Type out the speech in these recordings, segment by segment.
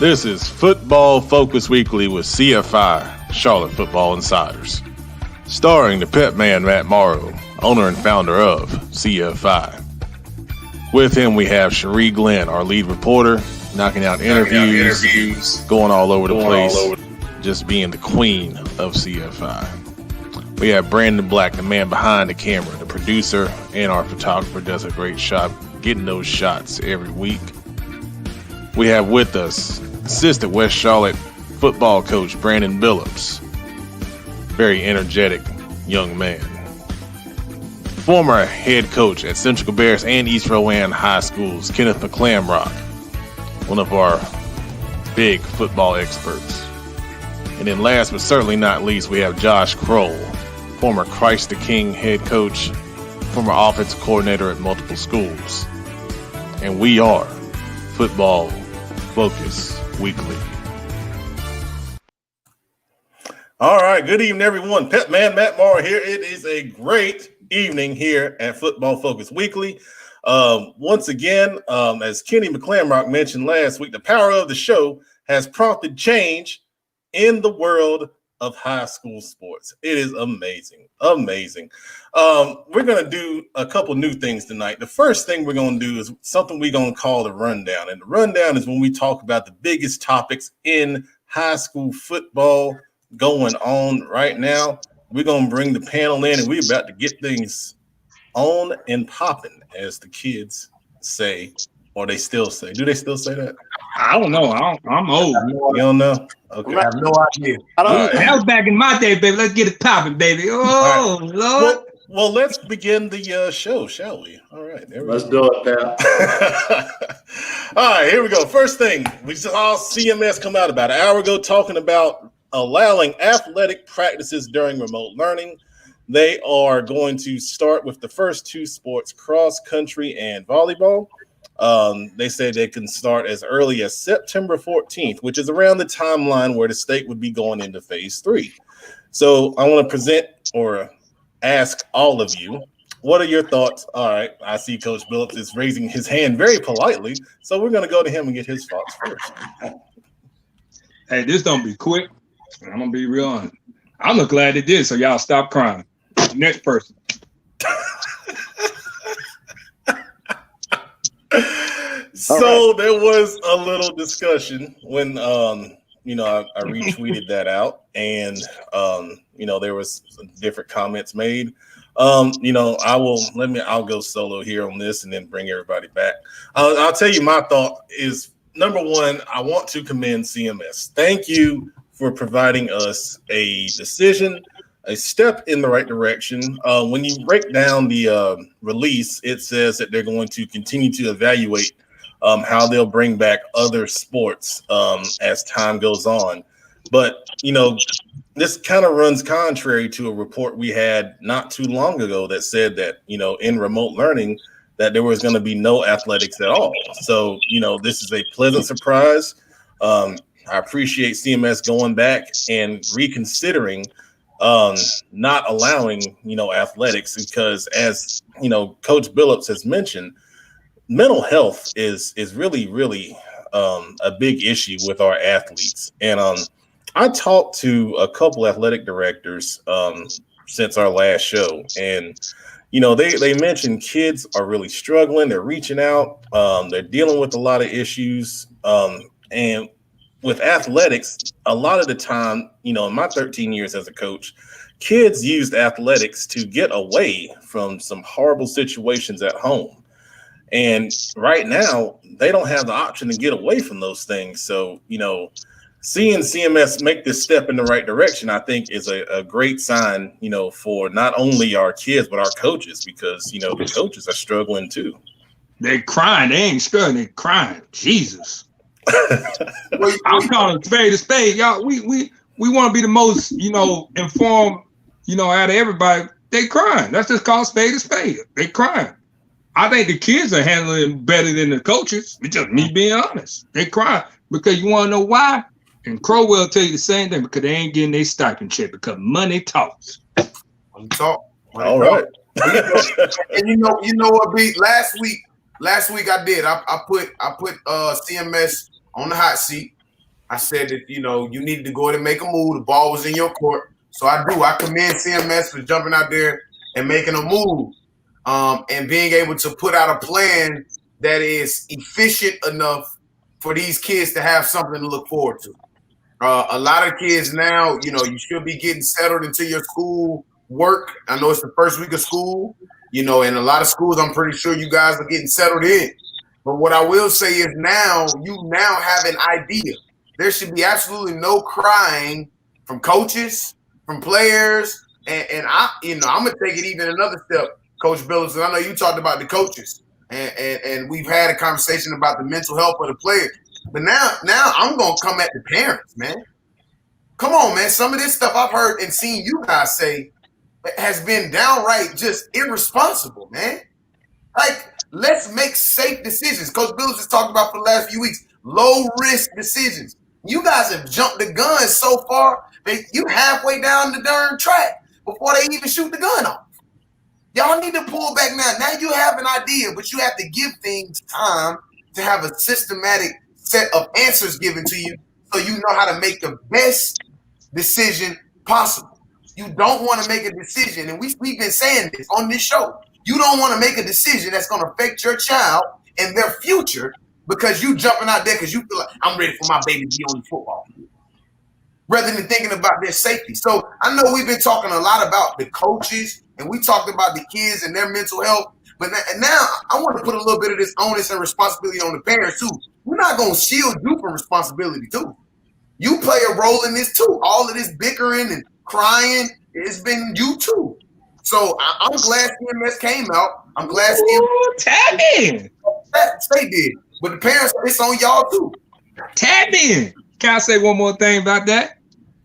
This is Football Focus Weekly with CFI, Charlotte Football Insiders. Starring the pet man Matt Morrow, owner and founder of CFI. With him we have Cherie Glenn, our lead reporter, knocking out interviews, going all over the place, just being the queen of CFI. We have Brandon Black, the man behind the camera, the producer, and our photographer does a great job getting those shots every week. We have with us assistant West Charlotte football coach Brandon Billups. Very energetic young man. Former head coach at Central Cabarrus and East Rowan High Schools, Kenneth McClamrock, one of our big football experts. And then last but certainly not least, we have Josh Kroll, former Christ the King head coach, former offensive coordinator at multiple schools. And we are Football Focus Weekly. All right, good evening, everyone. Pet Man Matt Morrow here. It is a great evening here at Football Focus Weekly. Once again, as Kenny McClamrock mentioned last week, the power of the show has prompted change in the world of high school sports. It is amazing. We're going to do a couple new things tonight. The first thing we're going to do is something we're going to call the rundown. And the rundown is when we talk about the biggest topics in high school football going on right now. We're going to bring the panel in and we're about to get things on and popping, as the kids say, or they still say. Do they still say that? I don't know. I'm old. You don't know? Okay. I have no idea. That was back in my day, baby. Let's get it popping, baby. Oh, right. Lord. Well, let's begin the show, shall we? All right. Let's do it, pal. All right, here we go. First thing, we saw CMS come out about an hour ago talking about allowing athletic practices during remote learning. They are going to start with the first two sports, cross country and volleyball. They say they can start as early as September 14th, which is around the timeline where the state would be going into phase 3. So I want to present or ask all of you, what are your thoughts? All right, I see Coach Billups is raising his hand very politely, so we're going to go to him and get his thoughts first. Hey, this don't be quick. I'm going to be real honest. I'm glad it did, so y'all stop crying. Next person. So there was a little discussion when I retweeted that out, and there was some different comments made. I'll go solo here on this and then bring everybody back. I'll tell you my thought is, number one, I want to commend CMS. Thank you for providing us a decision, a step in the right direction. When you break down the release, it says that they're going to continue to evaluate how they'll bring back other sports as time goes on. But, this kind of runs contrary to a report we had not too long ago that said that, in remote learning, that there was going to be no athletics at all. So, this is a pleasant surprise. I appreciate CMS going back and reconsidering not allowing, athletics, because as, Coach Billups has mentioned, mental health is really, really a big issue with our athletes. And I talked to a couple athletic directors since our last show, and they mentioned kids are really struggling. They're reaching out. They're dealing with a lot of issues. And with athletics, a lot of the time, in my 13 years as a coach, kids used athletics to get away from some horrible situations at home. And right now, they don't have the option to get away from those things. So, seeing CMS make this step in the right direction, I think is a great sign, for not only our kids, but our coaches, because, the coaches are struggling too. They're crying. They ain't struggling. They're crying. Jesus. I'm calling a spade, y'all. We want to be the most, informed, out of everybody. They crying. That's just called spade a spade. They crying. I think the kids are handling better than the coaches. It's just me being honest. They cry because you want to know why? And Crow will tell you the same thing, because they ain't getting their stipend check, because money talks. Money talk. All right. And you know what, B? Last week I did. I put CMS on the hot seat, I said that, you needed to go ahead and make a move. The ball was in your court. So I do. I commend CMS for jumping out there and making a move and being able to put out a plan that is efficient enough for these kids to have something to look forward to. A lot of kids now, you should be getting settled into your school work. I know it's the first week of school, and a lot of schools, I'm pretty sure you guys are getting settled in. But what I will say is you now have an idea. There should be absolutely no crying from coaches, from players, and I'm gonna take it even another step, Coach Billups. And I know you talked about the coaches, and we've had a conversation about the mental health of the players. But now I'm gonna come at the parents, man. Come on, man. Some of this stuff I've heard and seen you guys say has been downright just irresponsible, man. Like, let's make safe decisions. Coach Billups has talked about for the last few weeks, low-risk decisions. You guys have jumped the gun so far that you halfway down the darn track before they even shoot the gun off. Y'all need to pull back now. Now you have an idea, but you have to give things time to have a systematic set of answers given to you so you know how to make the best decision possible. You don't want to make a decision, and we've been saying this on this show. You don't want to make a decision that's going to affect your child and their future because you jumping out there because you feel like I'm ready for my baby to be on the football field, rather than thinking about their safety. So I know we've been talking a lot about the coaches, and we talked about the kids and their mental health, but now I want to put a little bit of this onus and responsibility on the parents too. We're not going to shield you from responsibility too. You play a role in this too. All of this bickering and crying, it's been you too. So I'm glad CMS came out. I'm glad CMS they did. But the parents, it's on y'all too. Tap in. Can I say one more thing about that?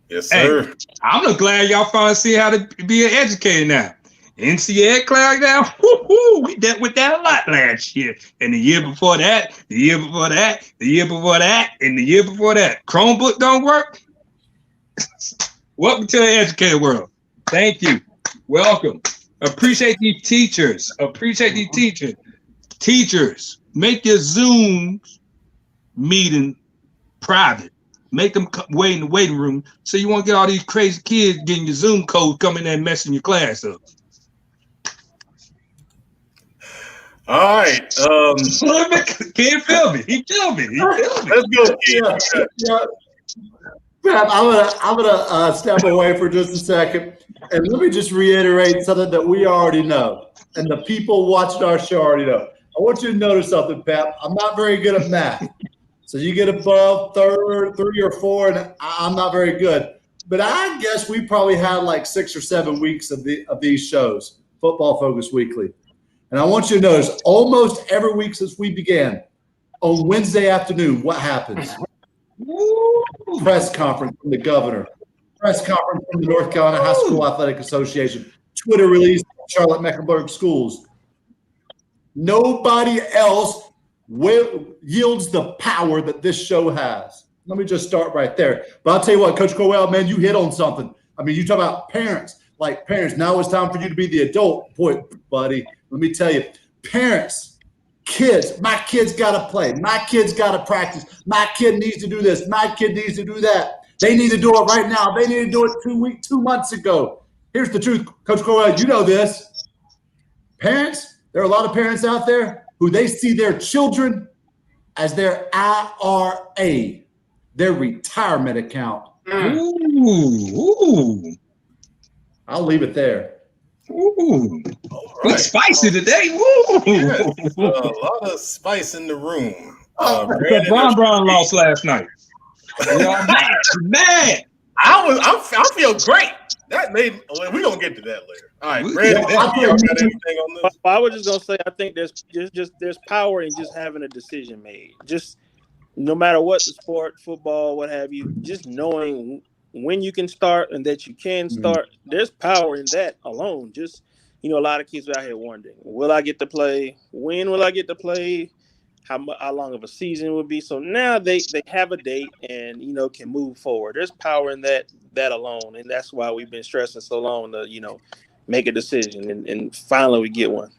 Yes, sir. Hey, I'm just glad y'all finally see how to be an educator now. NCAA crackdown, we dealt with that a lot last year. And the year before that, the year before that, the year before that, and the year before that. Chromebook don't work? Welcome to the educator world. Thank you. Welcome. Appreciate these teachers. Teachers, make your Zoom meeting private. Make them wait in the waiting room so you won't get all these crazy kids getting your Zoom code coming in and messing your class up. All right. Can't feel me. He killed me. Let's go, kid. Yeah. I'm gonna step away for just a second, and let me just reiterate something that we already know, and the people watching our show already know. I want you to notice something, Pep. I'm not very good at math, so you get above 3 or 4, and I'm not very good. But I guess we probably had like 6 or 7 weeks of these shows, Football Focus Weekly. And I want you to notice, almost every week since we began, on Wednesday afternoon, what happens? Press conference from the governor, press conference from the North Carolina High School Athletic Association, Twitter release from Charlotte Mecklenburg Schools. Nobody else yields the power that this show has. Let me just start right there. But I'll tell you what, Coach Crowell, man, you hit on something. I mean, you talk about parents, like parents. Now it's time for you to be the adult. Boy, buddy, let me tell you, parents, kids, my kid's got to play. My kid's got to practice. My kid needs to do this. My kid needs to do that. They need to do it right now. They need to do it 2 months ago. Here's the truth, Coach Crowell, you know this. Parents, there are a lot of parents out there who they see their children as their IRA, their retirement account. Ooh. I'll leave it there. Ooh. All Right. Spicy today. Woo. Yes, a lot of spice in the room. Brown lost last night. Man. I feel great. That made. Well, we're gonna get to that later. All right, Brandon, you got anything on this? I was just gonna say, I think there's power in just having a decision made. Just no matter what the sport, football, what have you, just knowing when you can start and that you can start. There's power in that alone. Just, a lot of kids are out here wondering, will I get to play? When will I get to play? How long of a season would be? So now they have a date and, can move forward. There's power in that alone. And that's why we've been stressing so long to, make a decision. And finally we get one.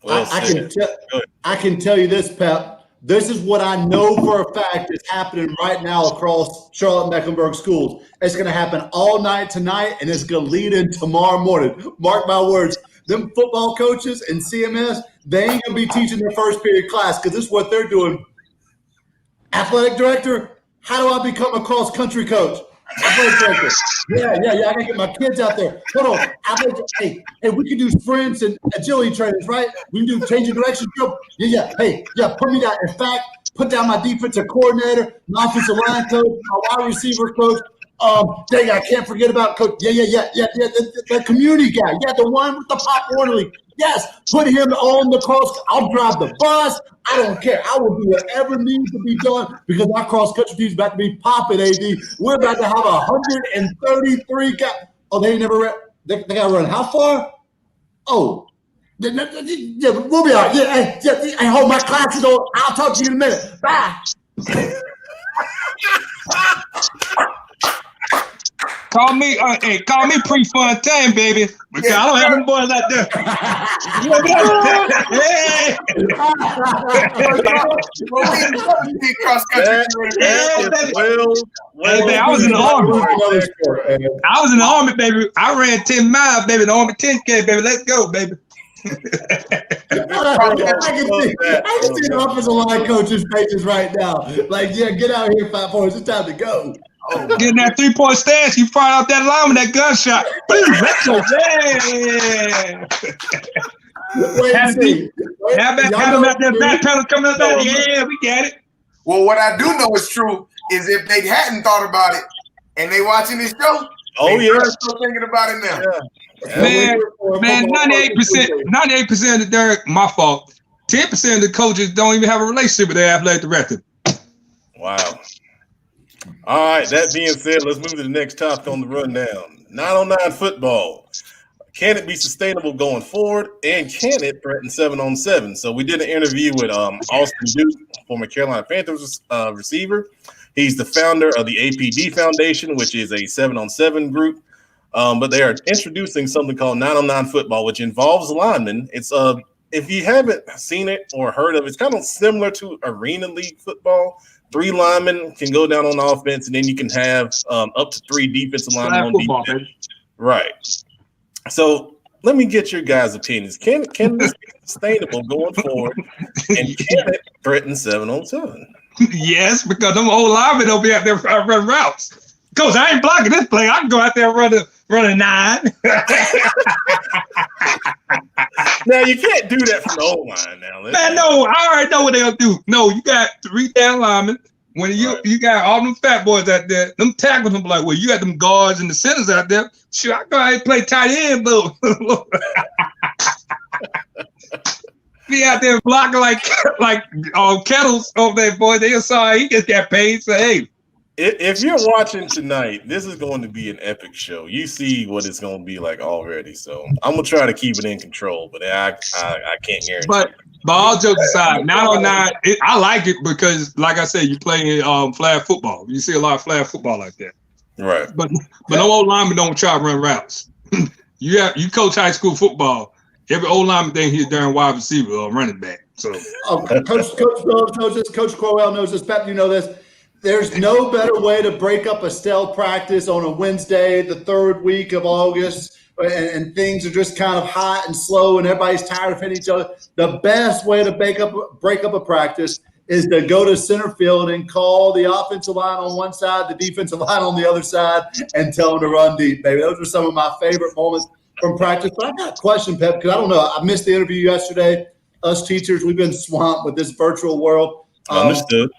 I can tell you this, Pep. This is what I know for a fact is happening right now across Charlotte-Mecklenburg schools. It's going to happen all night tonight, and it's going to lead in tomorrow morning. Mark my words. Them football coaches and CMS, they ain't going to be teaching their first period class because this is what they're doing. Athletic director, how do I become a cross-country coach? Athletic director, yeah, I got to get my kids out there. Hold on. Hey, we can do sprints and agility trainings, right? We can do change of direction drill. Yeah. Hey, put me down. In fact, put down my defensive coordinator, my offensive line coach, my wide receiver coach. Dang, I can't forget about coach. Yeah. The community guy. Yeah, the one with the Pop Warner League. Yes, put him on the cross. I'll drive the bus. I don't care. I will do whatever needs to be done because our cross-country team is about to be popping, AD. We're about to have 133 guys. Oh, they never ran. They got to run how far? Oh, yeah, we'll be out. Yeah, hey, hold my classes on. I'll talk to you in a minute. Bye. Call me Prefontaine, baby. Because I don't have them boys out there. I was in the Army. I was in the Army, baby. I ran 10 miles, baby. The Army 10K, baby. Let's go, baby. I can see the offensive line coaches' faces right now. Like, yeah, get out here, 5 points. It's time to go. Getting that 3-point stance, you fire out that line with that gunshot. Boom, let's go. Have them out there back pedal coming up out. Yeah, we got it. Well, what I do know is true is if they hadn't thought about it and they watching this show, they're still thinking about it now. Man, 98% of the my fault. 10% of the coaches don't even have a relationship with their athletic director. Wow. All right, that being said, let's move to the next topic on the rundown. 9-on-9 football. Can it be sustainable going forward? And can it threaten 7-on-7? So we did an interview with Austin Duke, former Carolina Panthers receiver. He's the founder of the APD Foundation, which is a 7-on-7 group. But they are introducing something called 9-on-9 football, which involves linemen. It's if you haven't seen it or heard of it, it's kind of similar to Arena League football. 3 linemen can go down on offense, and then you can have up to 3 defensive linemen on defense. Baby. Right. So let me get your guys' opinions. Can this be sustainable going forward, and can it threaten 7-on-7? Yes, because them old linemen don't be out there running routes. Coach, I ain't blocking this play. I can go out there running 9. Now you can't do that from the old line. Now, man, no, I already know what they'll do. No, you got 3 down linemen. When you got all them fat boys out there, them tackles them like, well, you got them guards and the centers out there. Sure, I go out and play tight end, though. Be out there blocking like Kettles over there, boy. They saw he just got paid. So hey. If you're watching tonight, this is going to be an epic show. You see what it's going to be like already. So I'm gonna try to keep it in control, but I can't guarantee. But all jokes aside, 9-on-9, I like it because, like I said, you play flag football. You see a lot of flag football like that. Right. But no old lineman don't try to run routes. You coach high school football. Every old lineman think he's a darn wide receiver or running back. So Coach Phillips knows this. Coach Crowell knows this. Pep, you know this. There's no better way to break up a stale practice on a Wednesday, the 3rd week of August, and things are just kind of hot and slow and everybody's tired of hitting each other. The best way to break up a practice is to go to center field and call the offensive line on one side, the defensive line on the other side, and tell them to run deep, baby. Those are some of my favorite moments from practice. But I got a question, Pep, because I don't know. I missed the interview yesterday. Us teachers, we've been swamped with this virtual world. Understood.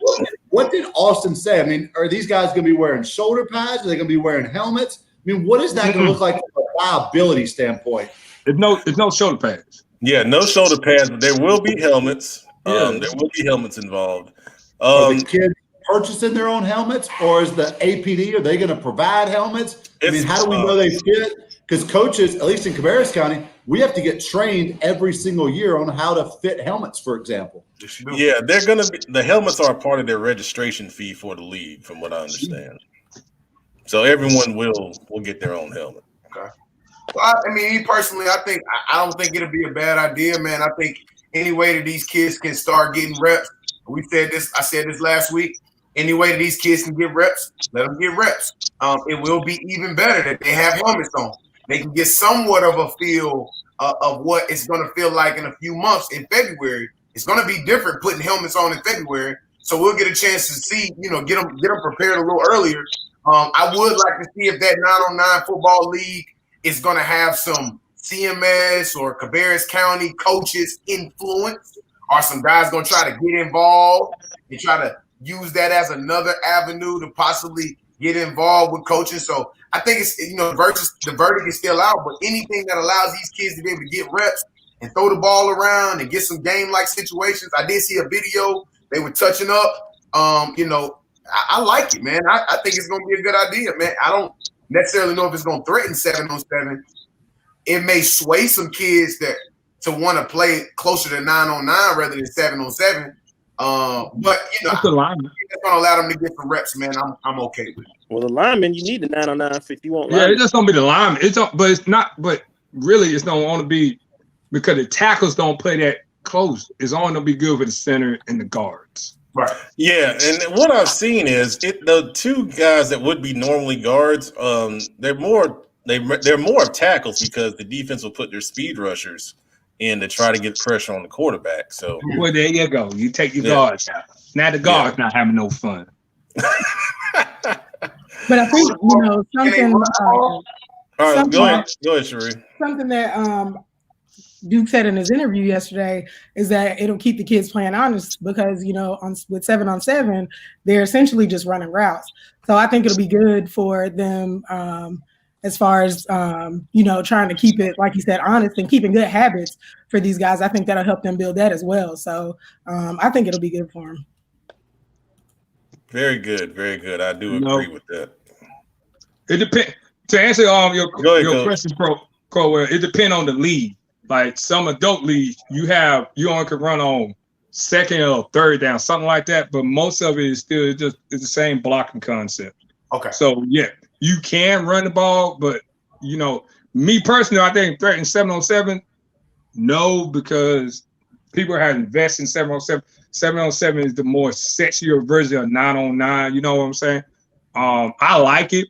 What did Austin say? I mean, are these guys going to be wearing shoulder pads? Are they going to be wearing helmets? I mean, what is that going to look like from a liability standpoint? There's no shoulder pads. Yeah, no shoulder pads, but there will be helmets. There will be helmets involved. Are the kids purchasing their own helmets, or is the APD, are they going to provide helmets? I mean, how do we know they fit? Because coaches, at least in Cabarrus County, we have to get trained every single year on how to fit helmets, for example. Yeah, they're going to be – the helmets are a part of their registration fee for the league, from what I understand. So everyone will get their own helmet. Okay. Well, I mean, me personally, I don't think it'll be a bad idea, man. I think any way that these kids can start getting reps We said this. I said this last week. Any way that these kids can get reps, let them get reps. It will be even better that they have helmets on. They can get somewhat of a feel of what it's going to feel like in a few months in February. It's going to be different putting helmets on in February. So we'll get a chance to see, get them prepared a little earlier. I would like to see if that 9-on-9 football league is going to have some CMS or Cabarrus County coaches influence. Are some guys going to try to get involved and try to use that as another avenue to possibly get involved with coaching? So I think it's, the verdict is still out, but anything that allows these kids to be able to get reps and throw the ball around and get some game-like situations. I did see a video. They were touching up. I like it, man. I think it's going to be a good idea, man. I don't necessarily know if it's going to threaten 7-on-7. It may sway some kids to want to play closer to 9-on-9 rather than 7-on-7. But it's going to allow them to get some reps, man. I'm okay with it. Well, the lineman, you need the 9-on-9 if you want. Yeah, it's just gonna be the lineman. But it's not. But really, it's don't want to be because the tackles don't play that close. It's only gonna be good for the center and the guards. Right. Yeah, and what I've seen is the two guys that would be normally guards. They're more of tackles because the defense will put their speed rushers in to try to get pressure on the quarterback. So, well, there you go. You take your guards out. Now the guards not having no fun. But I think something. All right, go ahead, Sheree. Something that Duke said in his interview yesterday is that it'll keep the kids playing honest because with 7-on-7, they're essentially just running routes. So I think it'll be good for them as far as trying to keep it, like you said, honest and keeping good habits for these guys. I think that'll help them build that as well. So I think it'll be good for them. Very good, very good. I do agree with that. It depends. To answer your question, Crowell, it depends on the league. Like some adult leagues, you only can run on second or third down, something like that. But most of it is still it's the same blocking concept. Okay. So yeah, you can run the ball, but me personally, I think threatening 7-on-7, no, because people have invested in 7-on-7. 7-on-7 is the more sexier version of 9-on-9. You know what I'm saying? I like it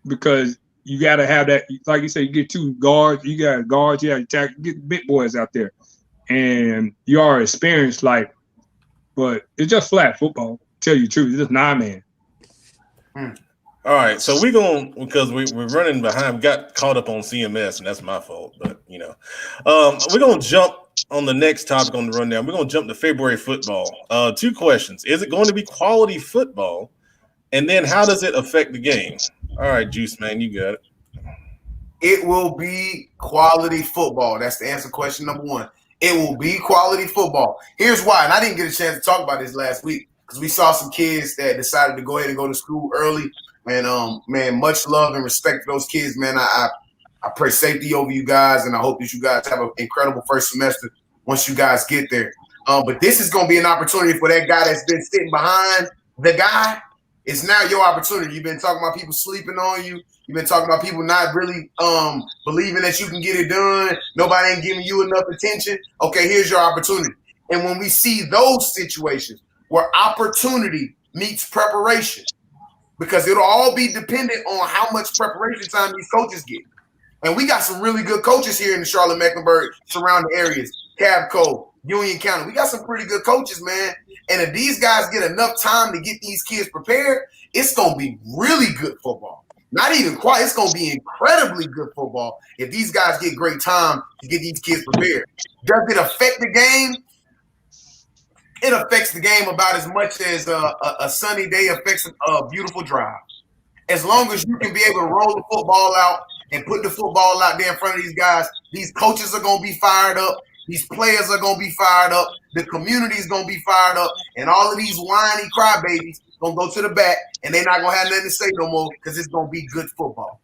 because you got to have that. Like you said, you get two guards. You got guards. You have to get big boys out there, and you are experienced. But it's just flat football. Tell you the truth, it's just 9-man. All right, so because we're running behind. We got caught up on CMS, and that's my fault. But we're gonna jump on the next topic on the rundown. We're gonna jump to February football. 2 questions: is it going to be quality football? And then how does it affect the game? All right, Juice Man, you got it. It will be quality football. That's the answer. Question number 1. It will be quality football. Here's why, and I didn't get a chance to talk about this last week because we saw some kids that decided to go ahead and go to school early. And man, much love and respect for those kids, man. I pray safety over you guys, and I hope that you guys have an incredible first semester once you guys get there. But this is going to be an opportunity for that guy that's been sitting behind the guy. It's now your opportunity. You've been talking about people sleeping on you. You've been talking about people not really believing that you can get it done. Nobody ain't giving you enough attention. Okay, here's your opportunity. And when we see those situations where opportunity meets preparation, because it'll all be dependent on how much preparation time these coaches get. And we got some really good coaches here in the Charlotte-Mecklenburg surrounding areas, Cavco, Union County. We got some pretty good coaches, man. And if these guys get enough time to get these kids prepared, it's going to be really good football. Not even quite. It's going to be incredibly good football if these guys get great time to get these kids prepared. Does it affect the game? It affects the game about as much as a sunny day affects a beautiful drive. As long as you can be able to roll the football out and put the football out there in front of these guys, these coaches are going to be fired up. These players are going to be fired up. The community is going to be fired up. And all of these whiny crybabies going to go to the back, and they're not going to have nothing to say no more because it's going to be good football.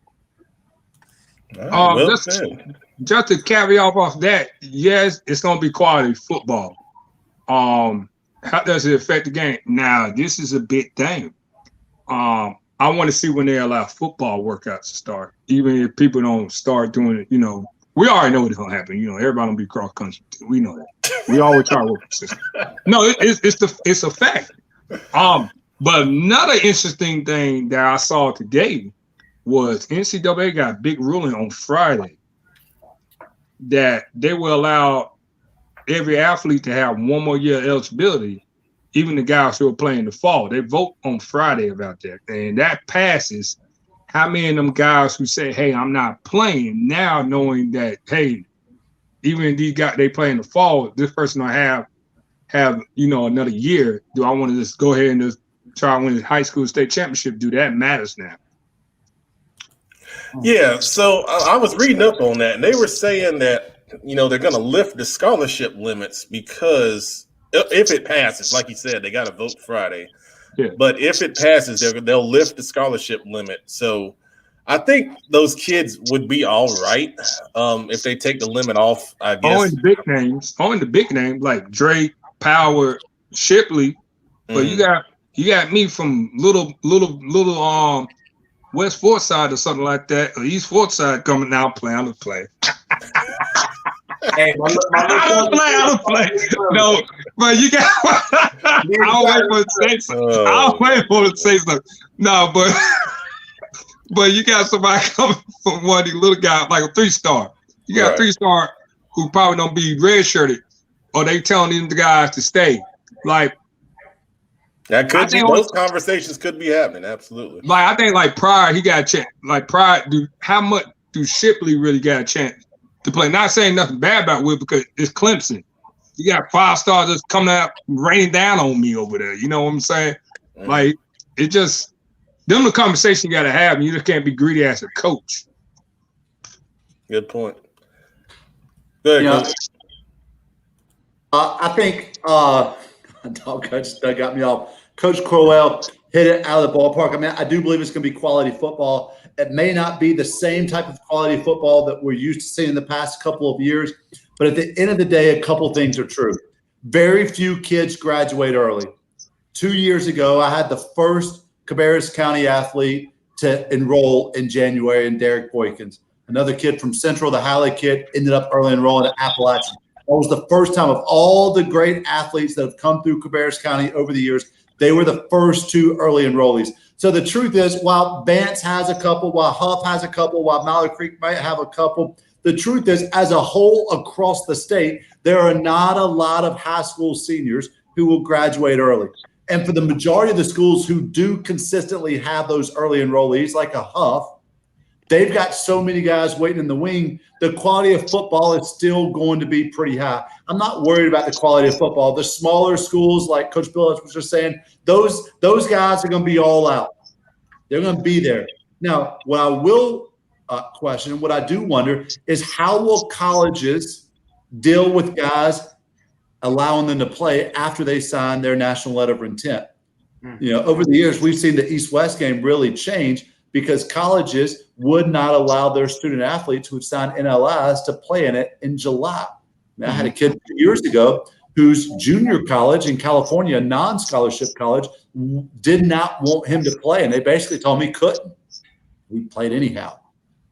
Just to carry off that, yes, it's going to be quality football. How does it affect the game? Now, this is a big thing. I want to see when they allow football workouts to start, even if people don't start doing it, We already know what's gonna happen. You know, everybody gonna be cross country. We know that. We always try to work the system. No, it's a fact. But another interesting thing that I saw today was NCAA got a big ruling on Friday that they will allow every athlete to have one more year of eligibility, even the guys who are playing in the fall. They vote on Friday about that, and that passes. How many of them guys who say, "Hey, I'm not playing," now knowing that, hey, even these guys they play in the fall, this person will have another year. Do I want to just go ahead and just try to win the high school state championship? Do that matters now? Yeah, so I was reading up on that, and they were saying that they're going to lift the scholarship limits because if it passes, like you said, they got to vote Friday. Yeah. But if it passes, they'll lift the scholarship limit. So I think those kids would be all right if they take the limit off. I guess only the big names like Drake, Power, Shipley. But you got me from little West Forsyth or something like that, or East Forsyth coming out playing. I'm play. Hey, I don't play. No, but you got. I'll wait for it to say something. I'll wait for it to say something. No, but you got somebody coming from one of these little guys, like a 3-star. You got a 3-star who probably don't be redshirted, or they telling these guys to stay. Like that could be. Those conversations could be happening. Absolutely. Like I think, like Pryor, he got a chance. Like Pryor, how much do Shipley really got a chance to play? Not saying nothing bad about Will because it's Clemson. You got 5 stars just coming out, raining down on me over there. You know what I'm saying? Like it just them the conversation you got to have. And you just can't be greedy as a coach. Good point. Good. Coach. I think Coach Doug got me off. Coach Crowell hit it out of the ballpark. I mean, I do believe it's going to be quality football. It may not be the same type of quality football that we're used to seeing in the past couple of years, but at the end of the day, a couple things are true. Very few kids graduate early. 2 years ago, I had the first Cabarrus County athlete to enroll in January, in Derek Boykins. Another kid from Central, the Halley kid, ended up early enrolling at Appalachian. That was the first time of all the great athletes that have come through Cabarrus County over the years. They were the first 2 early enrollees. So the truth is, while Vance has a couple, while Huff has a couple, while Mallard Creek might have a couple, the truth is, as a whole across the state, there are not a lot of high school seniors who will graduate early. And for the majority of the schools who do consistently have those early enrollees, like a Huff, they've got so many guys waiting in the wing. The quality of football is still going to be pretty high. I'm not worried about the quality of football. The smaller schools, like Coach Billups was just saying, those guys are going to be all out. They're going to be there. Now, what I will question, what I do wonder, is how will colleges deal with guys allowing them to play after they sign their national letter of intent? Over the years, we've seen the East-West game really change because colleges would not allow their student athletes who had signed NLIs to play in it in July. Now, I had a kid 2 years ago whose junior college in California, a non-scholarship college, did not want him to play, and they basically told me he couldn't. We played anyhow.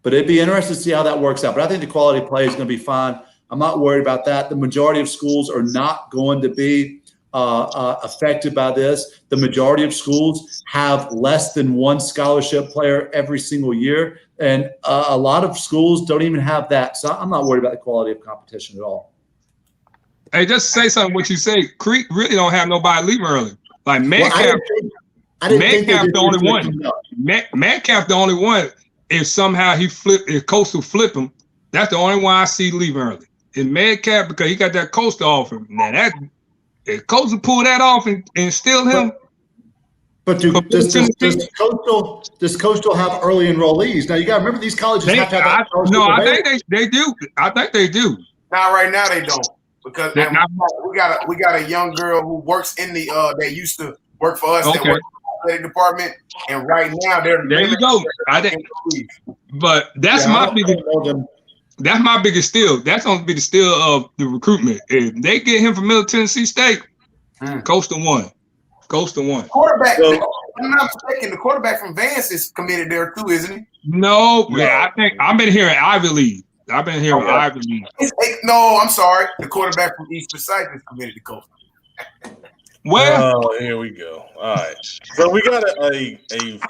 But it'd be interesting to see how that works out. But I think the quality of play is going to be fine. I'm not worried about that. The majority of schools are not going to be affected by this. The majority of schools have less than 1 scholarship player every single year. And a lot of schools don't even have that. So I'm not worried about the quality of competition at all. Hey, just say something what you say. Creek really don't have nobody leaving early. Like Metcalf, Metcalf the only one. Metcalf the only one. If somehow if Coastal flip him, that's the only one I see leaving early. And Metcalf, because he got that Coastal off him. Now if Coastal pull that off and steal him. But does Coastal have early enrollees? Now you got to remember these colleges have to have that. No, I think they do. I think they do. Not right now. They don't. Because we got a young girl who works in the that used to work for us that works in the athletic department, and right now there you go. But that's my biggest steal. That's going to be the steal of the recruitment. If they get him from Middle Tennessee State, Coastal won. Quarterback. I'm not mistaken. The quarterback from Vance is committed there too, isn't he? No, yeah, I think I've been hearing Ivy League. I've been hearing Ivy League. No, I'm sorry. The quarterback from East Forsyth is committed to coach. Well, here we go. All right. So we got a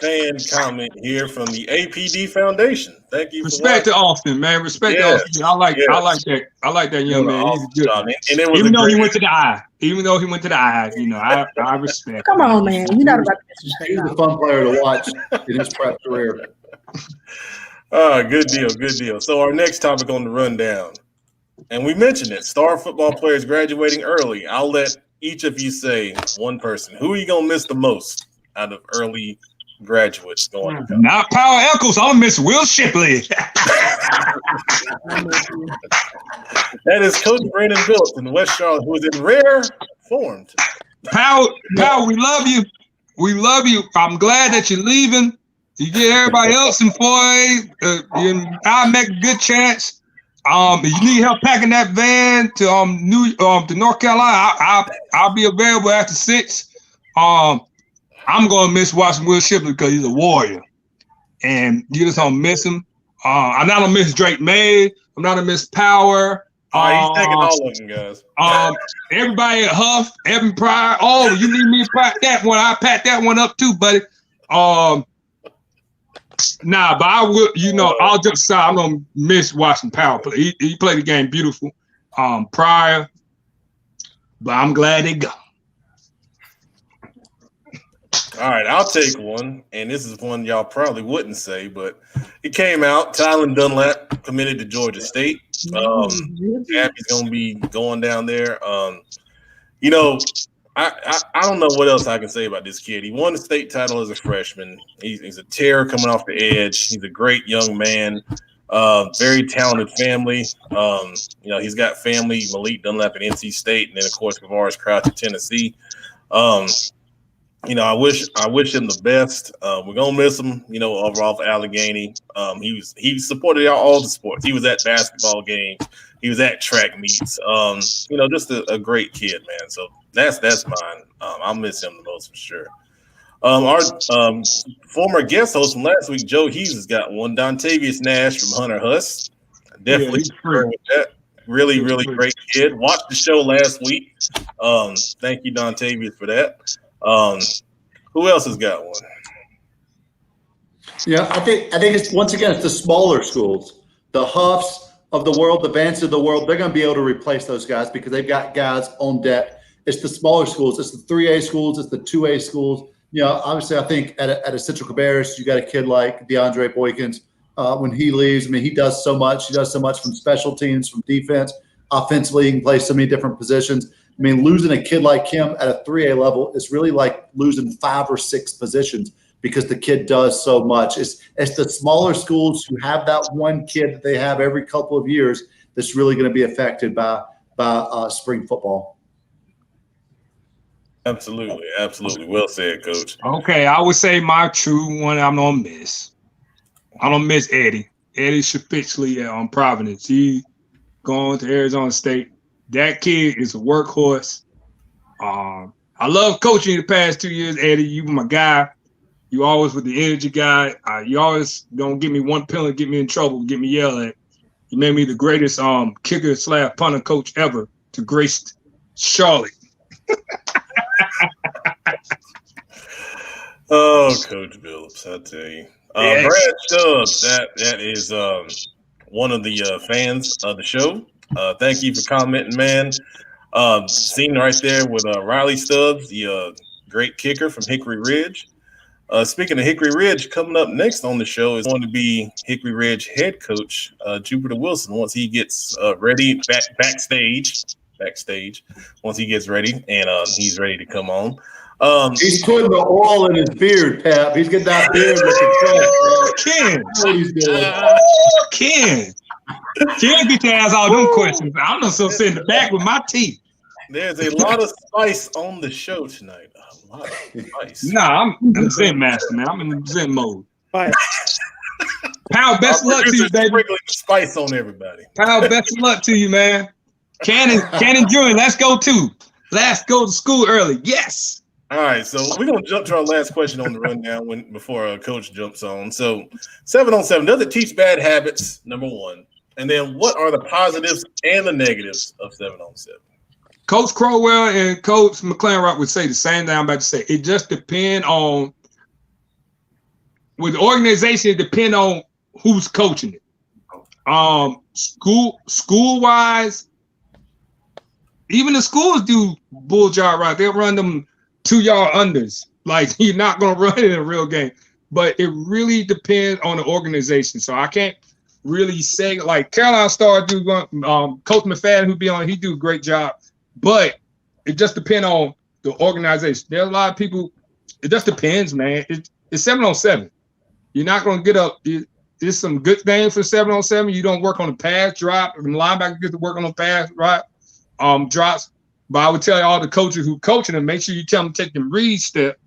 fan comment here from the APD Foundation. Thank you. Respect to Austin, man. Respect to Austin. I like that. I like that young man. He's good. And it was even though he went to the eye. Even though he went to the eye, you know, I respect. Come on, man. You're not about to disrespect. He's a fun player to watch in his prep career. Good deal. So our next topic on the rundown, and we mentioned it, star football players graduating early. I'll let each of you say one person. Who are you gonna miss the most out of early graduates going to come? Not Power Echols. I'll miss Will Shipley. That is Coach Brandon Phillips in West Charlotte, who is in rare form. Power, we love you. We love you. I'm glad that you're leaving. You get everybody else in 4A. I'll make a good chance. If you need help packing that van to North Carolina, I'll be available after 6. I'm gonna miss watching Will Shipley because he's a warrior, and you just don't miss him. I'm not gonna miss Drake May. I'm not gonna miss Power. He's taking all of them, guys. Everybody at Huff, Evan Pryor. Oh, you need me to pack that one? I packed that one up too, buddy. Nah, but I will. You know, I'll just say I'm gonna miss watching Power play. He played the game beautiful. Pryor, but I'm glad they go. All right, I'll take one, and this is one y'all probably wouldn't say, but it came out. Tylen Dunlap committed to Georgia State. Gabby's gonna be going down there. You know, I don't know what else I can say about this kid. He won the state title as a freshman. He's a terror coming off the edge. He's a great young man. Very talented family. You know, he's got family, Malik Dunlap at NC State, and then of course Kavaris Crouch at Tennessee. You know, I wish him the best. We're gonna miss him. You know, overall for Allegheny. He supported all the sports. He was at basketball games. He was at track meets. You know, just a great kid, man. So that's mine. I'll miss him the most for sure. Our former guest host from last week, Joe Hughes, has got one. Dontavius Nash from Hunter Huss. Definitely concur with that. Really, really great kid. Watched the show last week. Thank you, Dontavius, for that. Who else has got one? Yeah, I think it's once again it's the smaller schools, the Huffs of the world, the Vance of the world. They're going to be able to replace those guys because they've got guys on deck. It's the smaller schools, it's the 3A schools, it's the 2A schools. You know, obviously, I think at a Central Cabarrus, you got a kid like DeAndre Boykins. When he leaves, I mean, he does so much. He does so much from special teams, from defense, offensively. He can play so many different positions. I mean, losing a kid like him at a 3A level is really like losing 5 or 6 positions because the kid does so much. It's the smaller schools who have that one kid that they have every couple of years that's really going to be affected by spring football. Absolutely. Well said, Coach. Okay, I would say my true one I'm gonna miss. I don't miss Eddie Shapitsley on Providence. He going to Arizona State. That kid is a workhorse. I love coaching you the past 2 years, Eddie. You were my guy. You always with the energy guy. You always don't give me one penalty, get me in trouble, get me yelled at. You made me the greatest kicker/punter coach ever to grace Charlotte. Oh, Coach Phillips, I tell you. Brad Stubbs, that is one of the fans of the show. Thank you for commenting, man. Scene right there with Riley Stubbs, the great kicker from Hickory Ridge. Speaking of Hickory Ridge, coming up next on the show is going to be Hickory Ridge head coach Jupiter Wilson once he gets ready backstage. Once he gets ready and he's ready to come on. He's putting the oil in his beard, Pap. He's getting that beard looking fresh. Ken. What he's doing. Ken get your ass all them questions. I'm not so sitting in the back with my teeth. There's a lot of spice on the show tonight. A lot of spice. Nah, I'm Zen master, man. I'm in Zen mode. Pal, best of luck to you, baby. Sprinkling spice on everybody. Pal, best of luck to you, man. Cannon Jr., let's go too. Let's go to school early. Yes. All right, so we're going to jump to our last question on the rundown before Coach jumps on. So 7-on-7, does it teach bad habits, number one? And then what are the positives and the negatives of 7-on-7? Coach Crowell and Coach McClaren would say the same thing I'm about to say. It just depends on, with the organization, it depends on who's coaching it. School wise, even the schools do bull job right. They'll run them 2-yard unders. Like, you're not gonna run it in a real game. But it really depends on the organization. So I can't really say, like, Carolina Star do Coach McFadden, who be on, he do a great job. But it just depends on the organization. There are a lot of people, it just depends, man. It's 7-on-7. You're not gonna get up. There's some good things for 7-on-7. You don't work on the pass drop. The linebacker gets to work on the pass drops. But I would tell all the coaches who coaching them, make sure you tell them to take them read step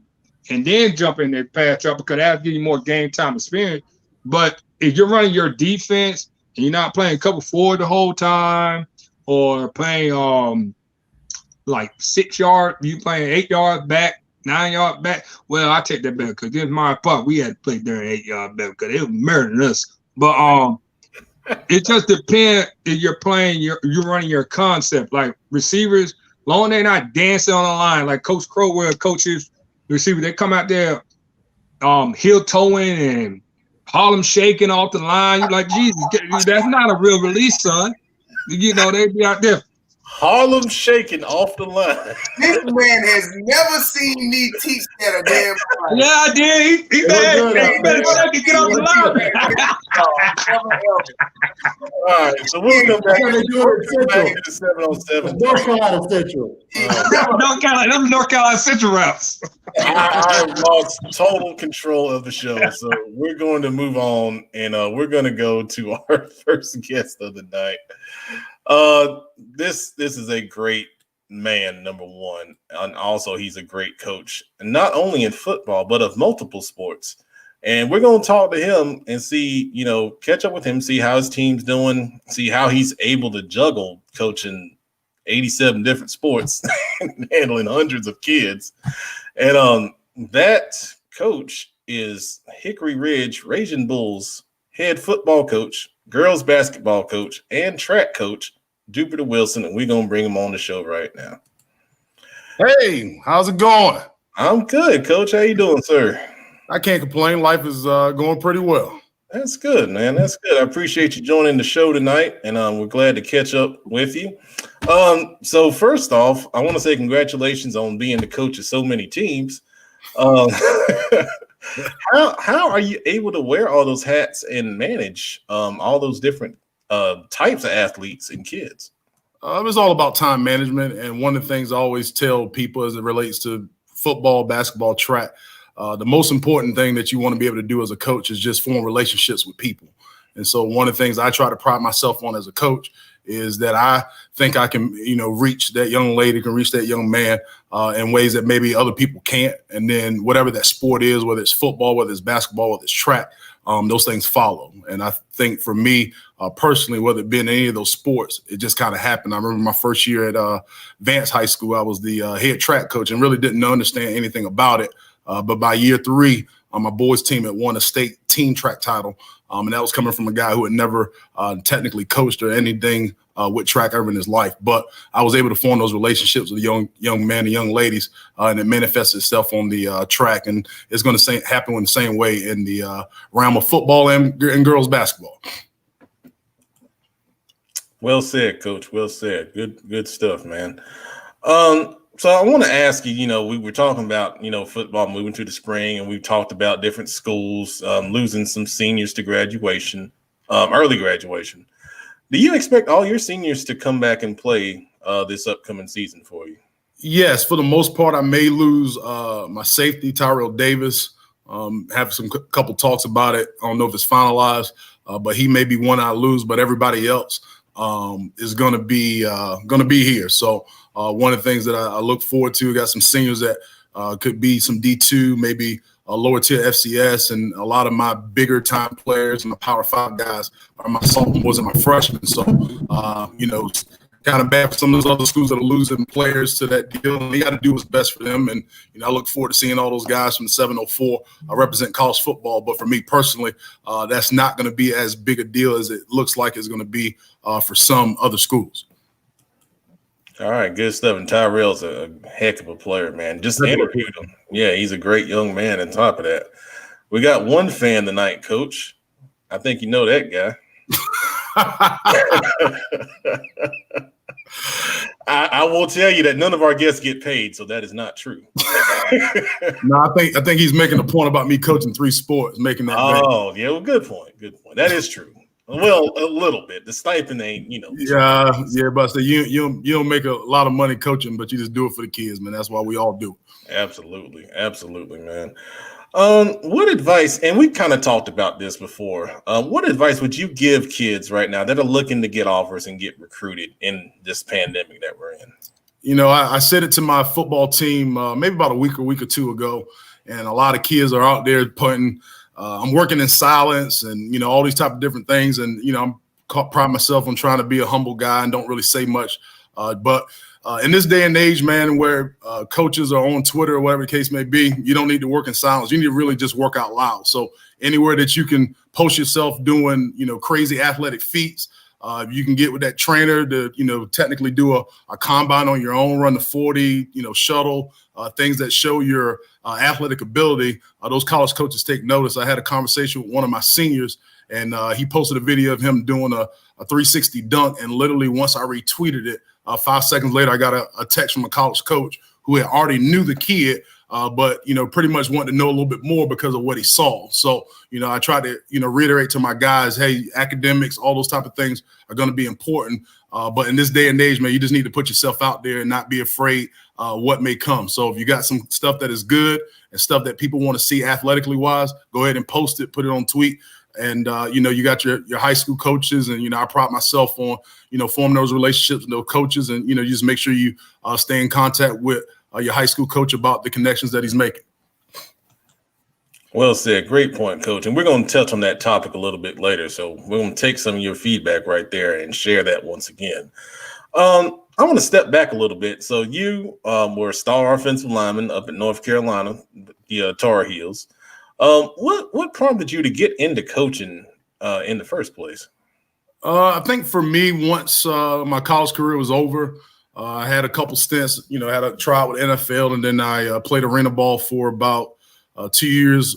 and then jump in their pass drop, because that'll give you more game time experience. But if you're running your defense and you're not playing cover forward the whole time, or playing like 6 yard, you playing 8 yards back, 9 yard back, well, I take that back, because this is my part. We had to play during 8 yard back because they were murdering us. But it just depends if you're playing, you're running your concept. Like receivers, long they're not dancing on the line like Coach Crowell coaches receivers. They come out there heel toeing and Harlem shaking off the line. You're like, Jesus, that's not a real release, son. You know, they be out there Harlem shaking off the line. This man has never seen me teach that a damn time. Yeah, I did. He better shake it, get off the line. All right, so we'll come back to 7-on-7. North Carolina Central. Them North Carolina Central routes. I lost total control of the show, so we're going to move on, and we're going to go to our first guest of the night. This is a great man, number one, and also he's a great coach, and not only in football but of multiple sports. And we're going to talk to him and see, catch up with him, see how his team's doing, see how he's able to juggle coaching 87 different sports and handling hundreds of kids. And that coach is Hickory Ridge Ragin Bulls head football coach, girls basketball coach, and track coach, Jupiter Wilson, and we're going to bring him on the show right now. Hey, how's it going? I'm good, Coach. How you doing, sir? I can't complain. Life is going pretty well. That's good, man. That's good. I appreciate you joining the show tonight, and we're glad to catch up with you. So first off, I want to say congratulations on being the coach of so many teams. How are you able to wear all those hats and manage all those different types of athletes and kids? It's all about time management, and one of the things I always tell people as it relates to football, basketball, track, the most important thing that you want to be able to do as a coach is just form relationships with people. And so one of the things I try to pride myself on as a coach is that I think I can, reach that young lady, can reach that young man in ways that maybe other people can't. And then whatever that sport is, whether it's football, whether it's basketball, whether it's track, those things follow. And I think for me personally, whether it be in any of those sports, it just kind of happened. I remember my first year at Vance High School, I was the head track coach and really didn't understand anything about it. But by year 3, my boys team had won a state team track title. And that was coming from a guy who had never technically coached or anything with track ever in his life. But I was able to form those relationships with young men and young ladies, and it manifests itself on the track. And it's going to happen in the same way in the realm of football and girls basketball. Well said, Coach. Well said. Good stuff, man. So I want to ask you, we were talking about, football moving to the spring, and we talked about different schools losing some seniors to graduation, early graduation. Do you expect all your seniors to come back and play this upcoming season for you? Yes, for the most part, I may lose my safety, Tyrell Davis. Have some couple talks about it. I don't know if it's finalized, but he may be one I lose, but everybody else is going to be here. So one of the things that I look forward to, got some seniors that could be some D2, maybe a lower tier FCS, and a lot of my bigger time players and my Power 5 guys are my sophomores and my freshmen. So, kind of bad for some of those other schools that are losing players to that deal. And they got to do what's best for them. And, I look forward to seeing all those guys from the 704 represent college football. But for me personally, that's not going to be as big a deal as it looks like it's going to be for some other schools. All right, good stuff. And Tyrell's a heck of a player, man. Just interviewed him. Yeah, he's a great young man. On top of that, we got one fan tonight, Coach. I think you know that guy. I will tell you that none of our guests get paid, so that is not true. No, I think he's making a point about me coaching 3 sports, making that. Oh, yeah, well, good point. Good point. That is true. Well, a little bit. The stipend ain't, Yeah, but so you don't make a lot of money coaching, but you just do it for the kids, man. That's why we all do. Absolutely, man. What advice, and we kind of talked about this before, what advice would you give kids right now that are looking to get offers and get recruited in this pandemic that we're in? I said it to my football team maybe about a week or two ago, and a lot of kids are out there putting I'm working in silence and, all these type of different things. And, I'm pride myself on trying to be a humble guy and don't really say much. But in this day and age, man, where coaches are on Twitter or whatever the case may be, you don't need to work in silence. You need to really just work out loud. So anywhere that you can post yourself doing, crazy athletic feats, you can get with that trainer to, technically do a combine on your own, run the 40, shuttle, things that show your athletic ability. Those college coaches take notice. I had a conversation with one of my seniors, and he posted a video of him doing a 360 dunk. And literally once I retweeted it, 5 seconds later, I got a text from a college coach who had already knew the kid, but, pretty much wanted to know a little bit more because of what he saw. So, I tried to, reiterate to my guys, hey, academics, all those type of things are going to be important. But in this day and age, man, you just need to put yourself out there and not be afraid what may come. So if you got some stuff that is good and stuff that people want to see athletically wise, go ahead and post it, put it on tweet. And, you got your high school coaches and, I pride myself on, forming those relationships with those coaches and, you just make sure you stay in contact with your high school coach about the connections that he's making. Well said. Great point, Coach. And we're going to touch on that topic a little bit later. So we're going to take some of your feedback right there and share that once again. I want to step back a little bit. So you were a star offensive lineman up in North Carolina, the Tar Heels. What prompted you to get into coaching in the first place? I think for me, once my college career was over, I had a couple stints, had a trial with NFL, and then I played arena ball for about 2 years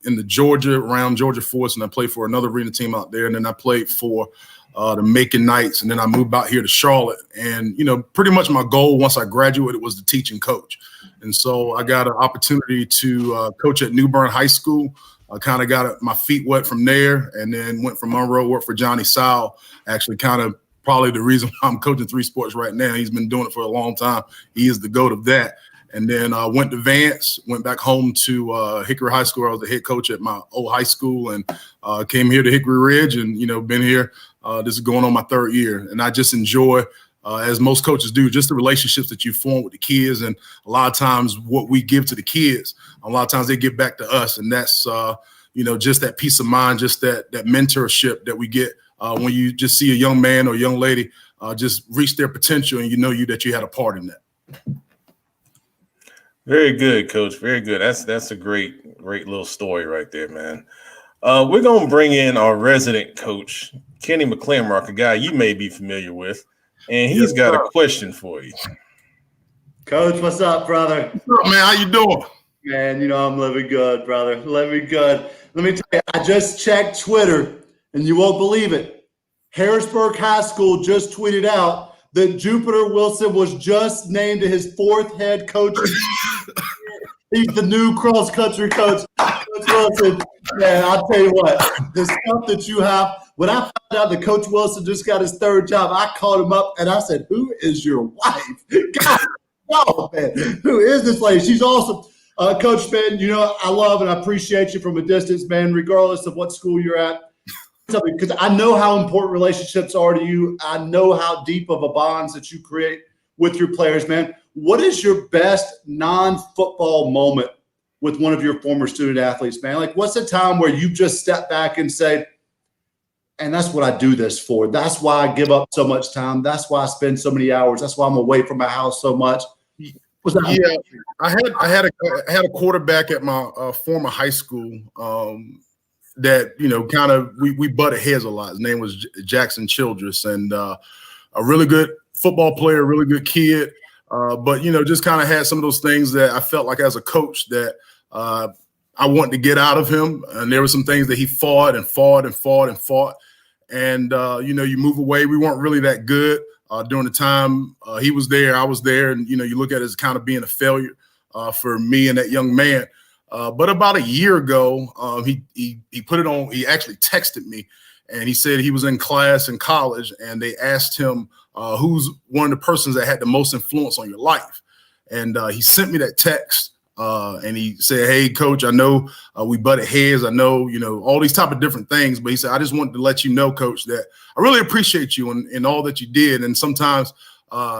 in the Georgia Force, and I played for another arena team out there, and then I played for the Macon Knights, and then I moved out here to Charlotte. And, pretty much my goal once I graduated was to teach and coach. And so I got an opportunity to coach at New Bern High School. I kind of got my feet wet from there, and then went from Monroe, worked for Johnny Sowell, actually kind of probably the reason why I'm coaching 3 sports right now. He's been doing it for a long time. He is the GOAT of that. And then went to Vance, went back home to Hickory High School. I was the head coach at my old high school, and came here to Hickory Ridge and, been here. This is going on my 3rd year. And I just enjoy, as most coaches do, just the relationships that you form with the kids. And a lot of times what we give to the kids, a lot of times they give back to us. And that's, just that peace of mind, just that mentorship that we get when you just see a young man or young lady just reach their potential and that you had a part in that. Very good, Coach. Very good. That's a great little story right there, man. We're going to bring in our resident coach, Kenny McClamrock, a guy you may be familiar with, and he's got a question for you. Coach, what's up, brother? What's up, man? How you doing? Man, I'm living good, brother. Living good. Let me tell you, I just checked Twitter, and you won't believe it. Harrisburg High School just tweeted out that Jupiter Wilson was just named his 4th head coach. He's the new cross-country coach. Coach Wilson, man, I'll tell you what, the stuff that you have, when I found out that Coach Wilson just got his 3rd job, I called him up and I said, who is your wife? God, no, man, who is this lady? She's awesome. Coach Ben, I love and I appreciate you from a distance, man, regardless of what school you're at. Because I know how important relationships are to you. I know how deep of a bonds that you create with your players, man. What is your best non-football moment with one of your former student athletes, man? Like, what's a time where you just step back and say, And that's what I do this for. That's why I give up so much time. That's why I spend so many hours. That's why I'm away from my house so much. Yeah, I had a quarterback at my former high school that, you know, kind of we butted heads a lot. His name was Jackson Childress, and a really good football player, really good kid. But, you know, just kind of had some of those things that I felt like as a coach that I wanted to get out of him. And there were some things that he fought. And, you know, you move away. We weren't really that good during the time he was there, I was there. And, you know, you look at it as kind of being a failure for me and that young man. But about a year ago, he put it on. He actually texted me, and he said he was in class in college, and they asked him who's one of the persons that had the most influence on your life. And he sent me that text, and he said, "Hey, Coach, I know we butted heads. I know, you know, all these type of different things. But he said, I just wanted to let you know, Coach, that I really appreciate you and all that you did. And sometimes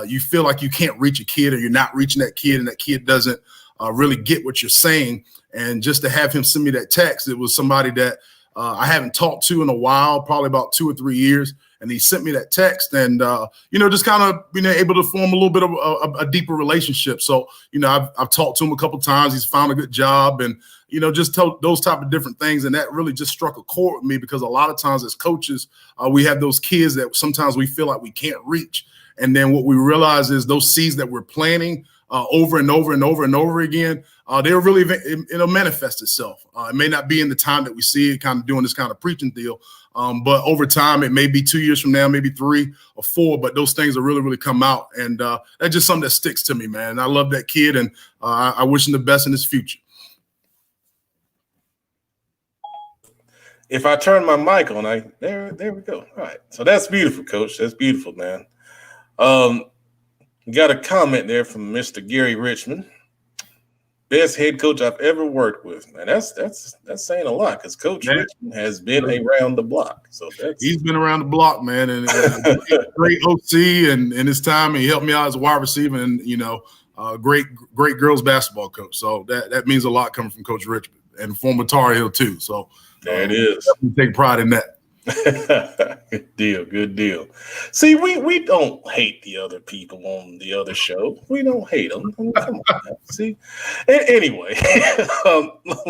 you feel like you can't reach a kid, or you're not reaching that kid, and that kid doesn't really get what you're saying. And just to have him send me that text, it was somebody that I haven't talked to in a while, probably about 2 or 3 years. And he sent me that text, and, you know, just kind of being able to form a little bit of a deeper relationship. So, you know, I've talked to him a couple of times. He's found a good job, and, you know, just those type of different things. And that really just struck a chord with me, because a lot of times as coaches, we have those kids that sometimes we feel like we can't reach. And then what we realize is those seeds that we're planting over and over and over and over again, they'll really, it'll manifest itself. It may not be in the time that we see it, kind of doing this kind of preaching deal, but over time, it may be 2 years from now, maybe 3 or 4, but those things will really, really come out. And that's just something that sticks to me, man. I love that kid, and I wish him the best in his future. If I turn my mic on, there we go. All right. So that's beautiful, Coach. That's beautiful, man. Got a comment there from Mr. Gary Richmond. Best head coach I've ever worked with, man. That's saying a lot, because Coach Richmond has been around the block. So he's been around the block, man, and great OC and in his time, and he helped me out as a wide receiver, and, you know, great girls basketball coach. So that means a lot coming from Coach Richmond, and former Tar Heel too. So there it is. Take pride in that. Good deal. See, we don't hate the other people on the other show. We don't hate them. Come on. See. Anyway,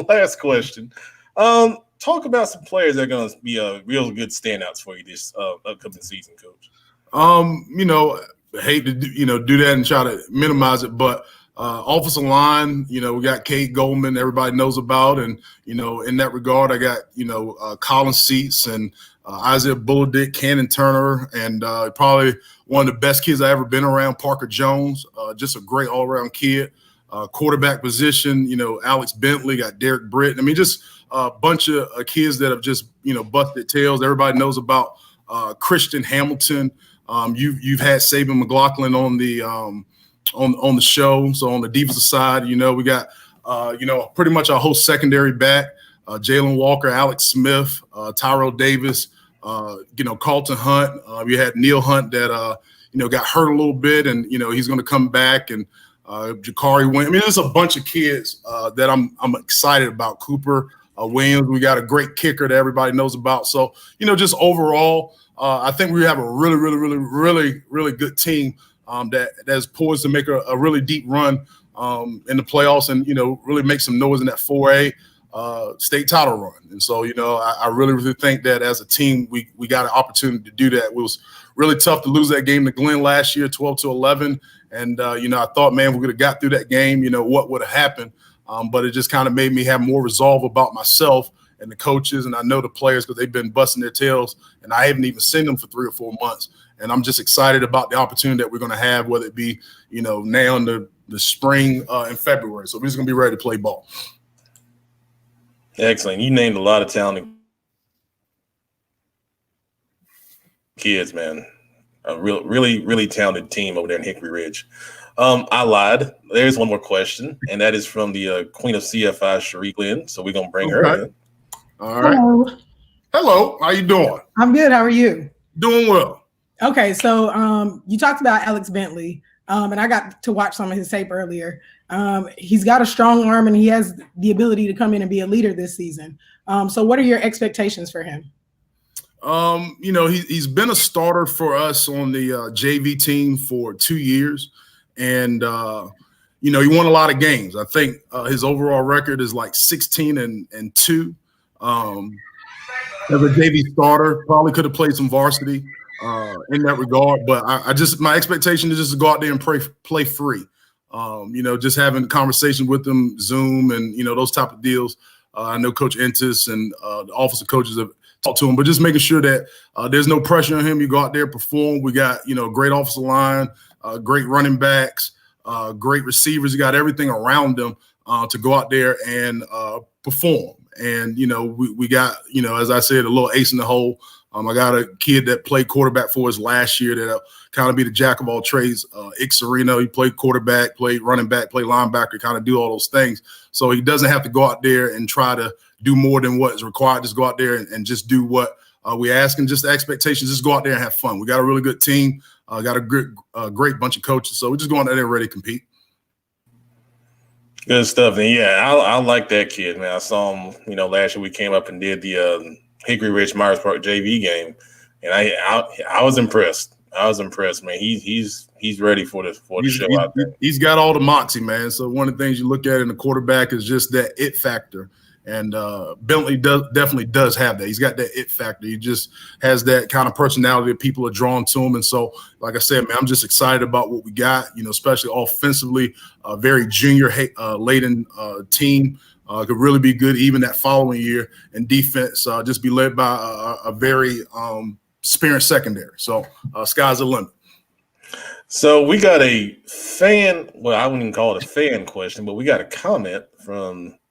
last question. Talk about some players that are going to be real good standouts for you this upcoming season, Coach. You know, I hate to do that and try to minimize it, but offensive line, you know, we got Kate Goldman, everybody knows about. And, you know, in that regard, I got, you know, Colin Seats and Isaiah Bulladick, Cannon Turner, and probably one of the best kids I ever been around, Parker Jones, just a great all-around kid. Quarterback position, you know, Alex Bentley, got Derek Britt. I mean, just a bunch of kids that have just, you know, busted tails. Everybody knows about Christian Hamilton. You've had Saban McLaughlin on the show. So on the defensive side, you know, we got, you know, pretty much our whole secondary back, Jalen Walker, Alex Smith, Tyrell Davis, you know, Carlton Hunt. We had Neil Hunt that, you know, got hurt a little bit, and, you know, he's going to come back, and Jakari went. I mean, there's a bunch of kids that I'm excited about. Cooper Williams, we got a great kicker that everybody knows about. So, you know, just overall, I think we have a really good team that's poised to make a really deep run in the playoffs, and, you know, really make some noise in that 4A state title run. And so, you know, I really think that as a team, we got an opportunity to do that. It was really tough to lose that game to Glenn last year, 12-11. And, you know, I thought, man, we could have got through that game, you know, what would have happened. But it just kind of made me have more resolve about myself and the coaches. And I know the players, because they've been busting their tails, and I haven't even seen them for 3 or 4 months. And I'm just excited about the opportunity that we're going to have, whether it be, you know, now in the spring and February. So we're just going to be ready to play ball. Excellent. You named a lot of talented kids, man. A really talented team over there in Hickory Ridge. I lied. There's one more question, and that is from the Queen of CFI, Cherie Glenn. So we're going to bring her in. All right. Hello. How you doing? I'm good. How are you? Doing well. Okay. So you talked about Alex Bentley, and I got to watch some of his tape earlier. He's got a strong arm, and he has the ability to come in and be a leader this season. So what are your expectations for him? He's been a starter for us on the JV team for 2 years, and he won a lot of games. I think his overall record is like 16-2. As a JV starter, probably could have played some varsity in that regard, but my expectation is just to go out there and play free. Just having conversation with them, Zoom, and those type of deals. I know Coach Entis and the office of coaches have talked to him, but just making sure that there's no pressure on him. You go out there, perform. We got great offensive line, great running backs, great receivers. You got everything around them to go out there and perform. And we got as I said, a little ace in the hole. I got a kid that played quarterback for us last year that'll kind of be the jack of all trades. Hickory, he played quarterback, played running back, played linebacker, kind of do all those things. So he doesn't have to go out there and try to do more than what is required. Just go out there and just do what we ask, and just the expectations. Just go out there and have fun. We got a really good team. Got a great bunch of coaches. So we're just going out there ready to compete. Good stuff. And yeah, I like that kid, man. I saw him, last year we came up and did the Hickory Ridge Myers Park JV game, and I was impressed. I was impressed, man. He's ready for the show out there. He's got all the moxie, man. So one of the things you look at in the quarterback is just that it factor. And Bentley definitely does have that. He's got that it factor. He just has that kind of personality that people are drawn to him. And so, like I said, man, I'm just excited about what we got, especially offensively, a very junior-laden team. Could really be good even that following year. And defense just be led by a very experienced secondary. So sky's the limit. So we got a fan – well, I wouldn't even call it a fan question, but we got a comment from –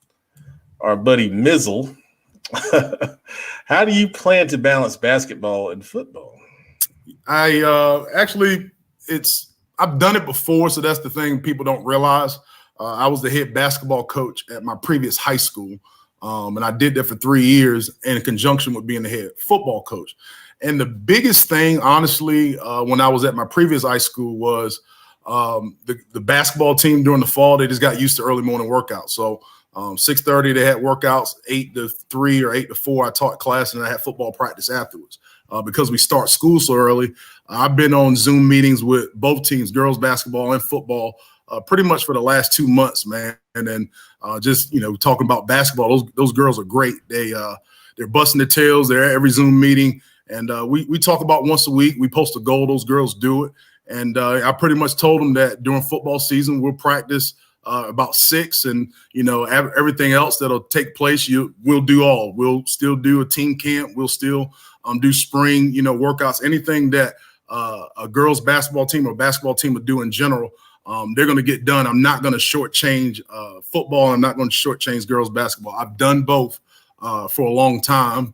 our buddy Mizzle. How do you plan to balance basketball and football? I've done it before, so that's the thing people don't realize. I was the head basketball coach at my previous high school, and I did that for 3 years in conjunction with being the head football coach. And the biggest thing, honestly, when I was at my previous high school was the basketball team during the fall, they just got used to early morning workouts. So 6:30 they had workouts, 8 to 3 or 8 to 4 I taught class, and I had football practice afterwards. Because we start school so early, I've been on Zoom meetings with both teams, girls basketball and football, pretty much for the last 2 months, man. And then just talking about basketball, those girls are great. They're busting their tails. They're at every Zoom meeting, and we talk about once a week. We post a goal. Those girls do it, and I pretty much told them that during football season we'll practice about 6, and everything else that'll take place, we'll do all. We'll still do a team camp. We'll still do spring, workouts. Anything that a girls basketball team or basketball team will do in general, they're going to get done. I'm not going to shortchange football. I'm not going to shortchange girls basketball. I've done both for a long time,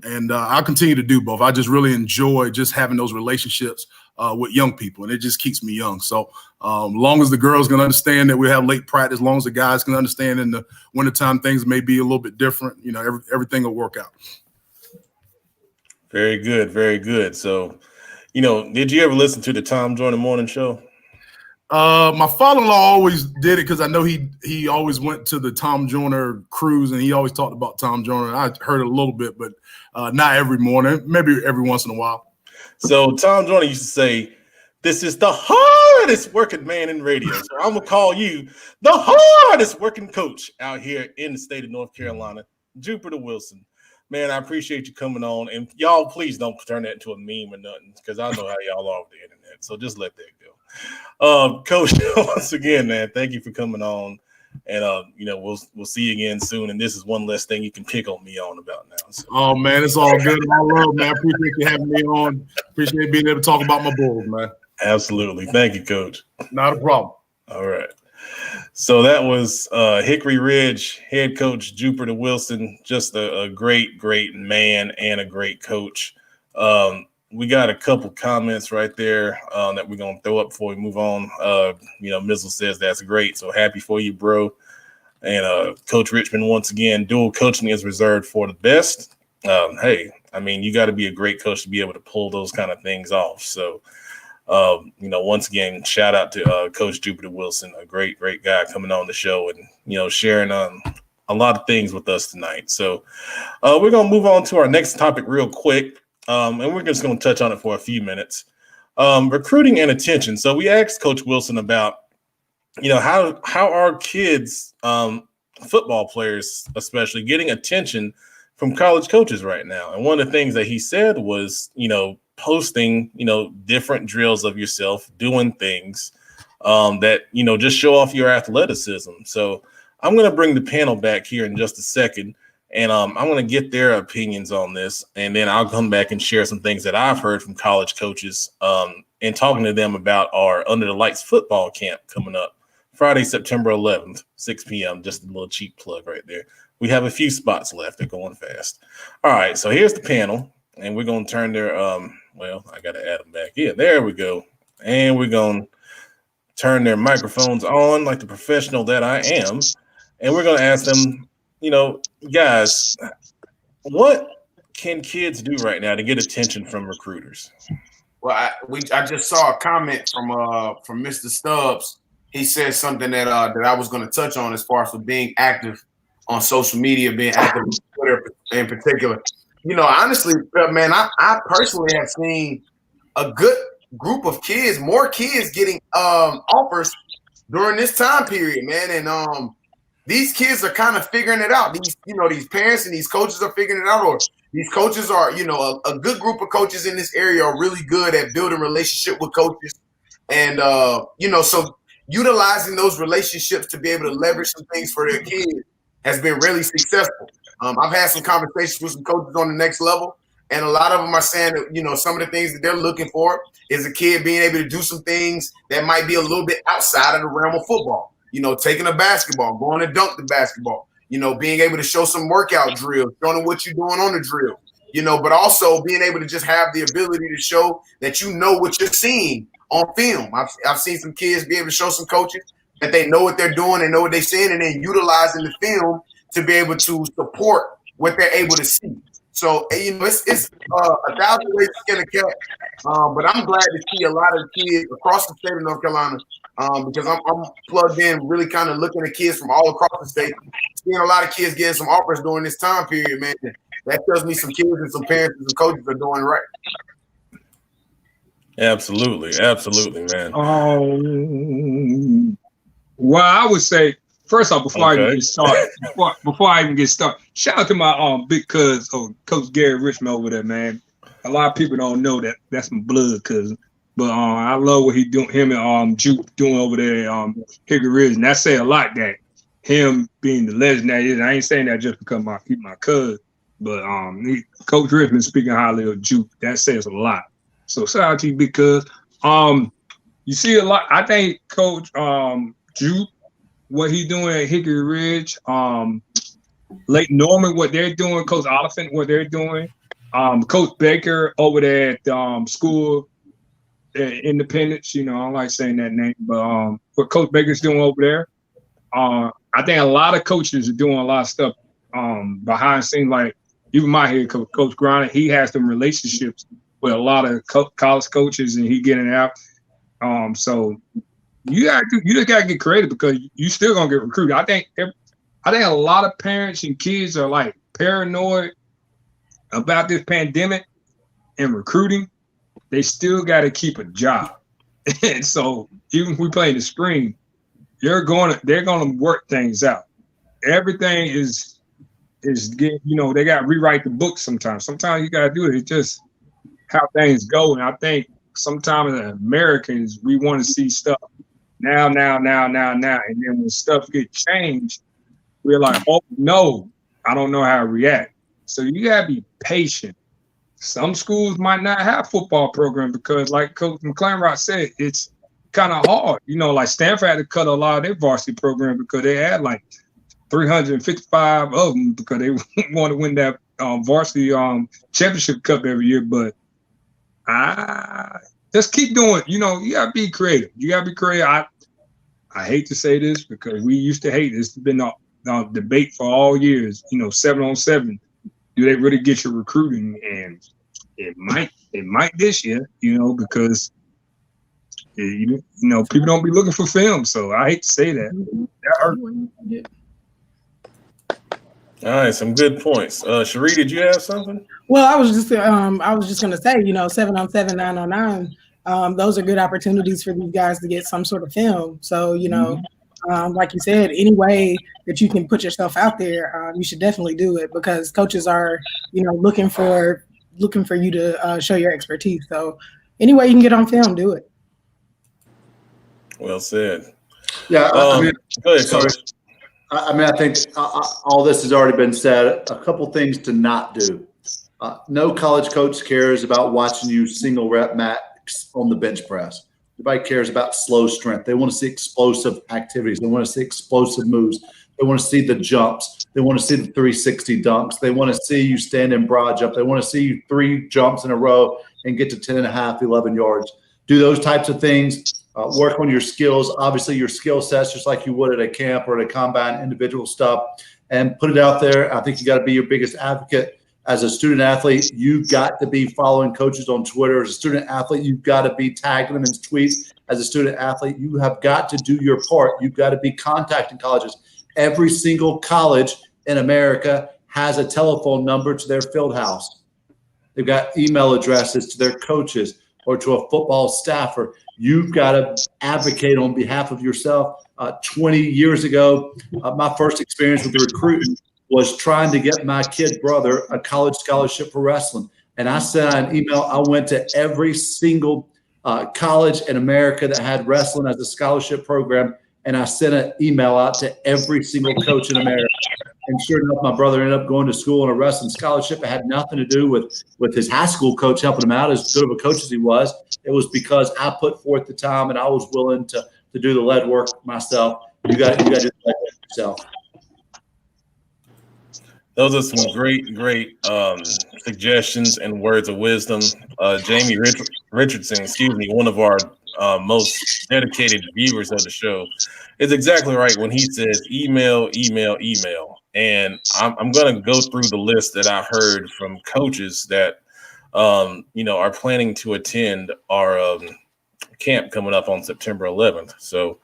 and I'll continue to do both. I just really enjoy just having those relationships with young people, and it just keeps me young. So long as the girls can understand that we have late practice, as long as the guys can understand in the wintertime things may be a little bit different, everything will work out. Very good, very good. So, did you ever listen to the Tom Joyner Morning Show? My father-in-law always did it because I know he always went to the Tom Joyner cruise, and he always talked about Tom Joyner. I heard it a little bit, but not every morning, maybe every once in a while. So Tom Joyner used to say, "This is the hardest working man in radio." So I'm going to call you the hardest working coach out here in the state of North Carolina, Jupiter Wilson. Man, I appreciate you coming on. And y'all, please don't turn that into a meme or nothing, because I know how y'all are with the internet. So just let that go. Coach, once again, man, thank you for coming on. And we'll see you again soon. And this is one less thing you can pick on me on about now. So. Oh man, it's all good. I love, man. I appreciate you having me on. Appreciate being able to talk about my Bulls, man. Absolutely. Thank you, Coach. Not a problem. All right. So that was Hickory Ridge head coach Jupiter Wilson. Just a great, great man and a great coach. We got a couple comments right there that we're going to throw up before we move on. Mizzle says that's great. So happy for you, bro. And Coach Richmond, once again, dual coaching is reserved for the best. Hey, I mean, you got to be a great coach to be able to pull those kind of things off. So, once again, shout out to Coach Jupiter Wilson, a great, great guy coming on the show and, sharing a a lot of things with us tonight. So we're going to move on to our next topic real quick, and we're just going to touch on it for a few minutes. Recruiting and attention. So we asked Coach Wilson about, how are kids, football players especially, getting attention from college coaches right now. And one of the things that he said was, posting, different drills of yourself, doing things that, just show off your athleticism. So I'm going to bring the panel back here in just a second, and I'm going to get their opinions on this. And then I'll come back and share some things that I've heard from college coaches and talking to them about our Under the Lights football camp coming up Friday, September 11th, 6 p.m. Just a little cheap plug right there. We have a few spots left. They're going fast. All right, so here's the panel, and we're going to turn their I got to add them back. Yeah, there we go. And we're going to turn their microphones on like the professional that I am, and we're going to ask them, guys, what can kids do right now to get attention from recruiters? Well, I just saw a comment from Mr. Stubbs. He said something that I was going to touch on as far as being active on social media, being active on Twitter in particular. Honestly, man, I personally have seen a good group of kids, more kids getting offers during this time period, man. And these kids are kind of figuring it out. These parents and these coaches are figuring it out, or these coaches are, a good group of coaches in this area are really good at building relationship with coaches. And, so utilizing those relationships to be able to leverage some things for their kids has been really successful. I've had some conversations with some coaches on the next level, and a lot of them are saying that, some of the things that they're looking for is a kid being able to do some things that might be a little bit outside of the realm of football. Taking a basketball, going to dunk the basketball, being able to show some workout drills, showing them what you're doing on the drill, but also being able to just have the ability to show that what you're seeing on film. I've seen some kids be able to show some coaches that they know what they're doing, they know what they're seeing, and then utilizing the film to be able to support what they're able to see. So, it's 1,000 ways to skin a cat. But I'm glad to see a lot of kids across the state of North Carolina, because I'm plugged in, really kind of looking at kids from all across the state, seeing a lot of kids getting some offers during this time period, man. That tells me some kids and some parents and some coaches are doing right. Absolutely, man. Well, I would say, first off, before I even get started, shout out to my big cousin, Coach Gary Richmond over there, man. A lot of people don't know that that's my blood cousin, but I love what he doing. Him and Juke doing over there, Hickory, and that say a lot. That him being the legend that is. I ain't saying that just because he's my cousin, but Coach Richmond speaking highly of Juke, that says a lot. So shout out to you because you see a lot. I think Coach Juke, what he doing at Hickory Ridge, Lake Norman, what they're doing, Coach Oliphant, what they're doing, Coach Baker over there at school Independence, I don't like saying that name, but what Coach Baker's doing over there, I think a lot of coaches are doing a lot of stuff behind the scenes, like even my head coach, Coach Griner, he has some relationships with a lot of college coaches, and he getting it out. So you just gotta get creative because you still gonna get recruited. I think a lot of parents and kids are like paranoid about this pandemic and recruiting. They still got to keep a job, and so even if we play in the spring, they're gonna work things out. Everything is getting, they got to rewrite the book sometimes. Sometimes you got to do it. It's just how things go, and I think sometimes as Americans we want to see stuff now, and then when stuff gets changed, we're like, oh no, I don't know how to react. So you gotta be patient. Some schools might not have football program because, like Coach McClanrock said, it's kind of hard. Like Stanford had to cut a lot of their varsity program because they had like 355 of them because they want to win that varsity championship cup every year. But just keep doing. You gotta be creative. I hate to say this because we used to hate this. It's been a debate for all years. 7-on-7. Do they really get your recruiting? And it might this year, because people don't be looking for film. So I hate to say that. That hurt. All right, some good points. Cherie, did you have something? Well, I was just going to say, 7-on-7, 9-on-9. Those are good opportunities for these guys to get some sort of film. So, like you said, any way that you can put yourself out there, you should definitely do it because coaches are, looking for you to show your expertise. So, any way you can get on film, do it. Well said. Yeah, go ahead, sorry. Coach. I think all this has already been said. A couple things to not do. No college coach cares about watching you single rep max on the bench press. Everybody cares about slow strength. They want to see explosive activities. They want to see explosive moves. They want to see the jumps. They want to see the 360 dunks. They want to see you stand in broad jump. They want to see you 3 jumps in a row and get to 10.5, 11 yards. Do those types of things. Work on your skills. Obviously, your skill sets, just like you would at a camp or at a combine, individual stuff, and put it out there. I think you got to be your biggest advocate. As a student athlete, you've got to be following coaches on Twitter. As a student athlete, you've got to be tagging them in tweets. As a student athlete, you have got to do your part. You've got to be contacting colleges. Every single college in America has a telephone number to their field house. They've got email addresses to their coaches or to a football staffer. You've got to advocate on behalf of yourself. 20 years ago, my first experience with the recruiting was trying to get my kid brother a college scholarship for wrestling. And I sent out an email. I went to every single college in America that had wrestling as a scholarship program. And I sent an email out to every single coach in America. And sure enough, my brother ended up going to school on a wrestling scholarship. It had nothing to do with his high school coach helping him out, as good of a coach as he was. It was because I put forth the time and I was willing to do the lead work myself. You got to do the lead work yourself. Those are some great suggestions and words of wisdom. Jamie Richardson, one of our most dedicated viewers of the show, is exactly right when he says email. And I'm going to go through the list that I heard from coaches that are planning to attend our camp coming up on September 11th. So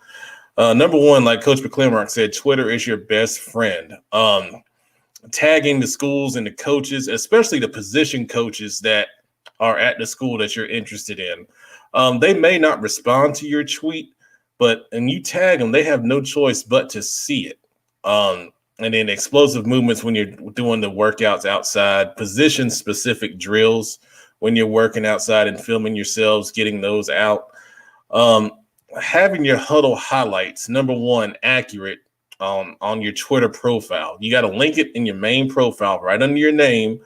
number one, like Coach McClintock said, Twitter is your best friend. Tagging the schools and the coaches, especially the position coaches that are at the school that you're interested in. They may not respond to your tweet, and you tag them, they have no choice but to see it. And then explosive movements when you're doing the workouts outside, position-specific drills when you're working outside and filming yourselves, getting those out. Having your huddle highlights, number one, accurate on your Twitter profile. You got to link it in your main profile right under your name.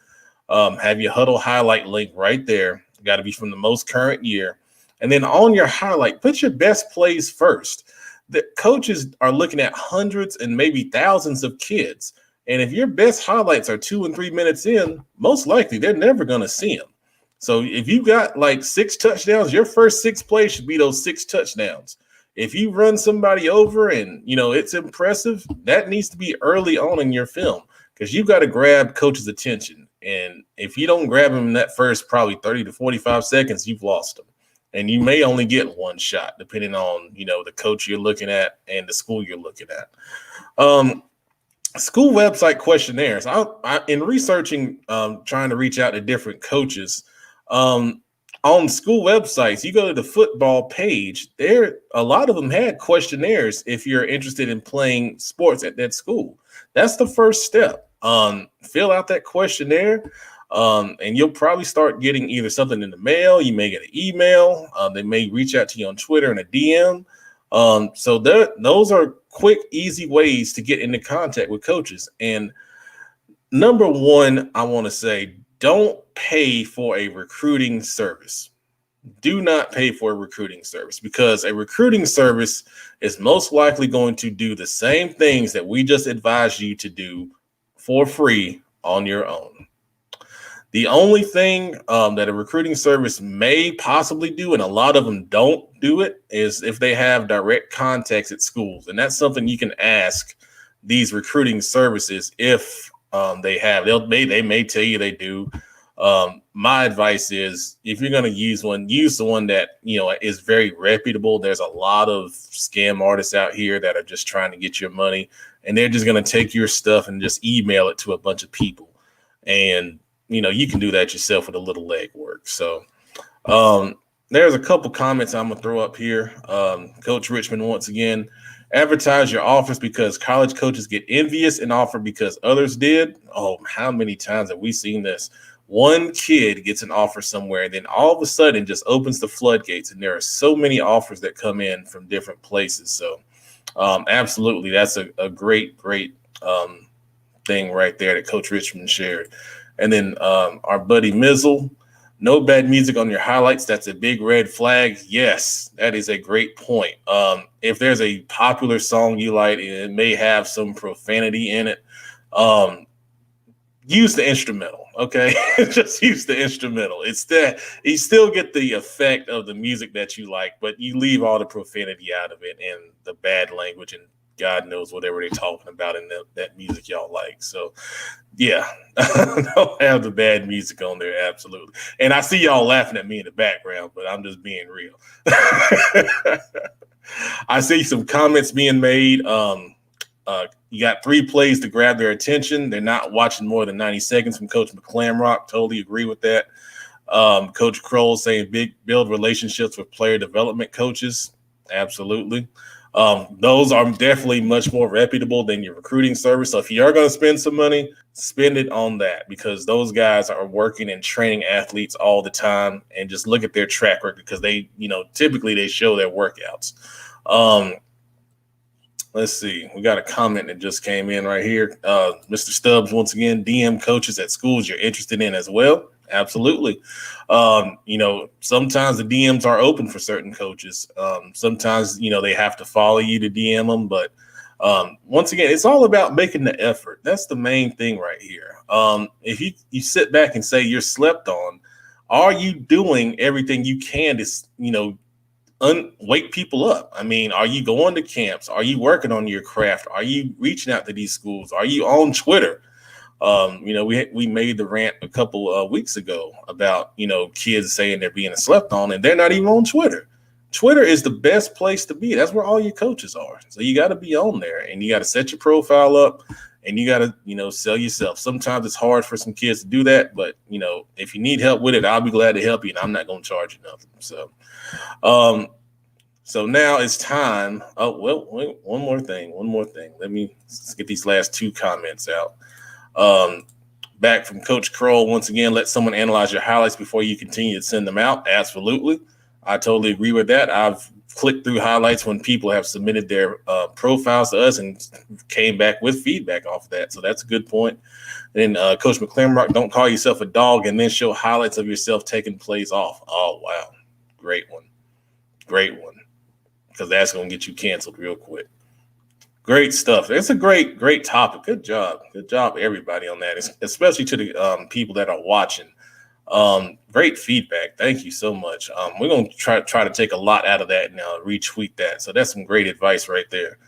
Have your huddle highlight link right there. Got to be from the most current year. And then on your highlight, put your best plays first. The coaches are looking at hundreds and maybe thousands of kids. And if your best highlights are 2 and 3 minutes in, most likely they're never going to see them. So if you got like 6 touchdowns, your first 6 plays should be those 6 touchdowns. If you run somebody over and, it's impressive, that needs to be early on in your film because you've got to grab coach's attention. And if you don't grab him in that first probably 30 to 45 seconds, you've lost him. And you may only get one shot depending on, the coach you're looking at and the school you're looking at. School website questionnaires. In researching, trying to reach out to different coaches, on school websites, you go to the football page, a lot of them had questionnaires if you're interested in playing sports at that school. That's the first step. Fill out that questionnaire, and you'll probably start getting either something in the mail, you may get an email, they may reach out to you on Twitter in a DM. So those are quick, easy ways to get into contact with coaches. And number one, I want to say, don't pay for a recruiting service. Do not pay for a recruiting service because a recruiting service is most likely going to do the same things that we just advised you to do for free on your own. The only thing that a recruiting service may possibly do, and a lot of them don't do it, is if they have direct contacts at schools. And that's something you can ask these recruiting services if they have. They may tell you they do. My advice is, if you're going to use one, use the one that, is very reputable. There's a lot of scam artists out here that are just trying to get your money, and they're just going to take your stuff and just email it to a bunch of people. And, you can do that yourself with a little legwork. So there's a couple comments I'm going to throw up here. Coach Richmond, once again, advertise your offers because college coaches get envious and offer because others did. Oh, how many times have we seen this? One kid gets an offer somewhere, and then all of a sudden just opens the floodgates, and there are so many offers that come in from different places. So absolutely, that's a great thing right there that Coach Richmond shared. And then our buddy Mizzle, no bad music on your highlights. That's a big red flag. Yes, that is a great point. If there's a popular song you like, it may have some profanity in it. Use the instrumental, okay? Just use the instrumental. It's that you still get the effect of the music that you like, but you leave all the profanity out of it and the bad language and God knows whatever they're talking about in that music y'all like. So, yeah, don't have the bad music on there, absolutely. And I see y'all laughing at me in the background, but I'm just being real. I see some comments being made. You got 3 plays to grab their attention. They're not watching more than 90 seconds from Coach McClamrock. Totally agree with that. Coach Kroll saying build relationships with player development coaches. Absolutely. Those are definitely much more reputable than your recruiting service. So if you are going to spend some money, spend it on that because those guys are working and training athletes all the time. And just look at their track record because they, typically they show their workouts. Let's see. We got a comment that just came in right here. Mr. Stubbs, once again, DM coaches at schools you're interested in as well. Absolutely. Sometimes the DMs are open for certain coaches. Sometimes, they have to follow you to DM them. But once again, it's all about making the effort. That's the main thing right here. If you sit back and say you're slept on, are you doing everything you can to, wake people up? I mean, are you going to camps? Are you working on your craft? Are you reaching out to these schools? Are you on Twitter? We made the rant a couple of weeks ago about, kids saying they're being slept on and they're not even on Twitter. Twitter is the best place to be. That's where all your coaches are. So you got to be on there and you got to set your profile up and you got to, sell yourself. Sometimes it's hard for some kids to do that, but, if you need help with it, I'll be glad to help you and I'm not going to charge you nothing. So now it's time. Oh, well, wait, one more thing. Let me get these last 2 comments out. Back from Coach Kroll, once again, let someone analyze your highlights before you continue to send them out. Absolutely. I totally agree with that. I've clicked through highlights when people have submitted their profiles to us and came back with feedback off of that. So that's a good point. Then Coach McClamrock, don't call yourself a dog and then show highlights of yourself taking plays off. Oh, wow. Great one. Because that's going to get you canceled real quick. Great stuff. It's a great topic. Good job, everybody on that, especially to the people that are watching. Great feedback. Thank you so much. We're going to try to take a lot out of that and retweet that. So that's some great advice right there.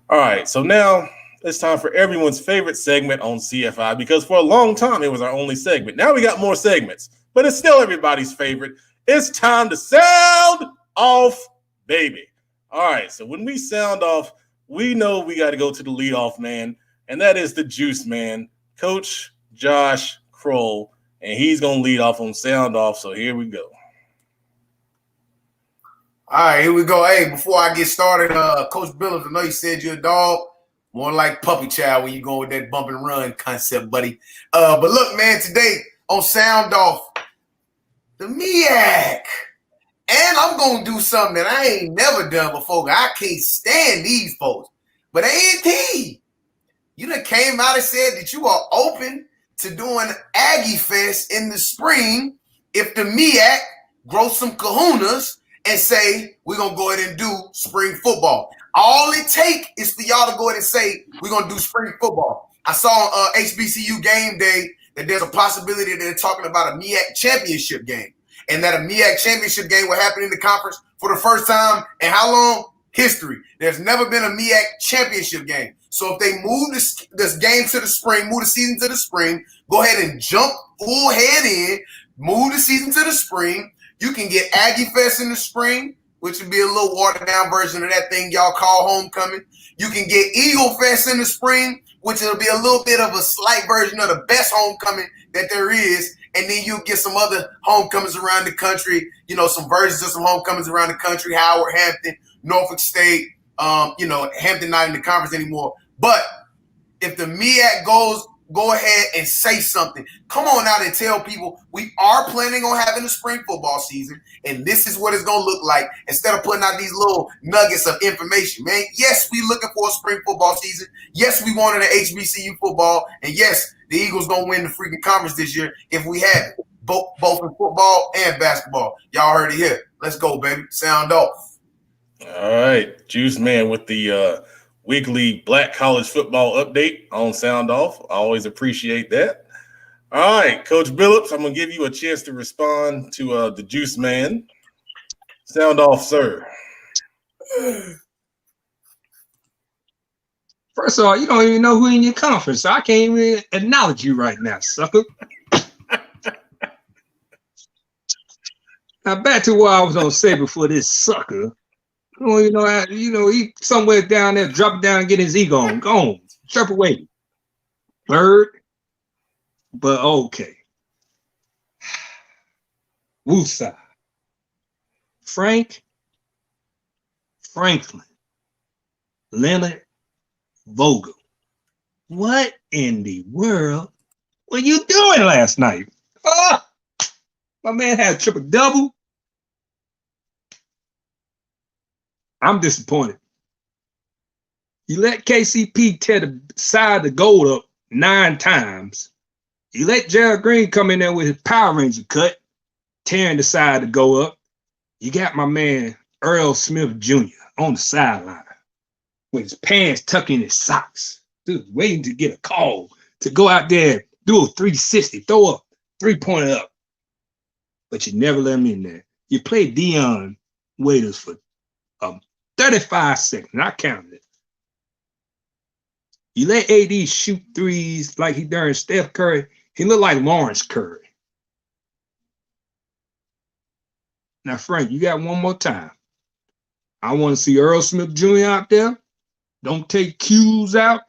All right, so now it's time for everyone's favorite segment on CFI because for a long time it was our only segment. Now we got more segments, but it's still everybody's favorite. It's time to sound off, baby. All right, so when we sound off, we know we got to go to the leadoff man, and that is the juice man, Coach Josh Kroll, and he's going to lead off on sound off, so here we go. All right, here we go. Hey, before I get started, Coach Billings, I know you said you're a dog, more like puppy child when you go with that bump and run concept, buddy. But look, man, today on sound off, the MEAC. And I'm going to do something that I ain't never done before. I can't stand these folks. But A&T, you done came out and said that you are open to doing Aggie Fest in the spring if the MEAC grow some kahunas and say, we're going to go ahead and do spring football. All it take is for y'all to go ahead and say, we're going to do spring football. I saw on HBCU game day that there's a possibility that they're talking about a MEAC championship game. And that a MEAC championship game will happen in the conference for the first time in how long? History. There's never been a MEAC championship game. So if they move this game to the spring, move the season to the spring, go ahead and jump full head in, move the season to the spring. You can get Aggie Fest in the spring, which would be a little watered down version of that thing y'all call homecoming. You can get Eagle Fest in the spring, which will be a little bit of a slight version of the best homecoming that there is. And then you'll get some other homecomings around the country, you know, some versions of some homecomings around the country, Howard, Hampton, Norfolk State, Hampton not in the conference anymore. But if the MEAC goes, go ahead and say something. Come on out and tell people we are planning on having a spring football season, and this is what it's going to look like instead of putting out these little nuggets of information, man. Yes, we looking for a spring football season. Yes, we wanted an HBCU football, and yes, the Eagles going to win the freaking conference this year if we have it, both in football and basketball. Y'all heard it here. Let's go, baby. Sound off. All right. Juice Man with the weekly Black college football update on Sound Off. I always appreciate that. All right, Coach Billups, I'm going to give you a chance to respond to the Juice Man. Sound off, sir. First of all, you don't even know who in your conference, so I can't even acknowledge you right now, sucker. Now, back to what I was going to say before this sucker. Well, he somewhere down there, drop it down and get his ego on. Go on, chirp away, bird. But okay. Woosah. Franklin, Leonard Vogel. What in the world were you doing last night? Oh, my man had a triple-double. I'm disappointed. You let KCP tear the side of the goal up 9 times. You let Gerald Green come in there with his Power Ranger cut, tearing the side to go up. You got my man Earl Smith Jr. on the sideline with his pants tucked in his socks, dude, waiting to get a call to go out there, do a 360, throw a three-pointer up. But you never let him in there. You played Dion Waiters for 35 seconds. I counted it. You let AD shoot threes like he during Steph Curry. He looked like Lawrence Curry. Now, Frank, you got one more time. I want to see Earl Smith Jr. out there. Don't take cues out.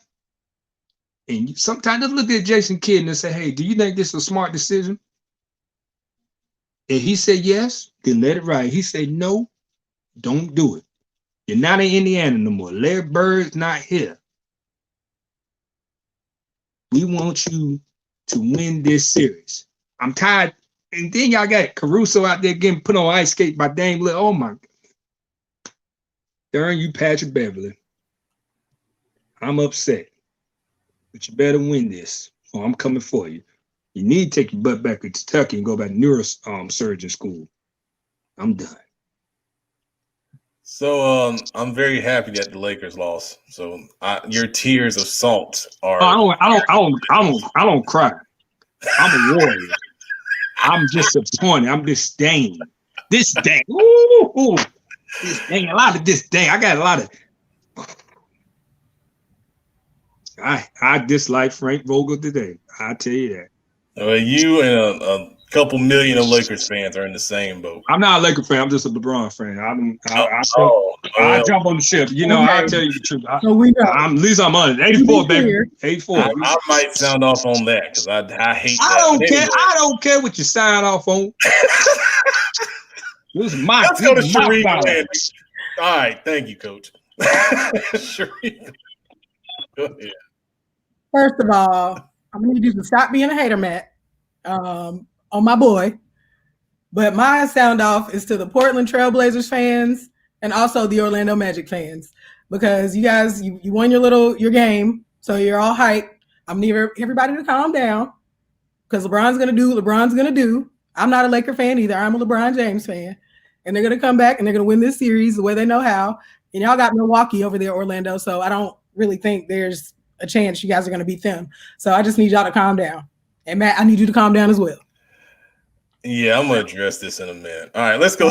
And you sometimes just look at Jason Kidd and say, hey, do you think this is a smart decision? If he said yes, then let it ride. He said no, don't do it. You're not in Indiana no more. Larry Bird's not here. We want you to win this series. I'm tired. And then y'all got Caruso out there getting put on ice skate by Dame Lillard. Oh, my God. Darn you, Patrick Beverly. I'm upset. But you better win this, or I'm coming for you. You need to take your butt back to Kentucky and go back to neurosurgeon school. I'm done. So I'm very happy that the Lakers lost. So your tears of salt are. I don't cry. I'm a warrior. I'm disappointed. I'm disdained. Disdain. Ooh. Disdain. A lot of disdain. I got a lot of. I dislike Frank Vogel today. I tell you that. You and a couple million of Lakers fans are in the same boat. I'm not a Lakers fan. I'm just a LeBron fan. I jump on the ship. You know, I'll tell you the truth. At least I'm on it. 84, baby. 84. I might sound off on that because I hate that. I don't care. I don't care what you sign off on. This is my. Let's go to Sharif. All right. Thank you, Coach. Sharif. Go ahead. First of all, I'm going to need you to stop being a hater, Matt, on my boy. But my sound off is to the Portland Trailblazers fans and also the Orlando Magic fans, because you guys, you won your game, so you're all hyped. I'm need everybody to calm down because LeBron's going to do what LeBron's going to do. I'm not a Laker fan either. I'm a LeBron James fan. And they're going to come back and they're going to win this series the way they know how. And y'all got Milwaukee over there, Orlando, so I don't really think there's a chance you guys are going to beat them. So I just need y'all to calm down. And Matt, I need you to calm down as well. Yeah, I'm going to address this in a minute. All right, let's go.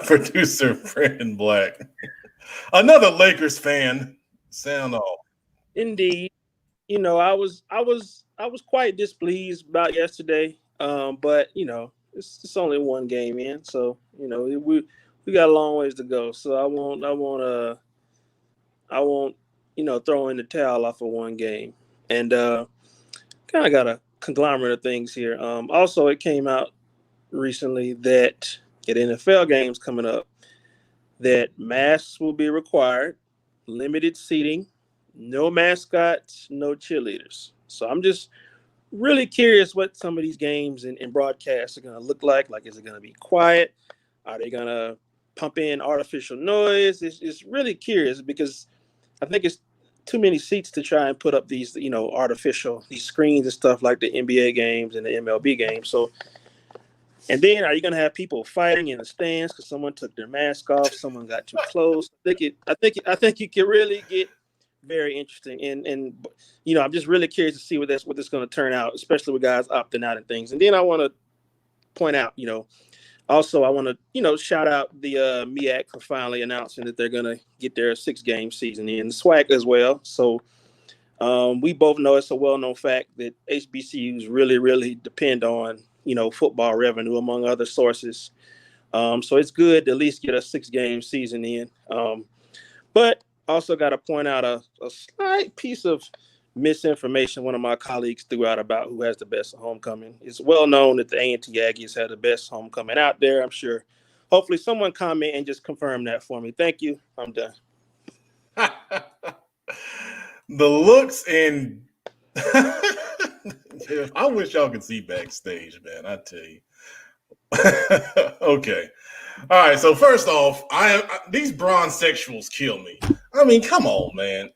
Producer Brandon Black. Another Lakers fan. Sound off. Indeed. You know, I was quite displeased about yesterday. But you know, it's only one game in, so you know we got a long ways to go. So I won't throw in the towel off of one game. And kind of got a conglomerate of things here. Also, it came out recently that at NFL games coming up, that masks will be required, limited seating, no mascots, no cheerleaders. So I'm just really curious what some of these games and broadcasts are going to look like. Like, is it going to be quiet? Are they going to pump in artificial noise? It's really curious because I think it's too many seats to try and put up these, these screens and stuff like the NBA games and the MLB games. So, and then are you going to have people fighting in the stands because someone took their mask off, someone got too close? I think you can really get very interesting, and I'm just really curious to see what this going to turn out, especially with guys opting out and things. And then I want to point out, also I want to shout out the MEAC for finally announcing that they're going to get their 6-game season in, SWAC as well. So we both know it's a well-known fact that HBCUs really depend on football revenue among other sources. So it's good to at least get a 6-game season in. But also got to point out a slight piece of misinformation one of my colleagues threw out about who has the best homecoming. It's well known that the A&T Aggies have the best homecoming out there. I'm sure. Hopefully someone comment and just confirm that for me. Thank you. I'm done. The looks and I wish y'all could see backstage, man. I tell you. Okay. All right. So first off, these bronze sexuals kill me. I mean, come on, man.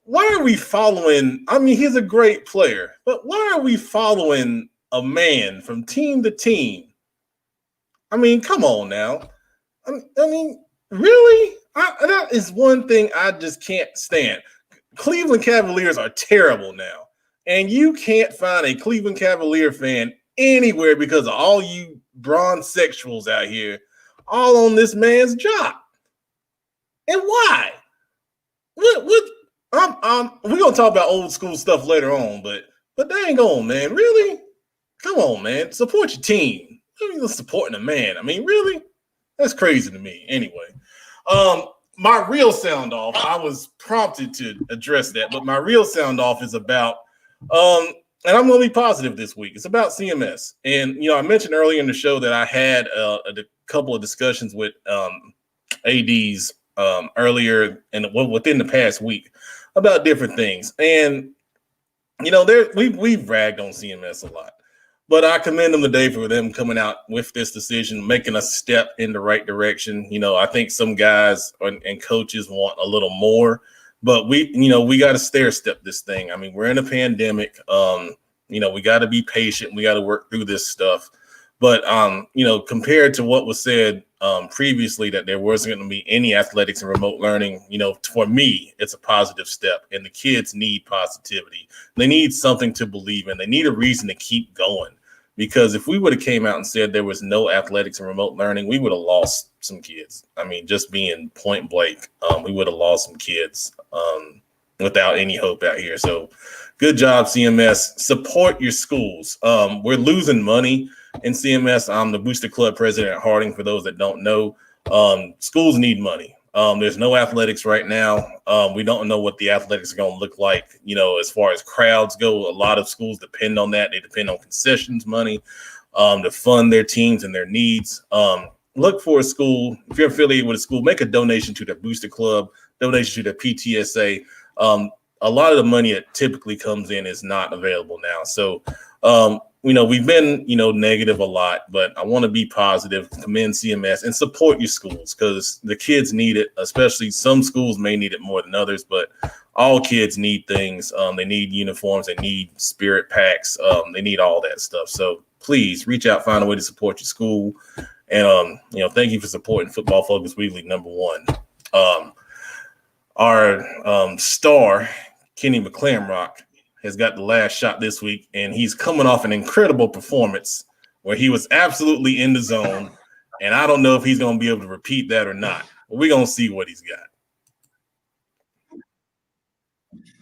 Why are we following? I mean, he's a great player, but why are we following a man from team to team? I mean, come on now. I mean, really? That is one thing I just can't stand. Cleveland Cavaliers are terrible now, and you can't find a Cleveland Cavalier fan anywhere because of all you bronze sexuals out here, all on this man's job. And why? What? We're gonna talk about old school stuff later on, but dang on, man, really? Come on, man, support your team. You're supporting a man. I mean, really? That's crazy to me. Anyway, my real sound off. I was prompted to address that, but my real sound off is about and I'm going to be positive this week. It's about CMS, and I mentioned earlier in the show that I had a couple of discussions with ADs earlier and within the past week about different things. And we've ragged on CMS a lot, but I commend them today for them coming out with this decision, making a step in the right direction. I think some guys and coaches want a little more, but we got to stair step this thing. I mean, we're in a pandemic. We got to be patient. We got to work through this stuff. But compared to what was said previously, that there wasn't going to be any athletics and remote learning, for me, it's a positive step. And the kids need positivity. They need something to believe in. They need a reason to keep going. Because if we would have came out and said there was no athletics and remote learning, we would have lost some kids. I mean, just being point blank, we would have lost some kids without any hope out here. So good job, CMS. Support your schools. We're losing money in CMS. I'm the Booster Club president at Harding, for those that don't know. Schools need money. There's no athletics right now. We don't know what the athletics are going to look like, as far as crowds go. A lot of schools depend on that. They depend on concessions money to fund their teams and their needs. Look for a school. If you're affiliated with a school, make a donation to the Booster Club, donation to the PTSA. A lot of the money that typically comes in is not available now. So, we've been, negative a lot, but I want to be positive, commend CMS, and support your schools because the kids need it, especially some schools may need it more than others, but all kids need things. They need uniforms, they need spirit packs, they need all that stuff. So please reach out, find a way to support your school. And, thank you for supporting Football Focus Weekly #1. Our star, Kenny McClamrock, has got the last shot this week, and he's coming off an incredible performance where he was absolutely in the zone, and I don't know if he's going to be able to repeat that or not, but we're going to see what he's got.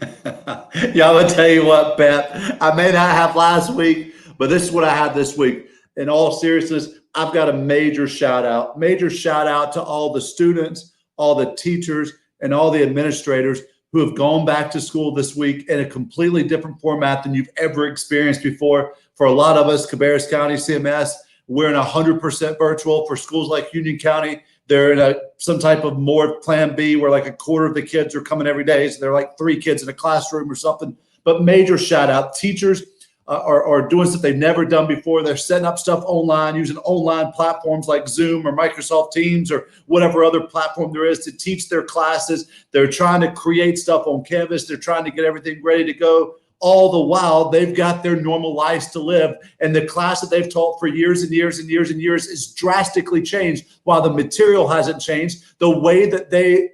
Yeah, I'm gonna tell you what, Pep. I may not have last week, but this is what I had this week. In all seriousness, I've got a major shout out to all the students, all the teachers, and all the administrators who have gone back to school this week in a completely different format than you've ever experienced before. For a lot of us, Cabarrus County CMS, we're in 100% virtual. For schools like Union County, they're in some type of more plan B where like a quarter of the kids are coming every day. So they're like 3 kids in a classroom or something. But major shout out. Teachers are doing stuff they've never done before. They're setting up stuff online, using online platforms like Zoom or Microsoft Teams or whatever other platform there is to teach their classes. They're trying to create stuff on Canvas. They're trying to get everything ready to go. All the while, they've got their normal lives to live. And the class that they've taught for years and years and years and years is drastically changed. While the material hasn't changed, the way that they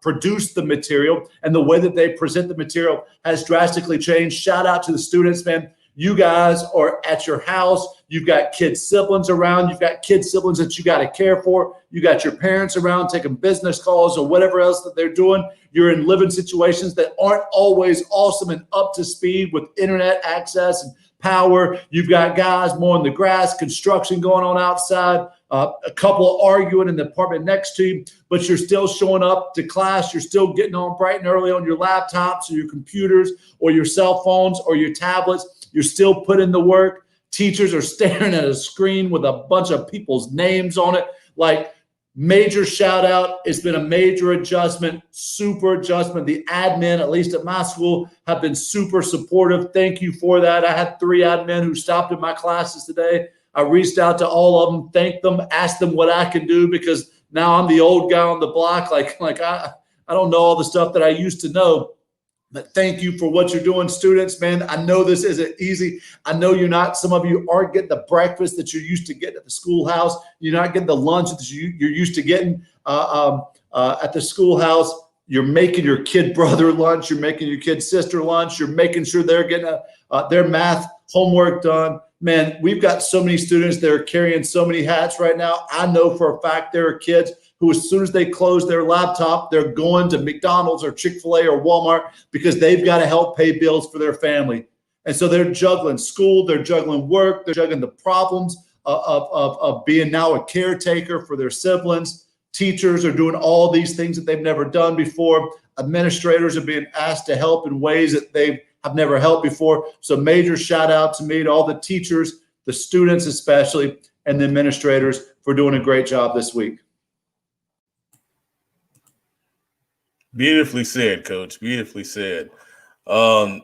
produce the material and the way that they present the material has drastically changed. Shout out to the students, man. You guys are at your house. You've got kids' siblings around. You've got kids' siblings that you got to care for. You got your parents around taking business calls or whatever else that they're doing. You're in living situations that aren't always awesome and up to speed with internet access and power. You've got guys mowing the grass, construction going on outside, a couple arguing in the apartment next to you, but you're still showing up to class. You're still getting on bright and early on your laptops or your computers or your cell phones or your tablets. You're still putting the work. Teachers are staring at a screen with a bunch of people's names on it. Like, major shout out. It's been a major adjustment, super adjustment. The admin, at least at my school, have been super supportive. Thank you for that. I had 3 admin who stopped in my classes today. I reached out to all of them, thanked them, asked them what I can do, because now I'm the old guy on the block. Like I don't know all the stuff that I used to know. But thank you for what you're doing, students, man. I know this isn't easy. I know some of you aren't getting the breakfast that you're used to getting at the schoolhouse. You're not getting the lunch that you're used to getting at the schoolhouse. You're making your kid brother lunch. You're making your kid sister lunch. You're making sure they're getting their math homework done. Man, we've got so many students that are carrying so many hats right now. I know for a fact there are kids who, as soon as they close their laptop, they're going to McDonald's or Chick-fil-A or Walmart because they've got to help pay bills for their family. And so they're juggling school, they're juggling work, they're juggling the problems of being now a caretaker for their siblings. Teachers are doing all these things that they've never done before. Administrators are being asked to help in ways that they have never helped before. So major shout out to me, to all the teachers, the students especially, and the administrators for doing a great job this week. Beautifully said, Coach. Beautifully said. A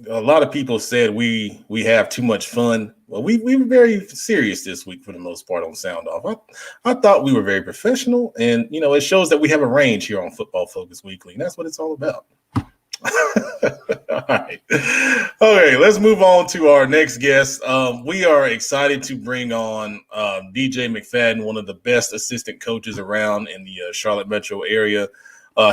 lot of people said we have too much fun. Well, we were very serious this week for the most part on Sound Off. I thought we were very professional, and it shows that we have a range here on Football Focus Weekly, and that's what it's all about. All right. Okay, let's move on to our next guest. We are excited to bring on DJ McFadden, one of the best assistant coaches around in the Charlotte metro area.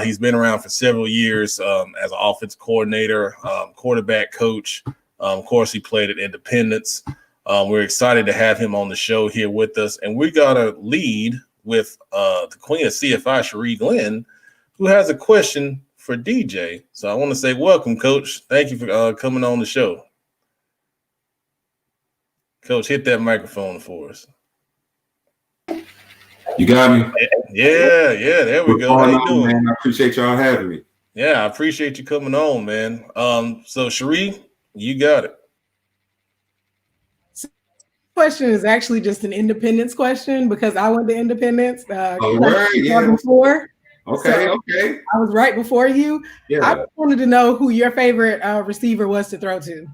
He's been around for several years as an offense coordinator, quarterback coach. Of course, he played at Independence. We're excited to have him on the show here with us. And we got to lead with the queen of CFI, Cherie Glenn, who has a question for DJ. So I want to say welcome, Coach. Thank you for coming on the show. Coach, hit that microphone for us. You got me? Yeah, there we go. How you doing? Man? I appreciate y'all having me. Yeah, I appreciate you coming on, man. So Cherie, you got it. Question is actually just an Independence question because I went to Independence before. Okay. I was right before you. Yeah. I wanted to know who your favorite receiver was to throw to.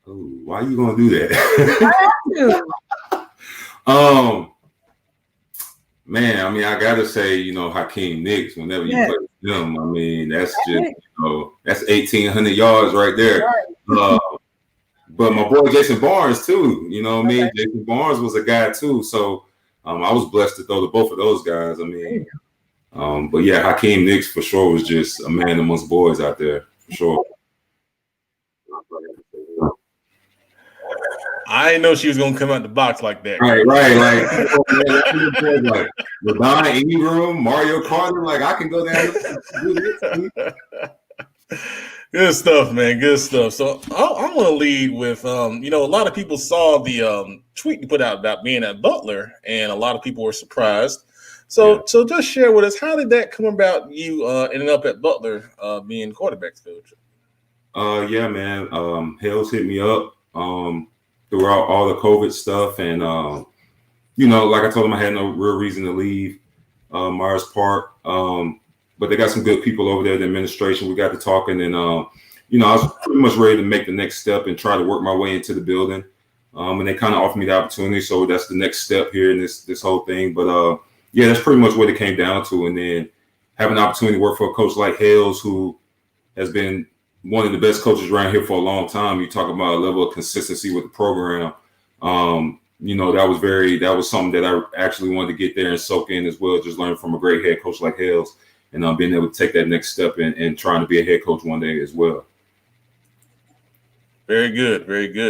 Ooh, why are you gonna do that? I have to. Man, I mean, I gotta say, Hakeem Nicks. Whenever you play with them, I mean, that's just that's 1,800 yards right there. Right. But my boy Jason Barnes too. You know what I mean? Jason Barnes was a guy too. So I was blessed to throw to both of those guys. I mean, but yeah, Hakeem Nicks for sure was just a man amongst boys out there for sure. I didn't know she was gonna come out the box like that. Right. Like LeBron Ingram, Mario Carter. Like I can go down and do this. Good stuff, man. Good stuff. So I'm going to lead with, a lot of people saw the tweet you put out about being at Butler, and a lot of people were surprised. So just share with us, how did that come about? You ended up at Butler being quarterbacks coach. Yeah, man. Hales hit me up throughout all the COVID stuff, and like I told him, I had no real reason to leave Myers Park. But they got some good people over there, the administration. We got to talking, and I was pretty much ready to make the next step and try to work my way into the building. And they kind of offered me the opportunity, so that's the next step here in this whole thing. But that's pretty much what it came down to. And then having an opportunity to work for a coach like Hales, who has been one of the best coaches around here for a long time. You talk about a level of consistency with the program. That was something that I actually wanted to get there and soak in as well. Just learn from a great head coach like Hales. And being able to take that next step and trying to be a head coach one day as well. Very good,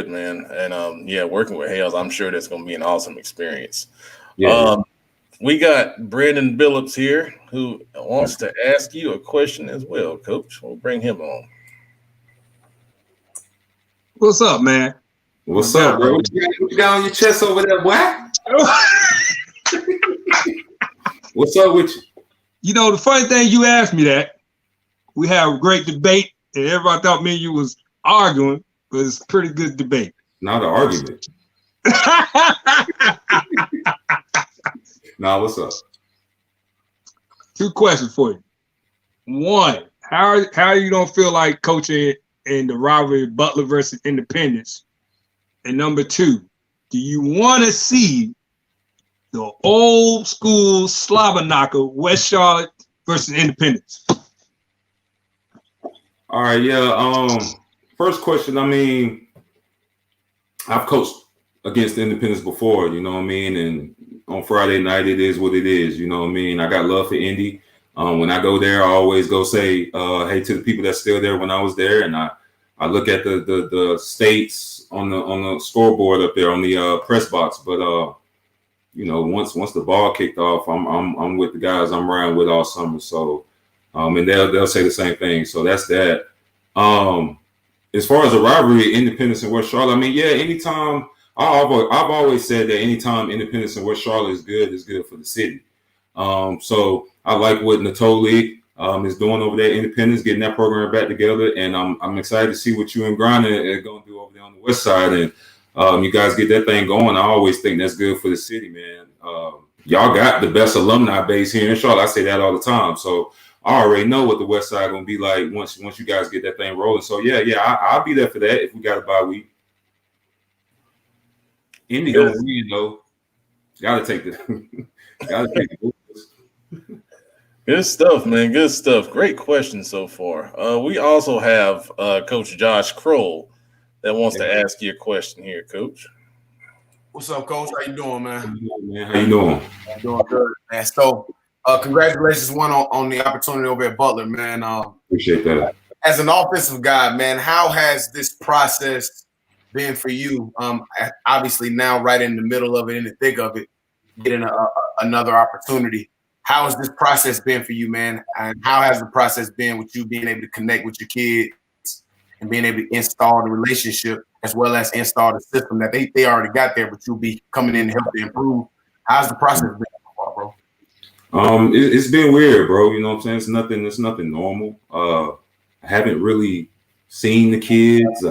man. And working with Hales, I'm sure that's going to be an awesome experience. Yeah. We got Brandon Billups here who wants to ask you a question as well, Coach. We'll bring him on. What's up, man? What's up, bro? What you got on your chest over there, boy? What's up with you? The funny thing, you asked me that. We had a great debate, and everybody thought me and you was arguing, but it's a pretty good debate. Not an argument. Nah, what's up? 2 questions for you. 1, how you don't feel like coaching in the rivalry Butler versus Independence? And number 2, do you want to see the old school slobber knocker, West Charlotte versus Independence? All right, yeah. First question, I've coached against Independence before, and on Friday night, it is what it is, I got love for Indy. When I go there, I always go say, hey, to the people that's still there when I was there, and I look at the states on the scoreboard up there on the press box, but once the ball kicked off, I'm with the guys I'm riding with all summer. So, and they'll say the same thing. So that's that. As far as a rivalry, Independence and West Charlotte, anytime I've always said that anytime Independence and West Charlotte is good for the city. So I like what Natoli is doing over there, Independence, getting that program back together, and I'm excited to see what you and Griner are going to do over there on the west side, and you guys get that thing going. I always think that's good for the city, man. Y'all got the best alumni base here in Charlotte. I say that all the time. So I already know what the west side going to be like once you guys get that thing rolling. So I'll be there for that if we got a bye week. Indy gonna win though. Gotta take the Good stuff, man. Good stuff. Great question so far. We also have Coach Josh Kroll that wants to ask you a question here, Coach. What's up, Coach? How you doing, man? How you doing? I'm doing good, man. So, congratulations on the opportunity over at Butler, man. Appreciate that. As an offensive guy, man, how has this process been for you? Obviously, now right in the middle of it, in the thick of it, getting another opportunity. How has this process been for you, man? And how has the process been with you being able to connect with your kids and being able to install the relationship as well as install the system that they already got there, but you'll be coming in to help to improve? How's the process been so far, bro? It's been weird, bro. You know what I'm saying? It's nothing normal. I haven't really seen the kids,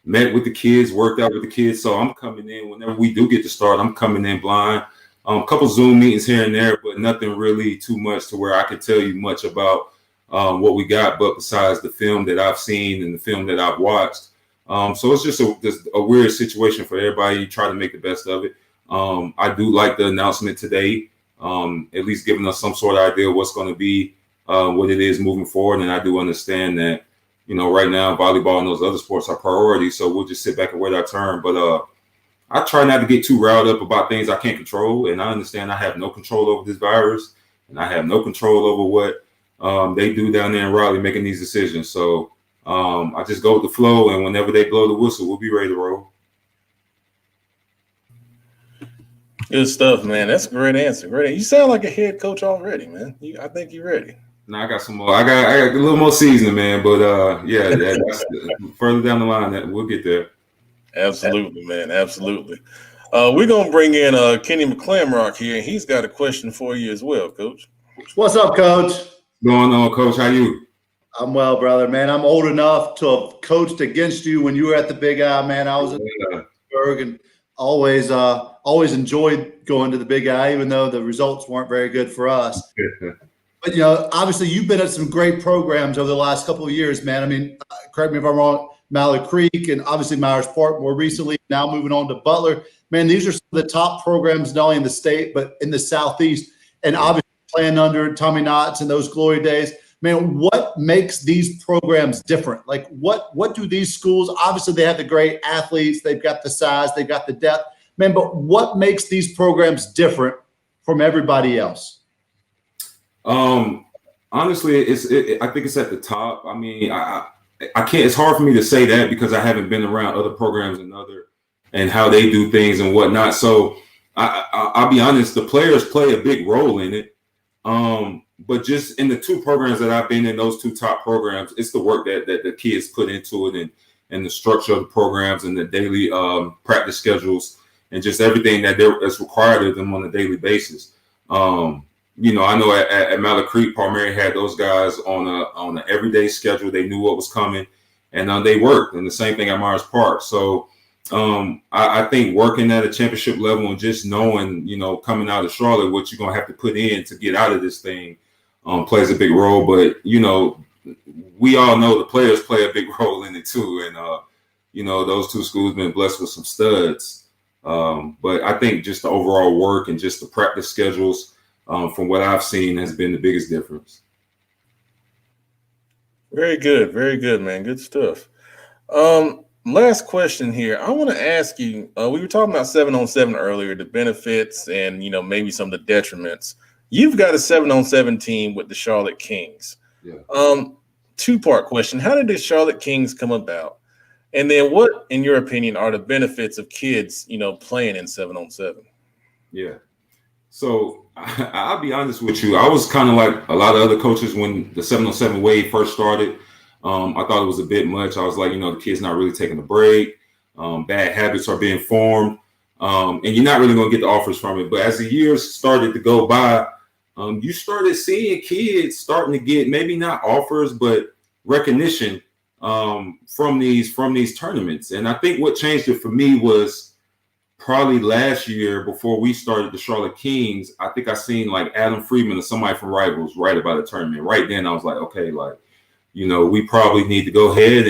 met with the kids, worked out with the kids. So I'm coming in whenever we do get to start. I'm coming in blind. A couple Zoom meetings here and there, but nothing really too much to where I can tell you much about what we got. But besides the film that I've seen and the film that I've watched, so it's just a weird situation for everybody. You try to make the best of it. I do like the announcement today, at least giving us some sort of idea of what's going to be, what it is moving forward. And I do understand that, right now volleyball and those other sports are priorities. So we'll just sit back and wait our turn. But I try not to get too riled up about things I can't control. And I understand I have no control over this virus, and I have no control over what they do down there in Raleigh making these decisions. So I just go with the flow, and whenever they blow the whistle, we'll be ready to roll. Good stuff, man. That's a great answer. Great. You sound like a head coach already, man. I think you're ready. No, I got some more. I got a little more seasoning, man. But yeah, that's further down the line that we'll get there. Absolutely, man. Absolutely. We're gonna bring in Kenny McClamrock here, and he's got a question for you as well, Coach. What's up, Coach? What's going on, Coach? How you? I'm well, brother, man. I'm old enough to have coached against you when you were at the Big I, man. I was in Pittsburgh and always enjoyed going to the Big I, even though the results weren't very good for us. But, obviously you've been at some great programs over the last couple of years, man. I mean, correct me if I'm wrong, Mallard Creek and obviously Myers Park more recently, now moving on to Butler. Man, these are some of the top programs, not only in the state, but in the Southeast. And obviously playing under Tommy Knotts and those glory days. Man, what makes these programs different? Like, what do these schools – obviously, they have the great athletes. They've got the size. They've got the depth. Man, but what makes these programs different from everybody else? Honestly, I think it's at the top. I mean, I can't – it's hard for me to say that because I haven't been around other programs and how they do things and whatnot. So I'll be honest, the players play a big role in it. But just in the two programs that I've been in, those two top programs, it's the work that the kids put into it and the structure of the programs and the daily practice schedules and just everything that's required of them on a daily basis. I know at Mallard Creek, Palmieri had those guys on an everyday schedule. They knew what was coming, and they worked. And the same thing at Myers Park. So I think working at a championship level and just knowing, coming out of Charlotte, what you're going to have to put in to get out of this thing plays a big role. But, we all know the players play a big role in it too. And, those two schools have been blessed with some studs. But I think just the overall work and just the practice schedules from what I've seen has been the biggest difference. Very good, man. Good stuff. Last question here. I want to ask you, we were talking about 7-on-7 earlier, the benefits and, maybe some of the detriments. You've got a 7-on-7 team with the Charlotte Kings. Yeah. Two-part question. How did the Charlotte Kings come about? And then what, in your opinion, are the benefits of kids, playing in 7-on-7? Yeah. So I'll be honest with you. I was kind of like a lot of other coaches when the 7-on-7 wave first started. I thought it was a bit much. I was like, the kid's not really taking a break. Bad habits are being formed. And you're not really going to get the offers from it. But as the years started to go by, you started seeing kids starting to get maybe not offers, but recognition from these tournaments. And I think what changed it for me was probably last year before we started the Charlotte Kings. I think I seen like Adam Friedman or somebody from Rivals write about a tournament. Right then I was like, okay, we probably need to go ahead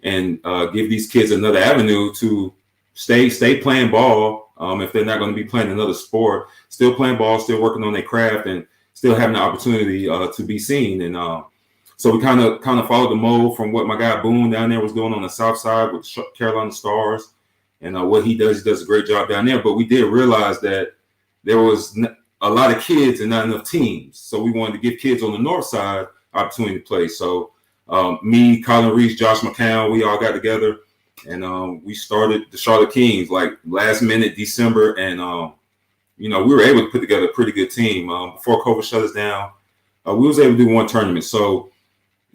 and give these kids another avenue to stay playing ball. If they're not going to be playing another sport, still playing ball, still working on their craft, and still having the opportunity to be seen. And so we kind of followed the mold from what my guy Boone down there was doing on the South Side with Carolina Stars, and what he does a great job down there. But we did realize that there was a lot of kids and not enough teams, so we wanted to give kids on the North Side opportunity to play. So me, Colin Reese, Josh McCown, we all got together. And we started the Charlotte Kings like last minute December, and we were able to put together a pretty good team before COVID shut us down. We was able to do one tournament, so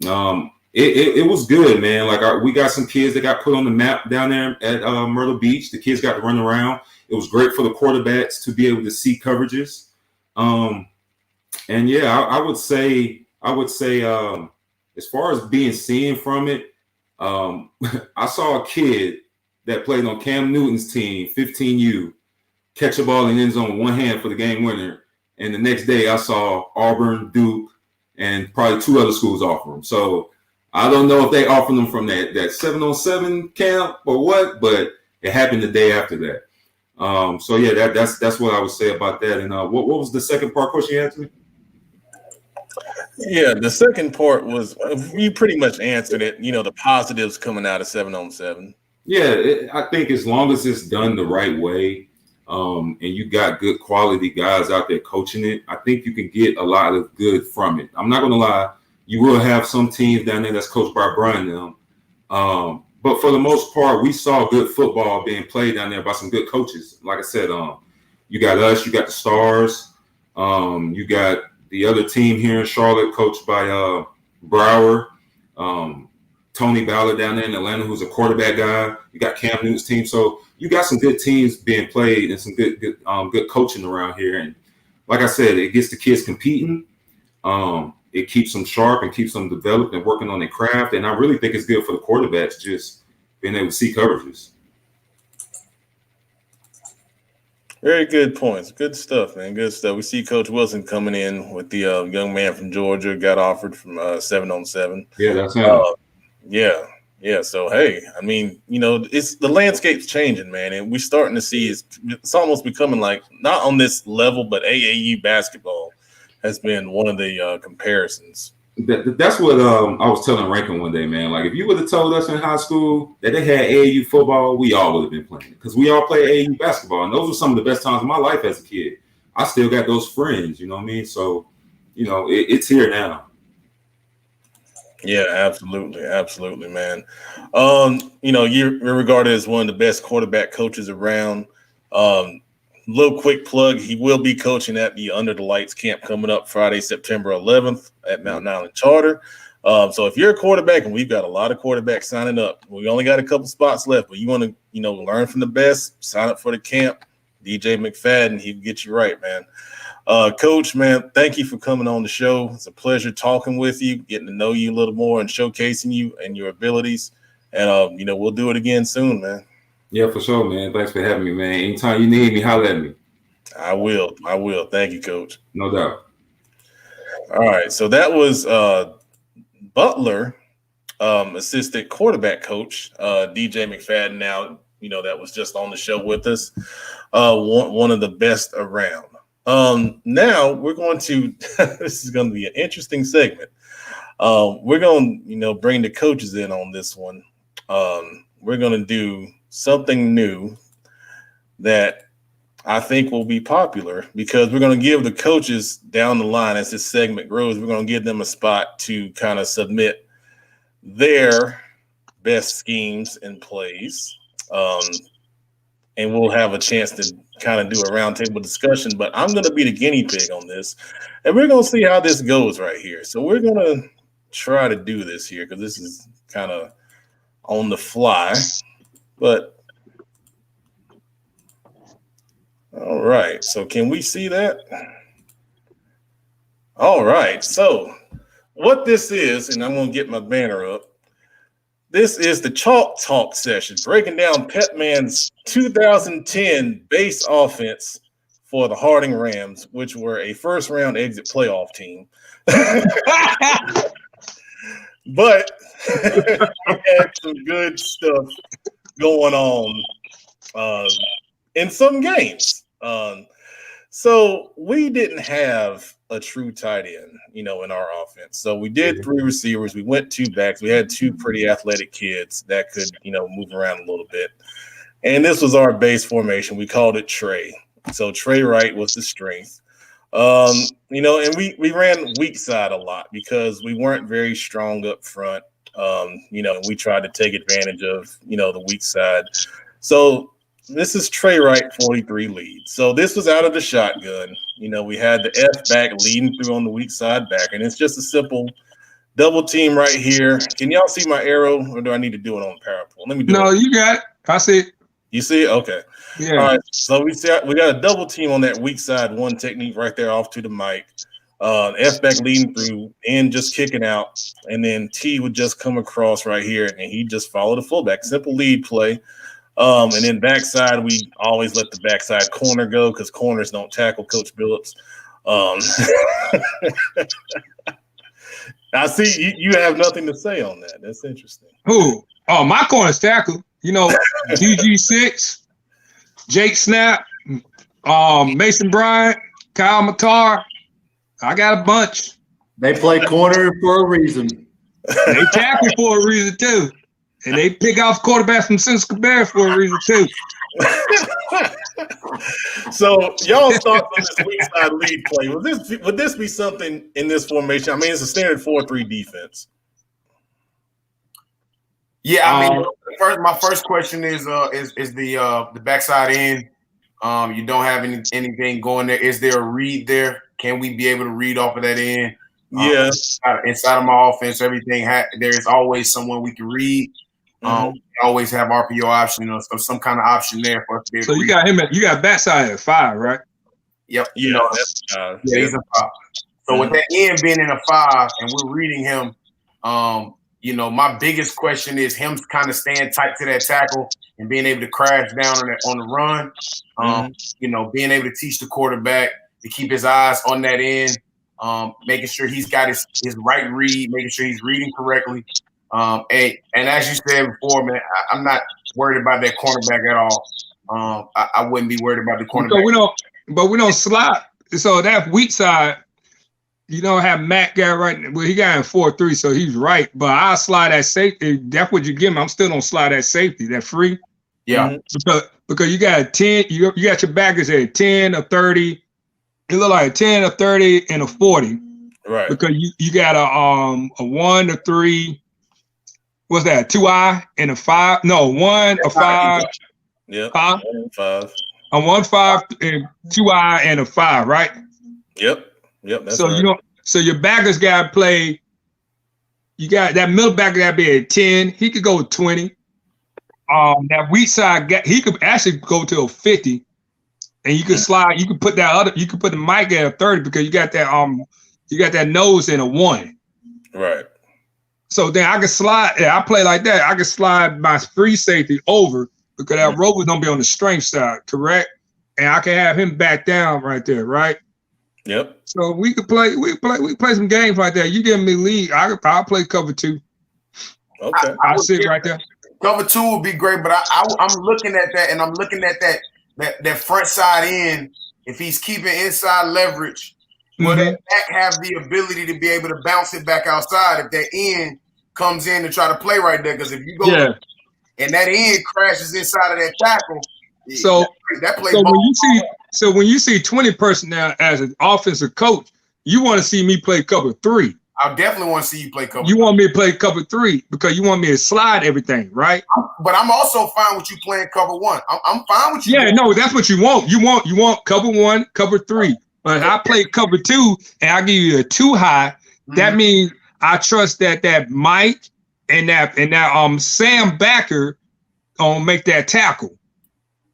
it was good, man. We got some kids that got put on the map down there at Myrtle Beach. The kids got to run around. It was great for the quarterbacks to be able to see coverages. And yeah, I would say as far as being seen from it. I saw a kid that played on Cam Newton's team, 15U, catch a ball in the end zone with one hand for the game winner. And the next day I saw Auburn, Duke, and probably two other schools offer them. So I don't know if they offered them from that 7-on-7 camp or what, but it happened the day after that. So yeah, that's what I would say about that. And what was the second part question you asked me? Yeah, the second part was you pretty much answered it. The positives coming out of 7-on-7. Yeah, I think as long as it's done the right way, and you got good quality guys out there coaching it, I think you can get a lot of good from it. I'm not going to lie, you will have some teams down there that's coached by Brian them, but for the most part, we saw good football being played down there by some good coaches. Like I said, You got us. You got the Stars. You got the other team here in Charlotte, coached by Brower. Tony Ballard down there in Atlanta, who's a quarterback guy. You got Cam Newton's team. So you got some good teams being played and some good coaching around here. And like I said, it gets the kids competing. It keeps them sharp and keeps them developed and working on their craft. And I really think it's good for the quarterbacks just being able to see coverages. Very good points. Good stuff, man. Good stuff. We see Coach Wilson coming in with the young man from Georgia, got offered from 7-on-7. Yeah, that's him. Yeah. So, hey, I mean, it's the landscape's changing, man. And we're starting to see it's almost becoming like, not on this level, but AAU basketball has been one of the comparisons. That's what I was telling Rankin one day, man. Like, if you would have told us in high school that they had AAU football, we all would have been playing, because we all play AAU basketball. And those were some of the best times of my life as a kid. I still got those friends, you know what I mean? So, it's here now. Yeah, absolutely, man. You're regarded as one of the best quarterback coaches around. Little quick plug, he will be coaching at the Under the Lights camp coming up Friday, September 11th at Mountain Island Charter. So if you're a quarterback, and we've got a lot of quarterbacks signing up, we only got a couple spots left, but you want to, learn from the best, sign up for the camp. DJ McFadden, he'll get you right, man. Coach, man, thank you for coming on the show. It's a pleasure talking with you, getting to know you a little more and showcasing you and your abilities. And, we'll do it again soon, man. Yeah, for sure, man. Thanks for having me, man. Anytime you need me, holler at me. I will. Thank you, Coach. No doubt. All right. So that was Butler, assistant quarterback coach, DJ McFadden. Now, that was just on the show with us. One of the best around. Now we're going to, this is going to be an interesting segment. We're going to, bring the coaches in on this one. We're going to do something new that I think will be popular, because we're going to give the coaches down the line, as this segment grows, we're going to give them a spot to kind of submit their best schemes and plays. And we'll have a chance to kind of do a roundtable discussion, but I'm going to be the guinea pig on this, and we're going to see how this goes right here. So we're going to try to do this here, because this is kind of on the fly, but all right. So can we see that? All right. So what this is, and I'm going to get my banner up. This is the Chalk Talk session, breaking down Petman's 2010 base offense for the Harding Rams, which were a first-round exit playoff team. But we had some good stuff going on in some games. So we didn't have a true tight end, in our offense. So we did 3 receivers. We went 2 backs. We had 2 pretty athletic kids that could, move around a little bit. And this was our base formation. We called it Trey. So Trey Wright was the strength. And we ran weak side a lot, because we weren't very strong up front. We tried to take advantage of, the weak side. So this is Trey Wright, 43 lead. So this was out of the shotgun. We had the F back leading through on the weak side back, and it's just a simple double team right here. Can y'all see my arrow, or do I need to do it on Parapol? Let me do it. No, you got it. I see it. You see it? Okay. Yeah. All right. So we got a double team on that weak side, one technique right there off to the mic. F back leading through and just kicking out. And then T would just come across right here, and he just follow the fullback. Simple lead play. And then backside, we always let the backside corner go, because corners don't tackle, Coach Billups. I see you have nothing to say on that. That's interesting. Who? Oh, my corner's tackle. GG6, Jake Snap, Mason Bryant, Kyle Matar. I got a bunch. They play corner for a reason. They tackle for a reason too. And they pick off quarterbacks from Cincinnati Bears for a reason too. So y'all's thoughts on this weak side lead play? Would this be something in this formation? I mean, it's a standard 4-3 defense. Yeah, I mean, my first question is the backside end. You don't have anything going there. Is there a read there? Can we be able to read off of that end? Yes. Inside of my offense, everything there's always someone we can read. We always have RPO option or some kind of option there for us to be able So you got him. You got backside at 5, right? Yep. Yeah. He's a 5. So with that end being in a 5, and we're reading him, my biggest question is him kind of staying tight to that tackle and being able to crash down on the run. Being able to teach the quarterback to keep his eyes on that end, making sure he's got his right read, making sure he's reading correctly. And as you said before, man, I'm not worried about that cornerback at all. I wouldn't be worried about the cornerback. So we don't slide. So that weak side, you don't have Matt got right. Well, he got in 4-3, so he's right. But I'll slide that safety. That's what you give him. I'm still gonna slide that safety, that free. Yeah. Because you got a 10, you got your backers at 10 or 30. It look like a 10 or 30 and a 40. Right. Because you got a 1 or 3. What's that? 2I and a 5? No, 1 or 5. Yep. 5. 5. A 1, 5 and 2I and a 5, right? Yep. That's so right. So your backers got to play. You got that middle backer got to be at 10. He could go 20. That weak side he could actually go to a 50, and you could slide. You could put you could put the mic at a 30 because you got that nose in a 1. Right. So then I can slide. Yeah, I play like that. I can slide my free safety over because that Rover's gonna be on the strength side, correct? And I can have him back down right there, right? Yep. So we play some games like that. You give me lead, I'll play cover 2. Okay. I'll sit right there. Cover 2 would be great, but I'm looking at that, and I'm looking at that front side end. If he's keeping inside leverage, will that back have the ability to be able to bounce it back outside if that end comes in and try to play right there? Because if you go and that end crashes inside of that tackle, that play. So when you see 20 personnel as an offensive coach, you want to see me play cover 3. I definitely want to see you play cover. You want me to play cover 3 because you want me to slide everything, right? But I'm also fine with you playing cover 1. I'm fine with you. Yeah, no, that's what you want. You want cover 1, cover 3. But I play cover 2 and I give you a 2 high. That means I trust that Mike and that Sam Backer gonna make that tackle.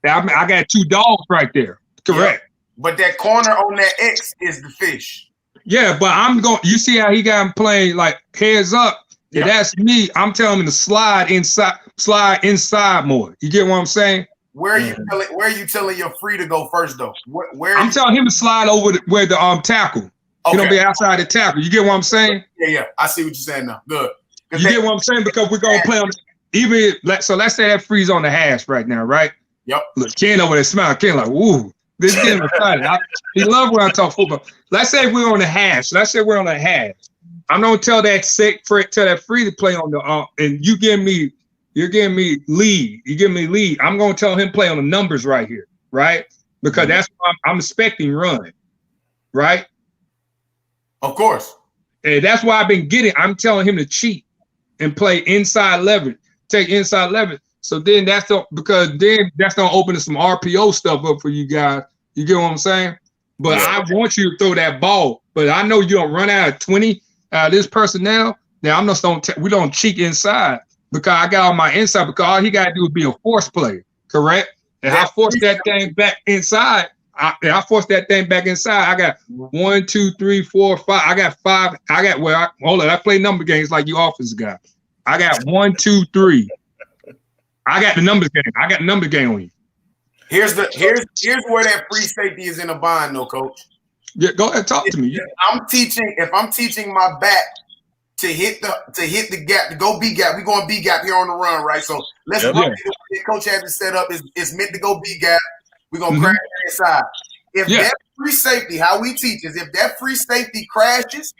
I got 2 dogs right there. Correct. Yep. But that corner on that X is the fish. Yeah, but you see how he got him playing like heads up. Yeah. That's me. I'm telling him to slide inside more. You get what I'm saying? Where are you telling your free to go first though? I'm telling him to slide over where the tackle. Okay. You don't be outside the tackle. You get what I'm saying? Yeah. I see what you're saying now. Good. You get what I'm saying? Because we're gonna play on so let's say that free's on the hash right now, right? Yep. Look, Ken over there smiling. Ken like, woo, this is getting excited. He loves when I talk football. Let's say we're on the hash. I'm gonna tell that free to play on the and you're giving me lead. You give me lead. I'm gonna tell him play on the numbers right here, right? Because that's what I'm expecting run, right? Of course. And that's why I'm telling him to cheat and play inside leverage, take inside leverage. So then that's gonna open some RPO stuff up for you guys. You get what I'm saying? But I want you to throw that ball. But I know you don't run out of 20 this personnel. Now we don't cheat inside because I got all my inside because all he gotta do is be a force player, correct? And I force that thing back inside. I force that thing back inside. I got 1, 2, 3, 4, 5. I got 5. I play number games like you offensive guy. I got 1, 2, 3. I got the numbers game. I got the number game on you. Here's where that free safety is in a bind, though, coach. Yeah, go ahead, talk to me. If I'm teaching my back to hit the gap, to go B gap, we're going B gap here on the run, right? So let's coach has it set up. It's meant to go B gap. We're gonna crash inside. If that free safety, how we teach is if that free safety crashes,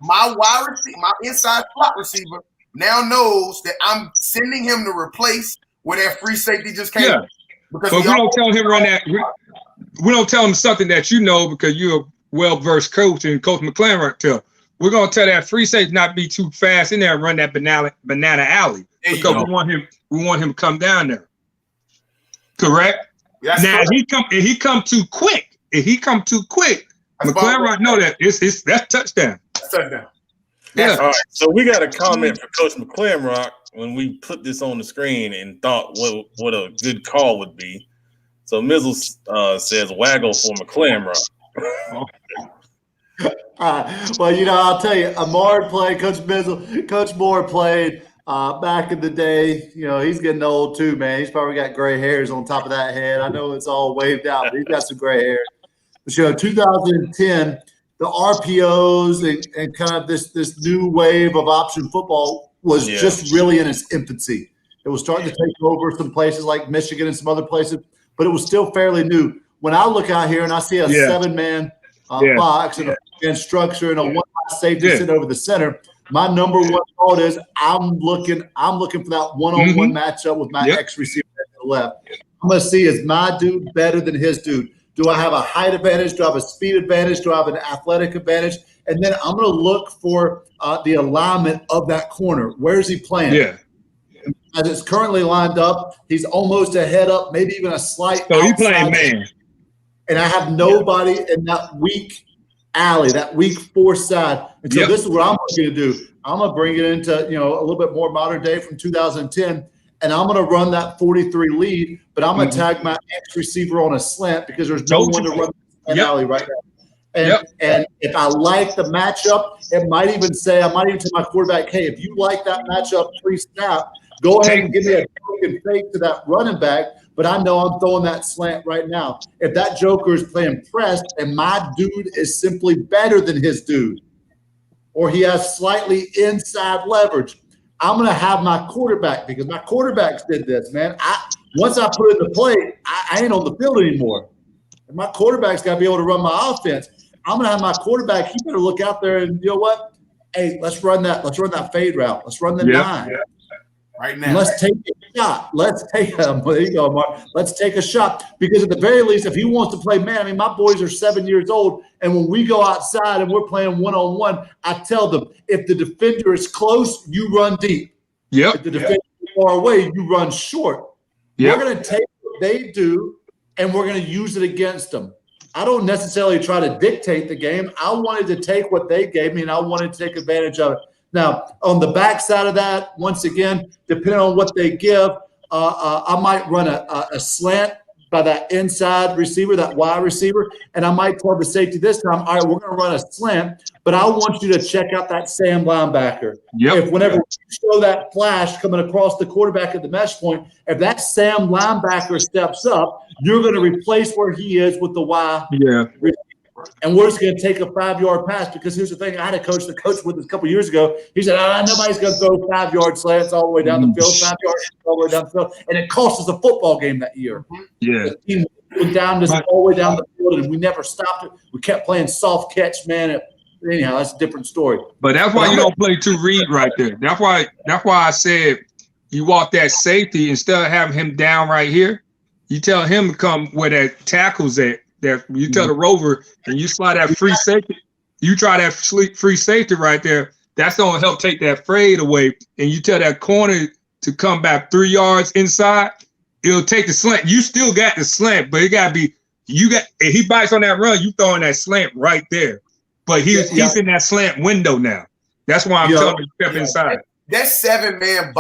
my wide receiver, my inside slot receiver now knows that I'm sending him to replace where that free safety just came. Yeah. Because we don't tell him run that. We don't tell him something that you know because you're a well-versed coach and Coach McClaren right tell. We're gonna tell that free safety not be too fast in there and run that banana alley because we want him to come down there. Correct. That's now correct. he come too quick. If he come too quick, McClaren know that that's touchdown. That's touchdown. Yeah. All right. So we got a comment for Coach McClaren when we put this on the screen and thought what a good call would be. So Mizzle says waggle for McClaren. Well, I'll tell you, Amard played, Coach Moore played back in the day. He's getting old too, man. He's probably got gray hairs on top of that head. I know it's all waved out, but he's got some gray hair. But 2010, the RPOs and kind of this new wave of option football was just really in its infancy. It was starting to take over some places like Michigan and some other places, but it was still fairly new. When I look out here and I see a 7-man box and a man structure and a one-high safety sitting over the center, my number one thought is I'm looking for that one-on-one matchup with my X receiver to the left. I'm going to see, is my dude better than his dude? Do I have a height advantage? Do I have a speed advantage? Do I have an athletic advantage? And then I'm going to look for the alignment of that corner. Where is he playing? Yeah. As it's currently lined up, he's almost a head up, maybe even a slight. So he's playing man. And I have nobody in that weak alley, that weak four side. And so this is what I'm going to do. I'm going to bring it into, a little bit more modern day from 2010, and I'm going to run that 43 lead, but I'm going to tag my X receiver on a slant because there's no one to run that alley right now. And if I like the matchup, I might even tell my quarterback, hey, if you like that matchup pre-snap, go ahead and give me a token fake to that running back, but I know I'm throwing that slant right now. If that joker is playing press and my dude is simply better than his dude, or he has slightly inside leverage, I'm going to have my quarterback, because my quarterbacks did this, man. Once I put it in the play, I ain't on the field anymore. And my quarterback's got to be able to run my offense. I'm going to have my quarterback, he better look out there and, you know what? Hey, let's run that fade route. Let's run the 9. Yeah. Right now. Let's take a shot. There you go, Mark. Let's take a shot. Because at the very least, if he wants to play man, my boys are 7 years old, and when we go outside and we're playing one-on-one, I tell them, if the defender is close, you run deep. If the defender is far away, you run short. We're going to take what they do, and we're going to use it against them. I don't necessarily try to dictate the game. I wanted to take what they gave me, and I wanted to take advantage of it. Now, on the backside of that, once again, depending on what they give, I might run a slant by that inside receiver, that wide receiver, and I might tell the safety this time, all right, we're going to run a slant, but I want you to check out that Sam linebacker. If whenever you show that flash coming across the quarterback at the mesh point, if that Sam linebacker steps up, you're going to replace where he is with the Y receiver. And we're just going to take a 5-yard pass, because here's the thing. I had a coach with us a couple years ago. He said, nobody's going to throw 5-yard slants all the way down the field, 5 yards all the way down the field. And it cost us a football game that year. The team went down all the way down the field, and we never stopped it. We kept playing soft catch, man. Anyhow, that's a different story. But that's why you don't play 2 read right there. That's why I said you walk that safety instead of having him down right here. You tell him to come where that tackle's at. That you tell the rover and you slide that free safety, you try that free safety right there. That's gonna help take that fade away. And you tell that corner to come back 3 yards inside. It'll take the slant. You still got the slant, but it gotta be if he bites on that run, you throwing that slant right there. But he's in that slant window now. That's why I'm telling him to step inside. That 7-man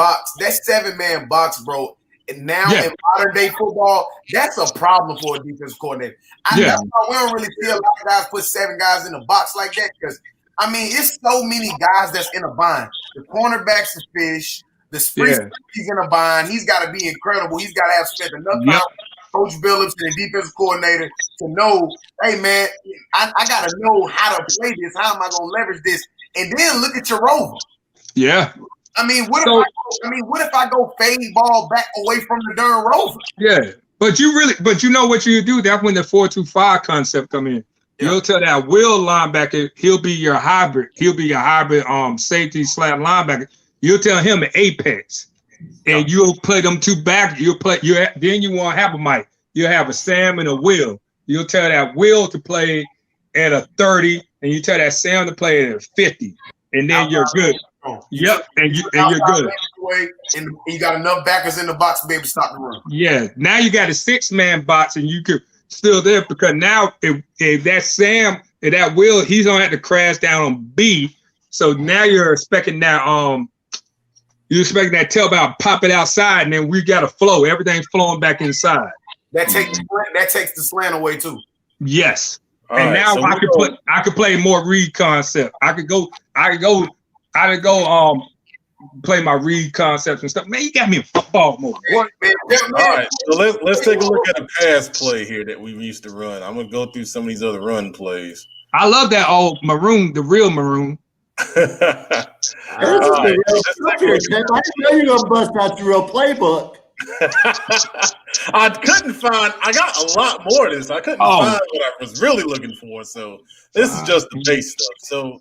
box, bro. And now in modern day football, that's a problem for a defense coordinator. We don't really see a lot of guys put 7 guys in a box like that, because it's so many guys that's in a bind. The cornerback's a fish. The sprint he's in a bind. He's got to be incredible. He's got to have spent enough time with Coach Billups and the defensive coordinator to know, hey man, I got to know how to play this. How am I going to leverage this? And then look at your rover. What if I go fade ball back away from the darn rover? But you know what you do? That's when the 4-2-5 concept come in. You'll tell that Will linebacker, he'll be your hybrid. He'll be your hybrid safety / linebacker. You'll tell him an apex, and you'll play them 2 back. Then you won't have a Mike. You'll have a Sam and a Will. You'll tell that Will to play at a 30, and you tell that Sam to play at a 50, and then you're good. Yep, and you're good. And you got enough backers in the box to be able to stop the run. Yeah, now you got a 6-man box, and you could still there because now if that Sam and that Will, he's gonna have to crash down on B. So now you're expecting that tailback pop it outside, and then we got a flow. Everything's flowing back inside. That takes the slant away too. Yes. All and right, now so I could play more read concept. I could go play my read concepts and stuff. Man, you got me in football mode. All right, so let's take a look at a pass play here that we used to run. I'm gonna go through some of these other run plays. I love that old maroon, the real maroon. I didn't know you're gonna bust out your real playbook. I got a lot more of this. I couldn't find what I was really looking for. So this is just the base stuff. So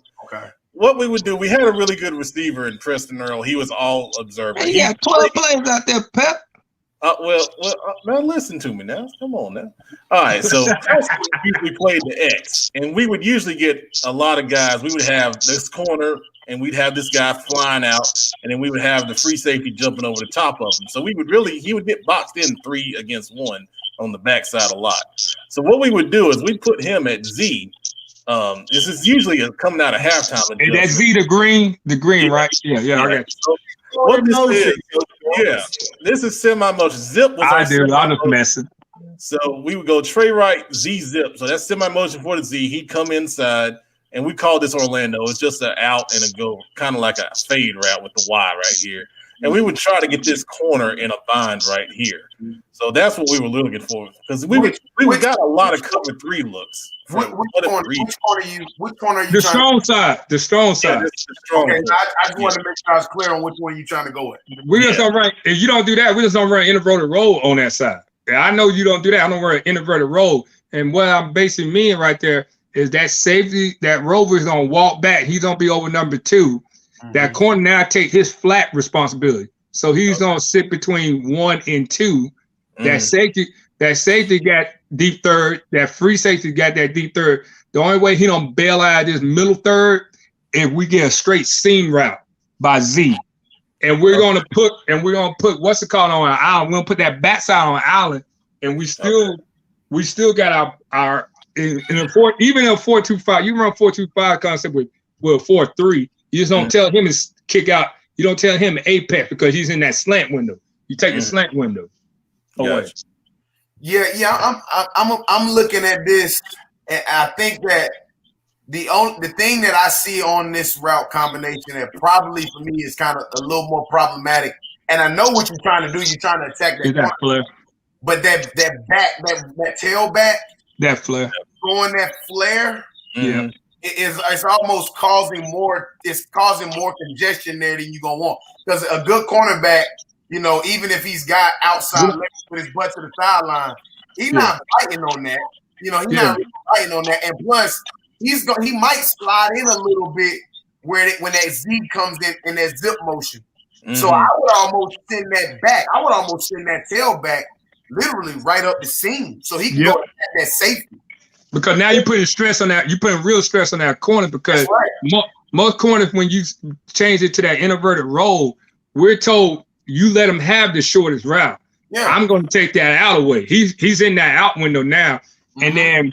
what we would do, we had a really good receiver in Preston Earl. He was all observant. He got 12 plays out there, Pep. Man, listen to me now. Come on now. All right, so Preston usually played the X, and we would usually get a lot of guys. We would have this corner, and we'd have this guy flying out, and then we would have the free safety jumping over the top of him. So he would get boxed in 3 against 1 on the backside a lot. So what we would do is we put him at Z. This is usually coming out of halftime. And that Z, the green, right? Yeah. Okay. So what this is semi-motion. Zip was I'm just messing. So we would go Trey right, Z zip. So that's semi-motion for the Z. He'd come inside, and we call this Orlando. It's just an out and a go, kind of like a fade route with the Y right here. And we would try to get this corner in a bind right here. So that's what we were looking for, because we got a lot of cover 3 looks. Which corner are you? The strong side. The strong side. The strong I just wanted to make sure I was clear on which one you're trying to go with. We just don't run. If you don't do that, we just don't run an inverted roll on that side. I know you don't do that. I don't run an inverted roll. And what I'm basically meaning right there is that safety, that Rover is gonna walk back. He's gonna be over number 2. That corner now take his flat responsibility. So he's gonna sit between 1 and 2. That safety got deep third. That free safety got that deep third. The only way he don't bail out of this middle third if we get a straight seam route by Z. And we're gonna put what's it called on an island. We're gonna put that backside on an island, and we still got our in a 4-2-5. You run 4-2-5 concept with 4-3. You just don't tell him to kick out. You don't tell him apex because he's in that slant window. You take the slant window away. Yeah. I'm looking at this, and I think that the thing that I see on this route combination that probably for me is kind of a little more problematic. And I know what you're trying to do. You're trying to attack that flare. But that tailback, that flare, throwing that flare, yeah. It's almost causing more congestion there than you're gonna want. Because a good cornerback, even if he's got outside with his butt to the sideline, he's not biting on that. He's not really biting on that. And plus, he might slide in a little bit when that Z comes in that zip motion. So I would almost send that back. I would almost send that tail back literally right up the seam, so he can go to that safety. Because now you're putting stress on that. You're putting real stress on that corner because most corners, when you change it to that inverted roll, we're told you let him have the shortest route. Yeah. I'm going to take that out away. He's in that out window now, and then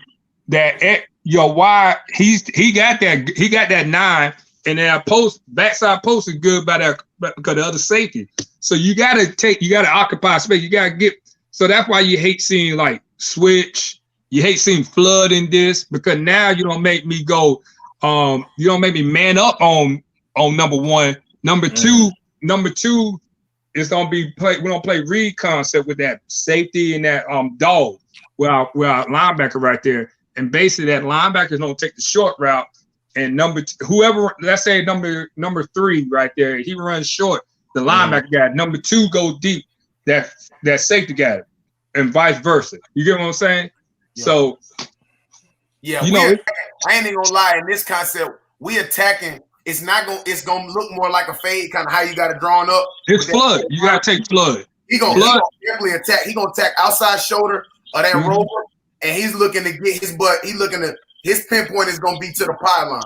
that your Y, he got that 9, and then our backside post is good by that because the other safety. So you got to occupy space. You got to get. So that's why you hate seeing like switch. You hate seeing flood in this because now you don't make me go. You don't make me man up on number 1. Number two is gonna be play. We're gonna play read concept with that safety and that dog. Well, our linebacker right there, and basically that linebacker is gonna take the short route. And whoever, let's say number 3 right there, he runs short. The linebacker guy. Number 2 go deep. That safety guy, and vice versa. You get what I'm saying? Yeah. So, I ain't even gonna lie. In this concept, we attacking. It's gonna look more like a fade, kind of how you got it drawn up. It's flood. You gotta take flood. He gonna definitely attack. He gonna attack outside shoulder of that rover, and he's looking to get his butt. His pinpoint is gonna be to the pylon.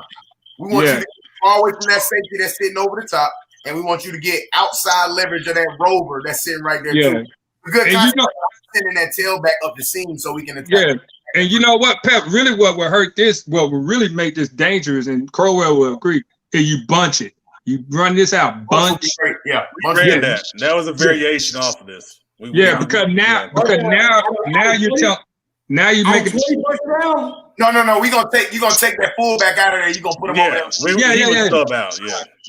We want you to far away from that safety that's sitting over the top, and we want you to get outside leverage of that rover that's sitting right there too. Good concept, sending that tailback up the seam so we can attack. Yeah, and you know what, Pep? Really, what will hurt this? What will really make this dangerous? And Crowell will agree. Is you bunch it. You run this out, bunch. Yeah, that was a variation off of this. Because now you're telling. Now you make it. No. You're gonna take that fullback out of there. You're gonna put him over there. Sub out.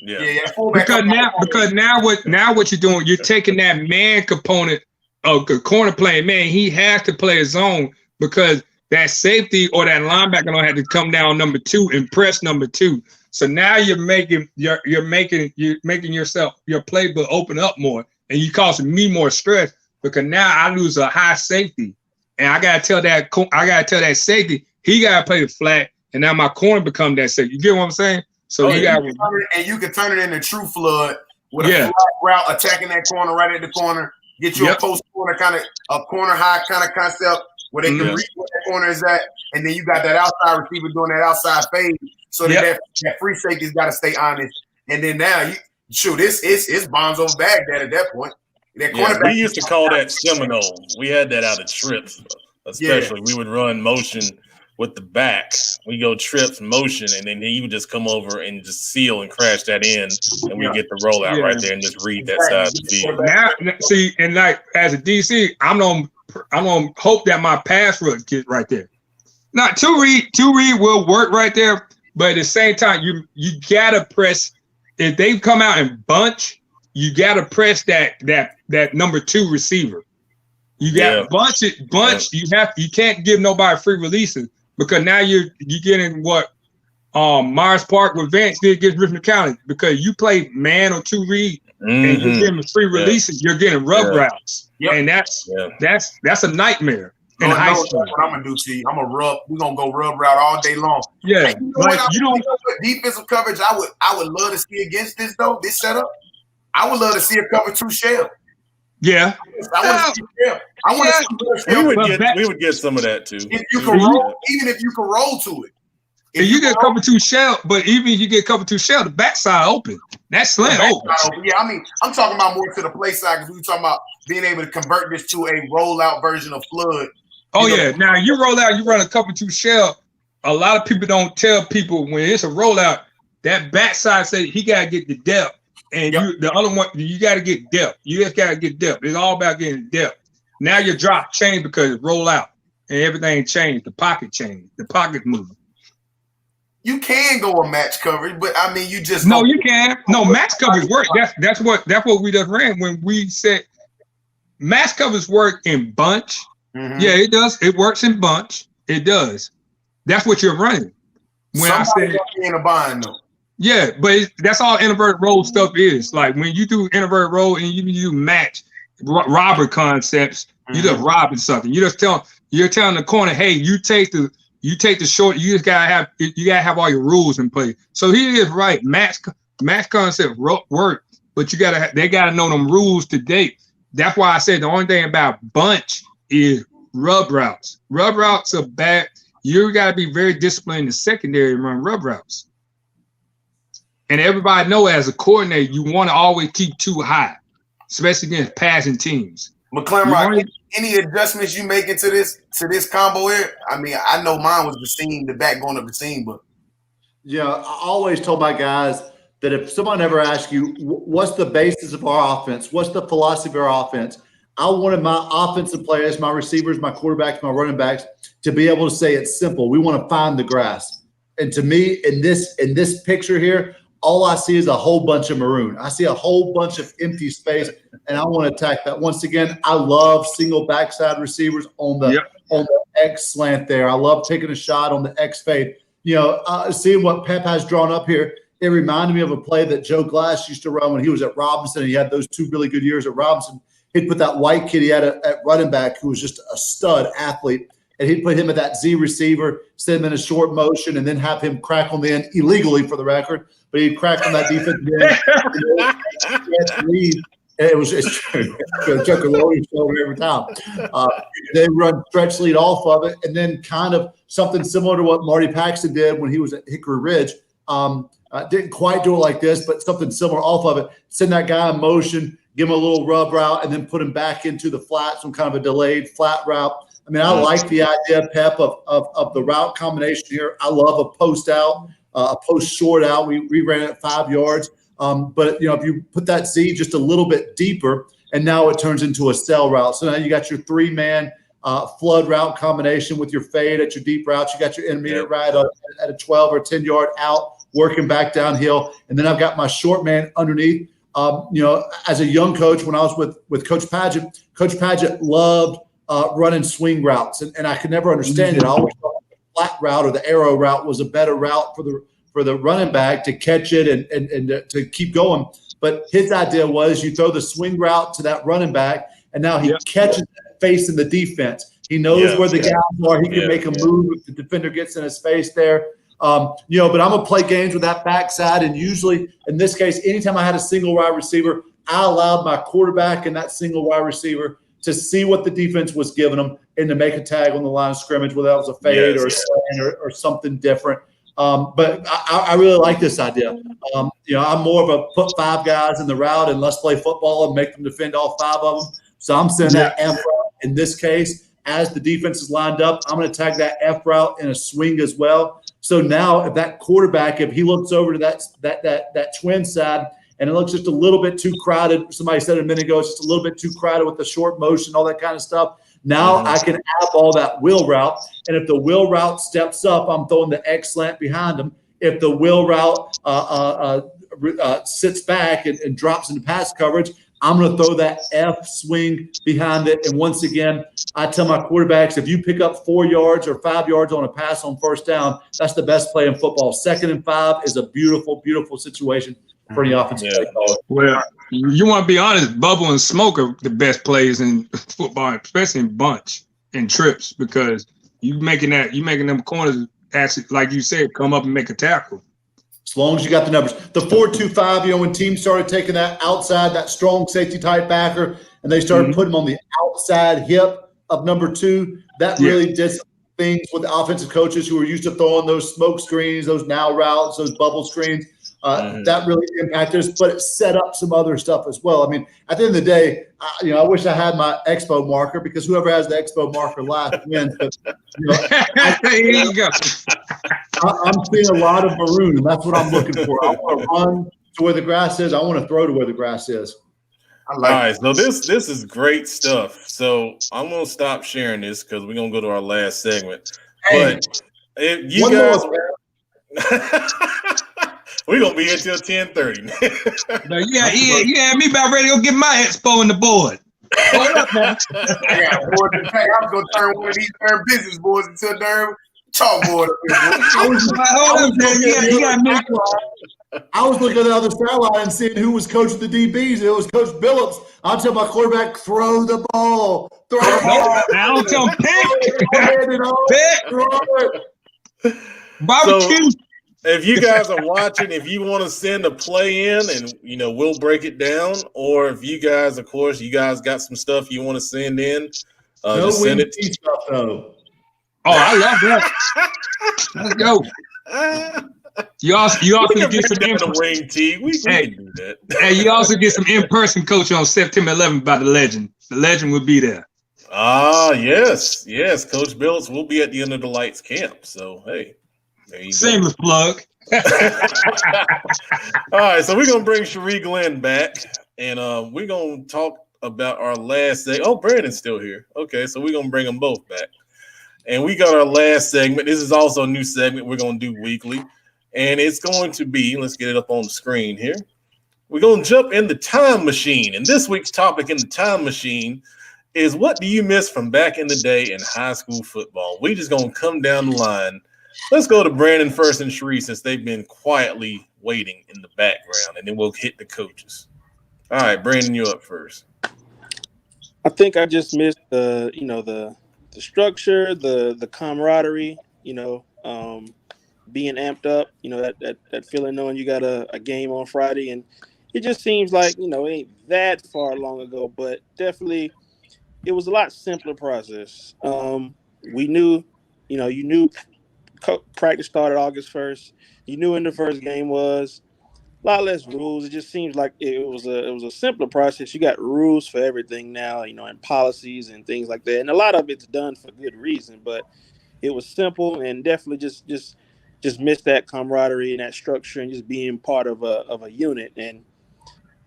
Yeah. Because now what you're doing, you're taking that man component of the corner playing man. He has to play his zone because that safety or that linebacker don't have to come down number 2 and press number 2. So now you're making yourself your playbook open up more, and you causing me more stress because now I lose a high safety. And I gotta tell that safety he gotta play the flat, and now my corner become that safety. You get what I'm saying? So you can turn it into true flood with a flat route, attacking that corner right at the corner. Get you a post corner kind of a corner high kind of concept where they can reach where that corner is at, and then you got that outside receiver doing that outside fade, so that free safety's got to stay honest. And then now it's bombs over Baghdad at that point. We used to call that Seminole. We had that out of trips, especially. We would run motion with the back. We go trips, motion, and then he would just come over and just seal and crash that in, and we get the rollout right there and just read that side of the field. Now, see, and like as a DC, I'm gonna hope that my pass rush gets right there. Now, two read will work right there, but at the same time, you gotta press. If they come out and bunch, you gotta press that number 2 receiver. You gotta bunch it. You can't give nobody free releases because now you're getting what Myers Park with Vance did against Richmond County because you play man or 2 read and you're getting free releases. You're getting rub routes, and that's a nightmare. In high school. What I'm gonna do to you? I'm gonna rub. We're gonna go rub route all day long. Yeah, you know what defensive coverage I would love to see against this though. This setup, I would love to see a cover 2 shell. Yeah, I want to see we would get some of that too. If you can roll, even if you can roll to it. If you get cover 2 shell, but even if you get cover 2 shell, the backside open. That's slam open. Yeah, I mean, I'm talking about more to the play side because we were talking about being able to convert this to a rollout version of flood. Oh, yeah. Now, you roll out, you run a cover 2 shell. A lot of people don't tell people when it's a rollout, that backside say he got to get the depth. And the other one, you got to get depth. You just got to get depth. It's all about getting depth. Now your drop changed because it roll out and everything changed. The pocket changed. The pocket moved. You can go a match coverage, but I mean, you just no, you can. No, match coverage work. That's what we just ran when we said match coverage work in bunch. Mm-hmm. Yeah, it does. It works in bunch. It does. That's what you're running. When I said in a bind though. Yeah, but that's all inverted roll stuff is. Like when you do inverted roll and you do match robber concepts, you just robbing something. You're telling the corner, hey, you take the short. You just gotta have all your rules in place. So he is right. Match concept work, but they gotta know them rules to date. That's why I said the only thing about bunch is rub routes. Rub routes are bad. You gotta be very disciplined in the secondary and run rub routes. And everybody know as a coordinator, you want to always keep 2 high, especially against passing teams. McClellan, any adjustments you make into this combo here? I mean, I know mine was the back going up the seam, but yeah, I always told my guys that if someone ever asks you what's the basis of our offense, what's the philosophy of our offense, I wanted my offensive players, my receivers, my quarterbacks, my running backs to be able to say it's simple. We want to find the grass. And to me, in this picture here, all I see is a whole bunch of maroon. I see a whole bunch of empty space, and I want to attack that. Once again, I love single backside receivers on the X slant there. I love taking a shot on the X fade. Seeing what Pep has drawn up here, it reminded me of a play that Joe Glass used to run when he was at Robinson, and he had those 2 really good years at Robinson. He'd put that white kid he had at running back who was just a stud athlete, and he'd put him at that Z receiver, send him in a short motion, and then have him crack on the end illegally for the record. But he'd crack on that defense end. It was just took a loading shoulder every time. They run stretch lead off of it, and then kind of something similar to what Marty Paxton did when he was at Hickory Ridge. Didn't quite do it like this, but something similar off of it. Send that guy in motion, give him a little rub route, and then put him back into the flat, some kind of a delayed flat route. I mean, I like the idea, Pep, of the route combination here. I love a post out, a post short out. We ran it 5 yards. But, if you put that Z just a little bit deeper, and now it turns into a cell route. So now you got your 3-man flood route combination with your fade at your deep routes. You got your intermediate route at a 12 or 10-yard out, working back downhill. And then I've got my short man underneath. As a young coach, when I was with Coach Paget loved running swing routes. And I could never understand it. I always thought the flat route or the arrow route was a better route for the running back to catch it and to keep going. But his idea was you throw the swing route to that running back, and now he catches that face in the defense. He knows where the guys are. He can make a move if the defender gets in his face there. But I'm going to play games with that backside. And usually, in this case, anytime I had a single wide receiver, I allowed my quarterback and that single wide receiver to see what the defense was giving them and to make a tag on the line of scrimmage, whether that was a fade or a slant or something different. But I really like this idea. I'm more of a put 5 guys in the route and let's play football and make them defend all 5 of them. So I'm sending that F route in this case. As the defense is lined up, I'm going to tag that F route in a swing as well. So now if that quarterback, if he looks over to that twin side and it looks just a little bit too crowded, somebody said a minute ago, it's just a little bit too crowded with the short motion, all that kind of stuff. Now I can eyeball that wheel route. And if the wheel route steps up, I'm throwing the X slant behind him. If the wheel route sits back and drops into pass coverage, I'm going to throw that F swing behind it. And once again, I tell my quarterbacks, if you pick up 4 yards or 5 yards on a pass on first down, that's the best play in football. 2nd and 5 is a beautiful, beautiful situation for the offensive play caller. Well, you want to be honest, bubble and smoke are the best plays in football, especially in bunch and trips, because you making them corners actually, like you said, come up and make a tackle. As long as you got the numbers. The 4-2-5, when teams started taking that outside, that strong safety type backer, and they started putting them on the outside hip of number 2, that really did some things with the offensive coaches who were used to throwing those smoke screens, those now routes, those bubble screens. That really impacted us, but it set up some other stuff as well. I mean, at the end of the day, I wish I had my expo marker, because whoever has the expo marker last wins. But, here you go. I'm seeing a lot of maroon, and that's what I'm looking for. I want to run to where the grass is. I want to throw to where the grass is. All right, so this is great stuff. So I'm going to stop sharing this because we're going to go to our last segment. But if you guys – we're going to be here till 10:30. You had me about ready to go get my expo in the board. Hold up, man. I got a board to pay. I'm going to turn one of these business boards into a darn chalkboard. I was looking at the other sideline and seeing who was coaching the DBs. It was Coach Billups. I'll tell my quarterback, throw the ball. Throw the ball. I don't tell him pick. Barbecue. So, if you guys are watching, if you want to send a play in and, we'll break it down, or if you guys, of course, got some stuff you want to send in, just send it to stuff, though. Oh, I love that. Let's go. You also get some ring tee. We can do that. Hey, you also get some in-person coaching on September 11th by the Legend. The Legend will be there. Ah, yes. Coach Billups will be at the End of the Lights camp. So, hey, there you go. Seamless plug. All right, so we're gonna bring Cherie Glenn back, and we're gonna talk about our last day. Oh, Brandon's still here. Okay, so we're gonna bring them both back. And we got our last segment. This is also a new segment we're going to do weekly. And it's going to be, let's get it up on the screen here. We're going to jump in the time machine. And this week's topic in the time machine is, what do you miss from back in the day in high school football? We just going to come down the line. Let's go to Brandon first and Cherie, since they've been quietly waiting in the background. And then we'll hit the coaches. All right, Brandon, you're up first. I think I just missed the structure, the camaraderie, being amped up, that feeling knowing you got a game on Friday. And it just seems like, it ain't that far long ago, but definitely it was a lot simpler process. We knew, you knew practice started August 1st. You knew when the first game was. A lot less rules. It just seems like it was a simpler process. You got rules for everything now, and policies and things like that. And a lot of it's done for good reason, but it was simple and definitely just missed that camaraderie and that structure and just being part of a unit. And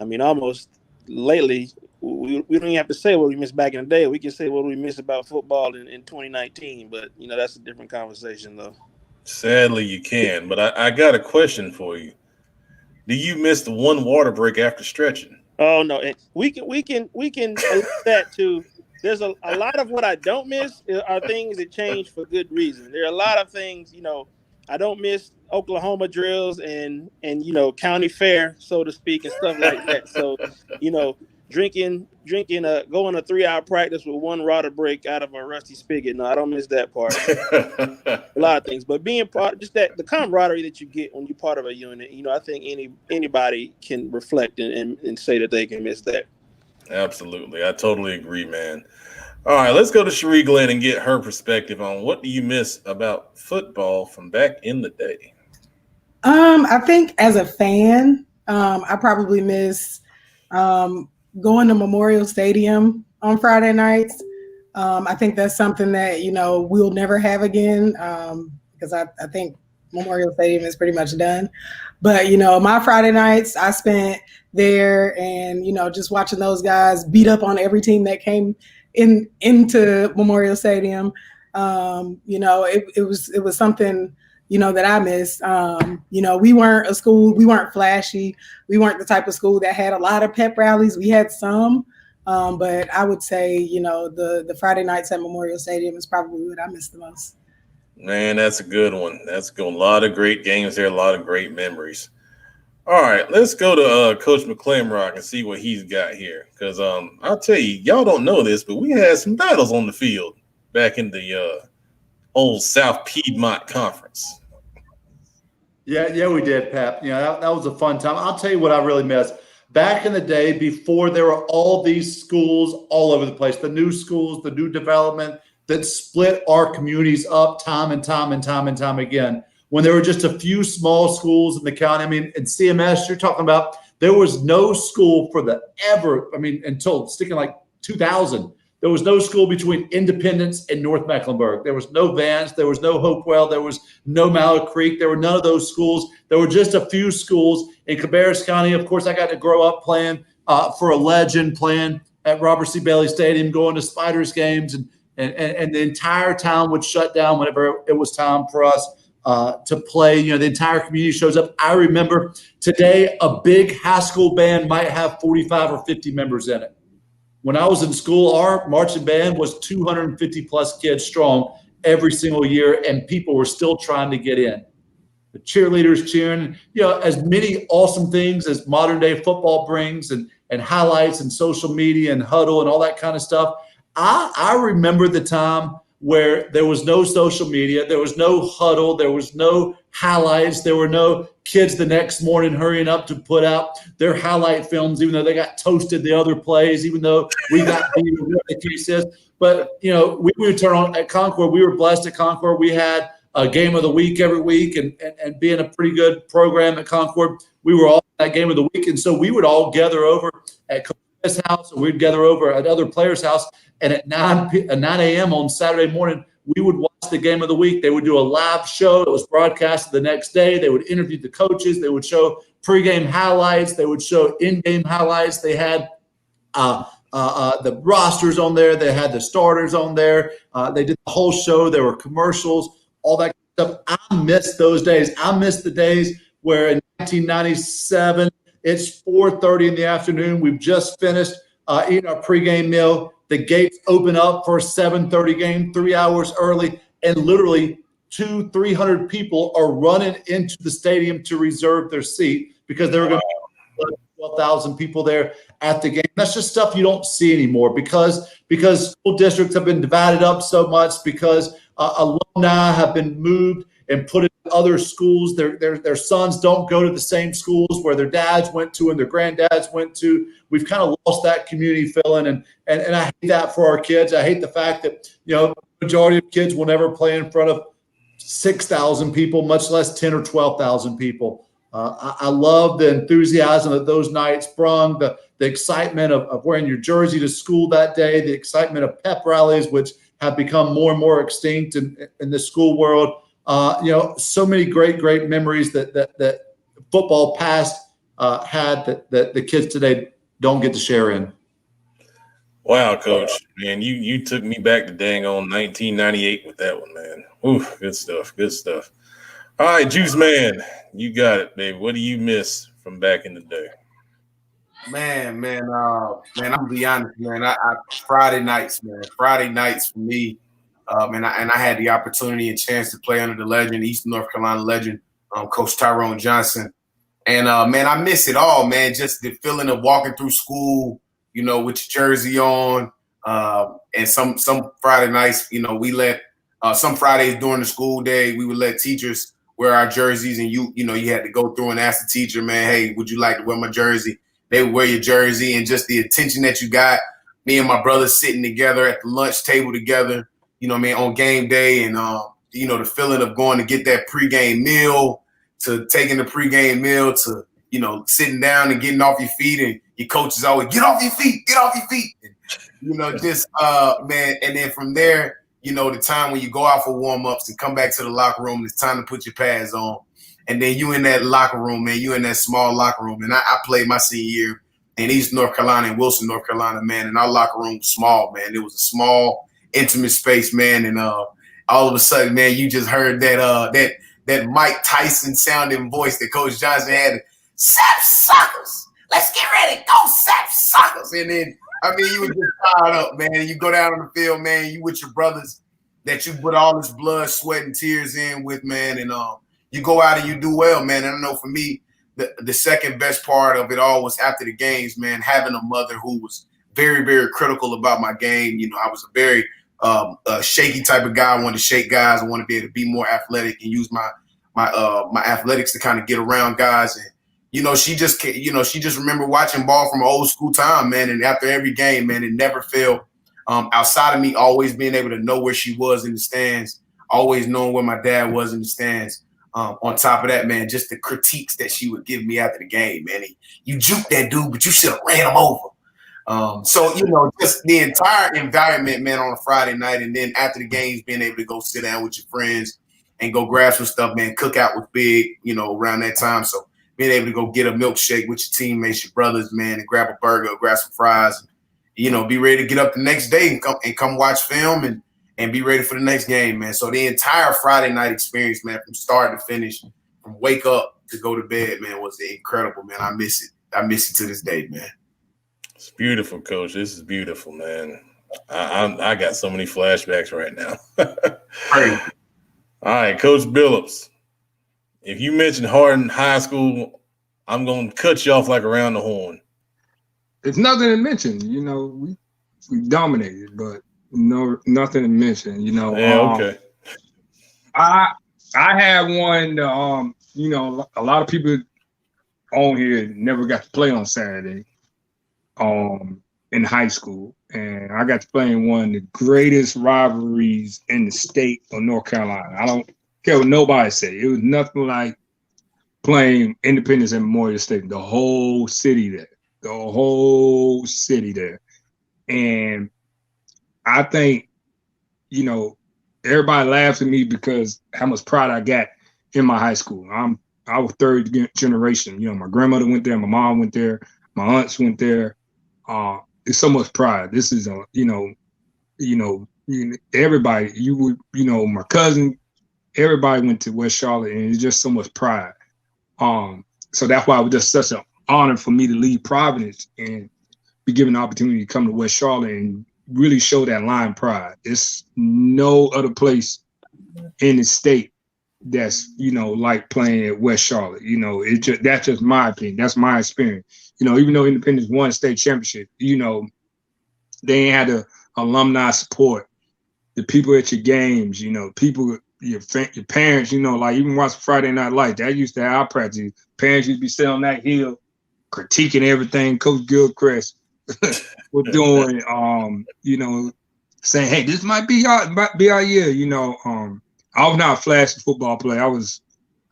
I mean, almost lately, we don't even have to say what we missed back in the day. We can say what we missed about football in 2019, but that's a different conversation though. Sadly, you can. But I got a question for you. Do you miss the one water break after stretching? Oh no, and we can allude that to. There's a lot of what I don't miss are things that change for good reason. There are a lot of things, I don't miss Oklahoma drills and county fair, so to speak, and stuff like that. So, drinking going a 3-hour practice with one water break out of a rusty spigot. No, I don't miss that part. A lot of things, but being part, just that the camaraderie that you get when you're part of a unit, I think anybody can reflect and say that they can miss that. Absolutely. I totally agree, man. All right, let's go to Cherie Glenn and get her perspective on what do you miss about football from back in the day? I think as a fan, I probably miss going to Memorial Stadium on Friday nights. I think that's something that, we'll never have again because I think Memorial Stadium is pretty much done. But, my Friday nights I spent there and, just watching those guys beat up on every team that came into Memorial Stadium. It was something, that I missed. We weren't a school, we weren't flashy. We weren't the type of school that had a lot of pep rallies. We had some, but I would say, the Friday nights at Memorial Stadium is probably what I miss the most. Man, that's a good one. That's a lot of great games there, a lot of great memories. All right, let's go to Coach McClamrock and see what he's got here. Because I'll tell you, y'all don't know this, but we had some battles on the field back in the old South Piedmont Conference. Yeah, we did, Pap. That was a fun time. I'll tell you what I really miss. Back in the day, before there were all these schools all over the place, the new schools, the new development that split our communities up time and time again. When there were just a few small schools in the county, in CMS, you're talking about, there was no school until sticking like 2000. There was no school between Independence and North Mecklenburg. There was no Vance. There was no Hopewell. There was no Mallet Creek. There were none of those schools. There were just a few schools in Cabarrus County. Of course, I got to grow up playing for a legend, playing at Robert C. Bailey Stadium, going to Spiders games, and the entire town would shut down whenever it was time for us to play. The entire community shows up. I remember today a big high school band might have 45 or 50 members in it. When I was in school, our marching band was 250 plus kids strong every single year, and people were still trying to get in. The cheerleaders cheering, as many awesome things as modern day football brings and highlights and social media and huddle and all that kind of stuff. I remember the time where there was no social media, there was no huddle, there was no highlights, there were no kids the next morning hurrying up to put out their highlight films, even though they got toasted the other plays, even though we got beat, what the case is. But, we would turn on at Concord. We were blessed at Concord. We had a game of the week every week, and being a pretty good program at Concord, we were all in that game of the week. And so we would all gather over at Coach's house, or we'd gather over at other players' house. And at 9 a.m. on Saturday morning, we would watch the game of the week. They would do a live show. It was broadcasted the next day. They would interview the coaches. They would show pregame highlights. They would show in-game highlights. They had the rosters on there. They had the starters on there. They did the whole show. There were commercials, all that stuff. I miss those days. I miss the days where in 1997, it's 4:30 in the afternoon. We've just finished eating our pregame meal. The gates open up for a 7:30 game, 3 hours early, and literally 200-300 people are running into the stadium to reserve their seat because there were going to be 12,000 people there at the game. That's just stuff you don't see anymore because school districts have been divided up so much, because alumni have been moved and put in other schools. Their sons don't go to the same schools where their dads went to and their granddads went to. We've kind of lost that community feeling, and I hate that for our kids. I hate the fact that, the majority of kids will never play in front of 6,000 people, much less 10 or 12,000 people. I love the enthusiasm that those nights brought, the excitement of wearing your jersey to school that day, the excitement of pep rallies, which have become more and more extinct in the school world. So many great memories that football past had that the kids today don't get to share in. Wow, Coach, man, you took me back to dang on 1998 with that one, man. Ooh, good stuff. All right, Juice Man, you got it, baby. What do you miss from back in the day? Man, I'm gonna be honest, man. I Friday nights for me, and I had the opportunity and chance to play under the legend, Eastern North Carolina legend, Coach Tyrone Johnson. And man, I miss it all, man. Just the feeling of walking through school, with your jersey on. And some Friday nights, we let some Fridays during the school day, we would let teachers wear our jerseys, and you had to go through and ask the teacher, man, hey, would you like to wear my jersey? They would wear your jersey, and just the attention that you got. Me and my brothers sitting together at the lunch table together, on game day, and the feeling of going to get that pregame meal, to taking the pregame meal, to sitting down and getting off your feet, and your coach is always get off your feet, and, just man. And then from there, the time when you go out for warm-ups and come back to the locker room, it's time to put your pads on. And then you in that locker room, man, you in that small locker room. And I played my senior year in East North Carolina and Wilson, North Carolina, man. And our locker room was small, man. It was a small, intimate space, man. And all of a sudden, man, you just heard that Mike Tyson sounding voice that Coach Johnson had. Sap suckers. Let's get ready. Go sap suckers. And then, you were just fired up, man. You go down on the field, man. You with your brothers that you put all this blood, sweat, and tears in with, man. And you go out and you do well, man. And I know for me, the second best part of it all was after the games, man, having a mother who was very, very critical about my game. I was a very shaky type of guy. I wanted to shake guys. I wanted to be able to be more athletic and use my athletics to kind of get around guys. And, she just remembered watching ball from old school time, man. And after every game, man, it never failed. Outside of me always being able to know where she was in the stands, always knowing where my dad was in the stands. On top of that, man, just the critiques that she would give me after the game, man. You juked that dude, but you should have ran him over. So, just the entire environment, man, on a Friday night, and then after the games, being able to go sit down with your friends and go grab some stuff, man. Cookout was big, around that time. So being able to go get a milkshake with your teammates, your brothers, man, and grab a burger, grab some fries, and, be ready to get up the next day and come watch film and be ready for the next game, man. So the entire Friday night experience, man, from start to finish, from wake up to go to bed, man, was incredible, man. I miss it. I miss it to this day, man. It's beautiful, Coach. This is beautiful, man. I got so many flashbacks right now. All right, Coach Billups. If you mention Hardin High School, I'm going to cut you off like around the horn. It's nothing to mention. We dominated, but nothing to mention. Yeah, okay. I had one. A lot of people on here never got to play on Saturday. In high school, and I got to play in one of the greatest rivalries in the state of North Carolina. I don't care what nobody say. It was nothing like playing Independence and Memorial Stadium. The whole city there. And I think, everybody laughs at me because how much pride I got in my high school. I was third generation. My grandmother went there, my mom went there, my aunts went there. It's so much pride. This is everybody. My cousin, everybody went to West Charlotte, and it's just so much pride. So that's why it was just such an honor for me to leave Providence and be given the opportunity to come to West Charlotte and really show that line pride. It's no other place in the state that's like playing at West Charlotte. That's just my opinion. That's my experience. Even though Independence won state championship, they ain't had the alumni support, the people at your games, people, your parents, like even watching Friday Night Lights, that used to have our practice. Parents used to be sitting on that hill, critiquing everything Coach Gilchrist was doing, saying, hey, this might be our year, I was not a flashy football player. I was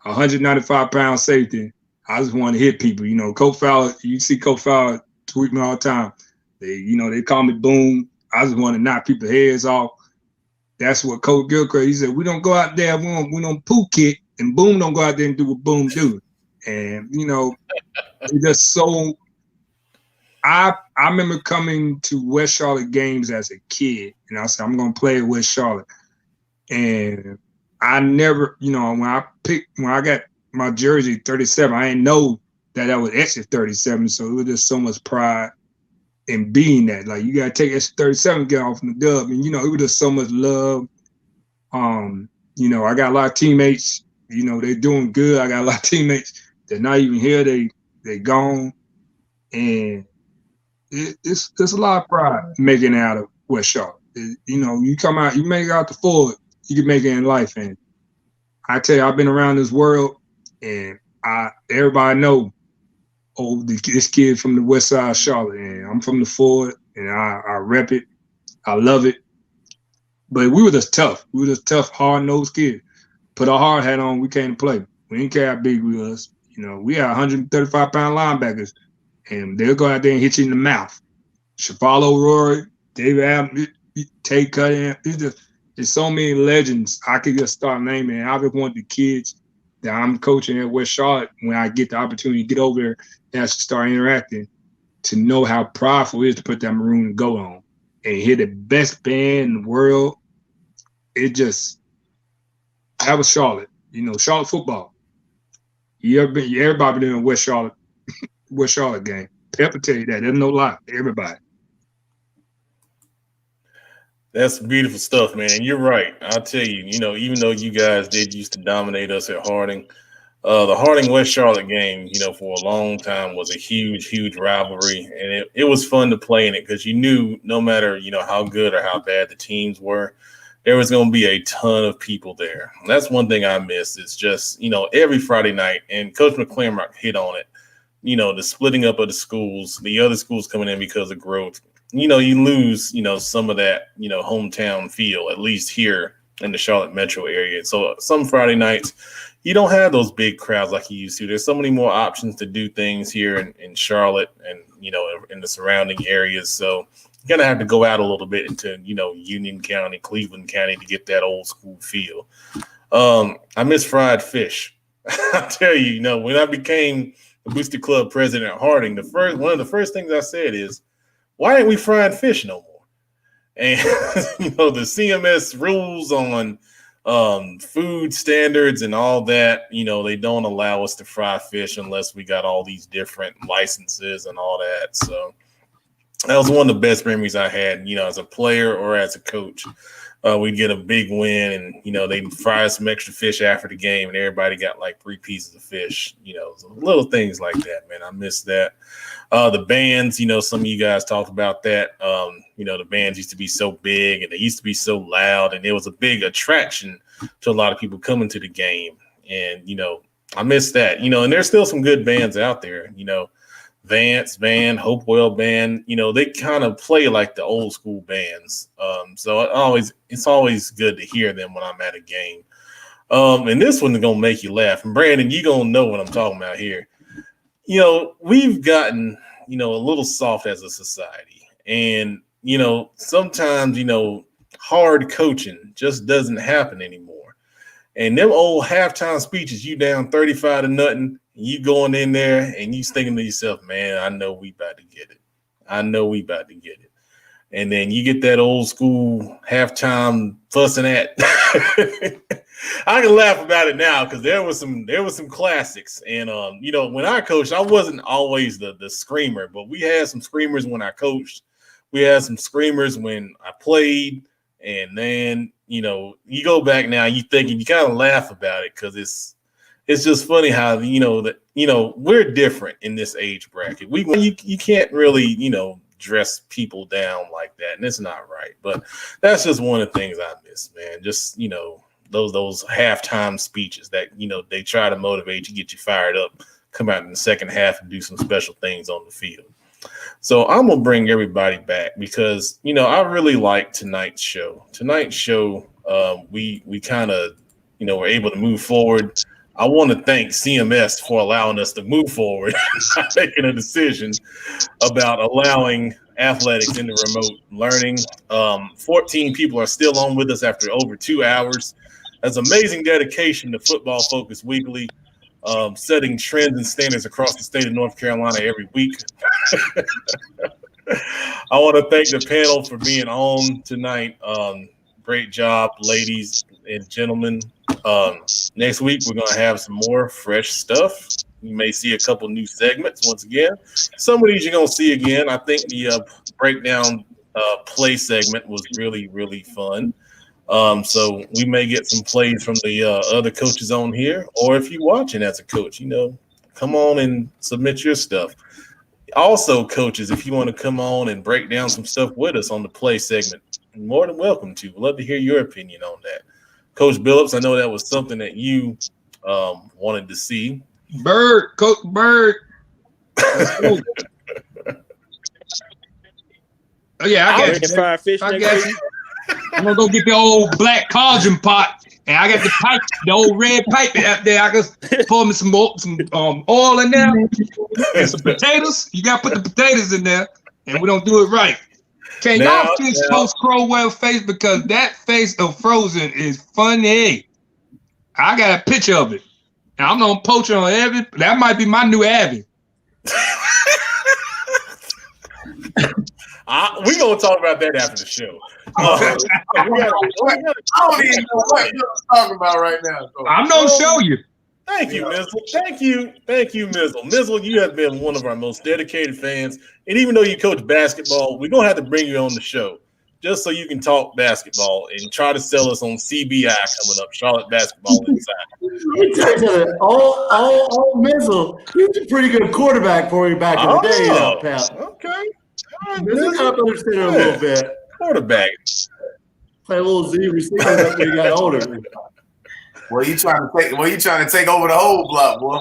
195-pound safety. I just wanted to hit people. You know, Coach Fowler, you see Coach Fowler tweet me all the time. They call me Boom. I just want to knock people's heads off. That's what Coach Gilchrist, he said, we don't go out there, we don't poo kick, and Boom don't go out there and do what Boom do. And, it's just so, I remember coming to West Charlotte games as a kid, and I said, I'm going to play at West Charlotte. And I never, when I got my jersey 37, I didn't know that I was extra 37, so it was just so much pride in being that. Like, you got to take extra 37 to get off from the dub, and, it was just so much love. I got a lot of teammates, they're doing good. I got a lot of teammates that not even here, they gone. And it's a lot of pride making it out of West Charlotte. You come out, you make it out the Ford, you can make it in life. And I tell you, I've been around this world, and everybody know, this kid from the west side of Charlotte, and I'm from the Ford, and I rep it. I love it. But we were just tough. We were just tough, hard-nosed kids. Put our hard hat on, we came to play. We didn't care how big we was. We had 135-pound linebackers, and they'll go out there and hit you in the mouth. Shafalo Rory, David Adams, Tate Cutting. There's so many legends I could just start naming. I just want the kids that I'm coaching at West Charlotte, when I get the opportunity to get over there and actually start interacting, to know how prideful it is to put that maroon and gold on and hear the best band in the world. That was Charlotte. Charlotte football. Everybody been in a West Charlotte game. Pepper tell you that. There's no lie. Everybody. That's beautiful stuff, man. And you're right. I'll tell you, even though you guys did used to dominate us at Harding, the Harding-West Charlotte game, for a long time was a huge, huge rivalry. And it was fun to play in it because you knew no matter, how good or how bad the teams were, there was going to be a ton of people there. And that's one thing I miss is just, every Friday night, and Coach McClamrock hit on it, the splitting up of the schools, the other schools coming in because of growth. You lose, some of that, hometown feel, at least here in the Charlotte metro area. So some Friday nights, you don't have those big crowds like you used to. There's so many more options to do things here in Charlotte and, in the surrounding areas. So you're going to have to go out a little bit into, Union County, Cleveland County to get that old school feel. I miss fried fish. I tell you, when I became the Booster Club president at Harding, one of the first things I said is, why ain't we frying fish no more? And, the CMS rules on food standards and all that, they don't allow us to fry fish unless we got all these different licenses and all that. So that was one of the best memories I had, as a player or as a coach. We'd get a big win and, they'd fry some extra fish after the game and everybody got like 3 pieces of fish, so little things like that, man. I miss that. The bands, some of you guys talked about that. The bands used to be so big and they used to be so loud, and it was a big attraction to a lot of people coming to the game. And, I miss that, and there's still some good bands out there, Vance Band, Hopewell Band, they kind of play like the old school bands. So it's always good to hear them when I'm at a game. And this one's going to make you laugh. And Brandon, you're going to know what I'm talking about here. We've gotten, a little soft as a society. And, sometimes, hard coaching just doesn't happen anymore. And them old halftime speeches, you down 35-0, you going in there and you thinking to yourself, man, I know we about to get it. And then you get that old school halftime fussing at. I can laugh about it now because there was some classics. And when I coached, I wasn't always the screamer, but we had some screamers when I coached. We had some screamers when I played. And then, you go back now, you kind of laugh about it because it's just funny how, we're different in this age bracket. You can't really, dress people down like that. And it's not right. But that's just one of the things I miss, man. Just, those halftime speeches that, they try to motivate you, get you fired up, come out in the second half and do some special things on the field. So I'm going to bring everybody back because, I really like tonight's show. We kind of we're able to move forward. I want to thank CMS for allowing us to move forward, making a decision about allowing athletics into remote learning. 14 people are still on with us after over 2 hours. That's amazing dedication to Football Focus Weekly, setting trends and standards across the state of North Carolina every week. I want to thank the panel for being on tonight. Great job, ladies and gentlemen. Next week, we're going to have some more fresh stuff. You may see a couple new segments once again. Some of these you're going to see again. I think the breakdown play segment was really, really fun. So we may get some plays from the other coaches on here. Or if you're watching as a coach, come on and submit your stuff. Also, coaches, if you want to come on and break down some stuff with us on the play segment, you're more than welcome to. We'd love to hear your opinion on that. Coach Billups, I know that was something that you wanted to see. Coach Bird. Oh yeah, I got you. I'm gonna go get the old black cauldron pot, and I got the pipe, the old red pipe out there. I just pour me some oil in there and some potatoes. You gotta put the potatoes in there, and we don't do it right. Can y'all fix Coach Crowell's face, because that face of Frozen is funny. I got a picture of it. And I'm gonna poach it on Evan. That might be my new Abby. We're gonna talk about that after the show. I don't even know what you're talking about right now. So. I'm gonna show you. Thank you, Mizzle. Thank you, Mizzle. Mizzle, you have been one of our most dedicated fans. And even though you coach basketball, we're going to have to bring you on the show just so you can talk basketball and try to sell us on CBI coming up, Charlotte Basketball Inside. All Mizzle, he was a pretty good quarterback for you back in the day, pal. Okay. Mizzle got to understand it a little bit. Quarterback. Play a little Z receiver when you got older. Well, you trying to take over the whole block, boy.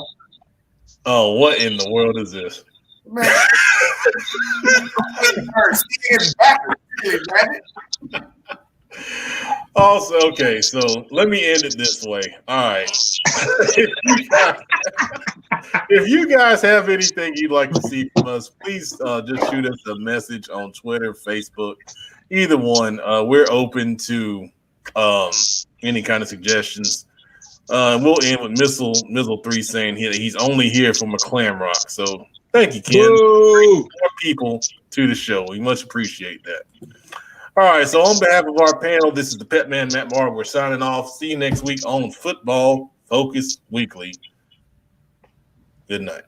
Oh, what in the world is this? Man. Also, okay, so let me end it this way. All right. If you guys have anything you'd like to see from us, please just shoot us a message on Twitter, Facebook, either one. We're open to any kind of suggestions. We'll end with Mizzle 3 saying he's only here for McClam Rock. So thank you, Ken. More people to the show. We much appreciate that. All right. So on behalf of our panel, this is the Pet Man, Matt Marr. We're signing off. See you next week on Football Focus Weekly. Good night.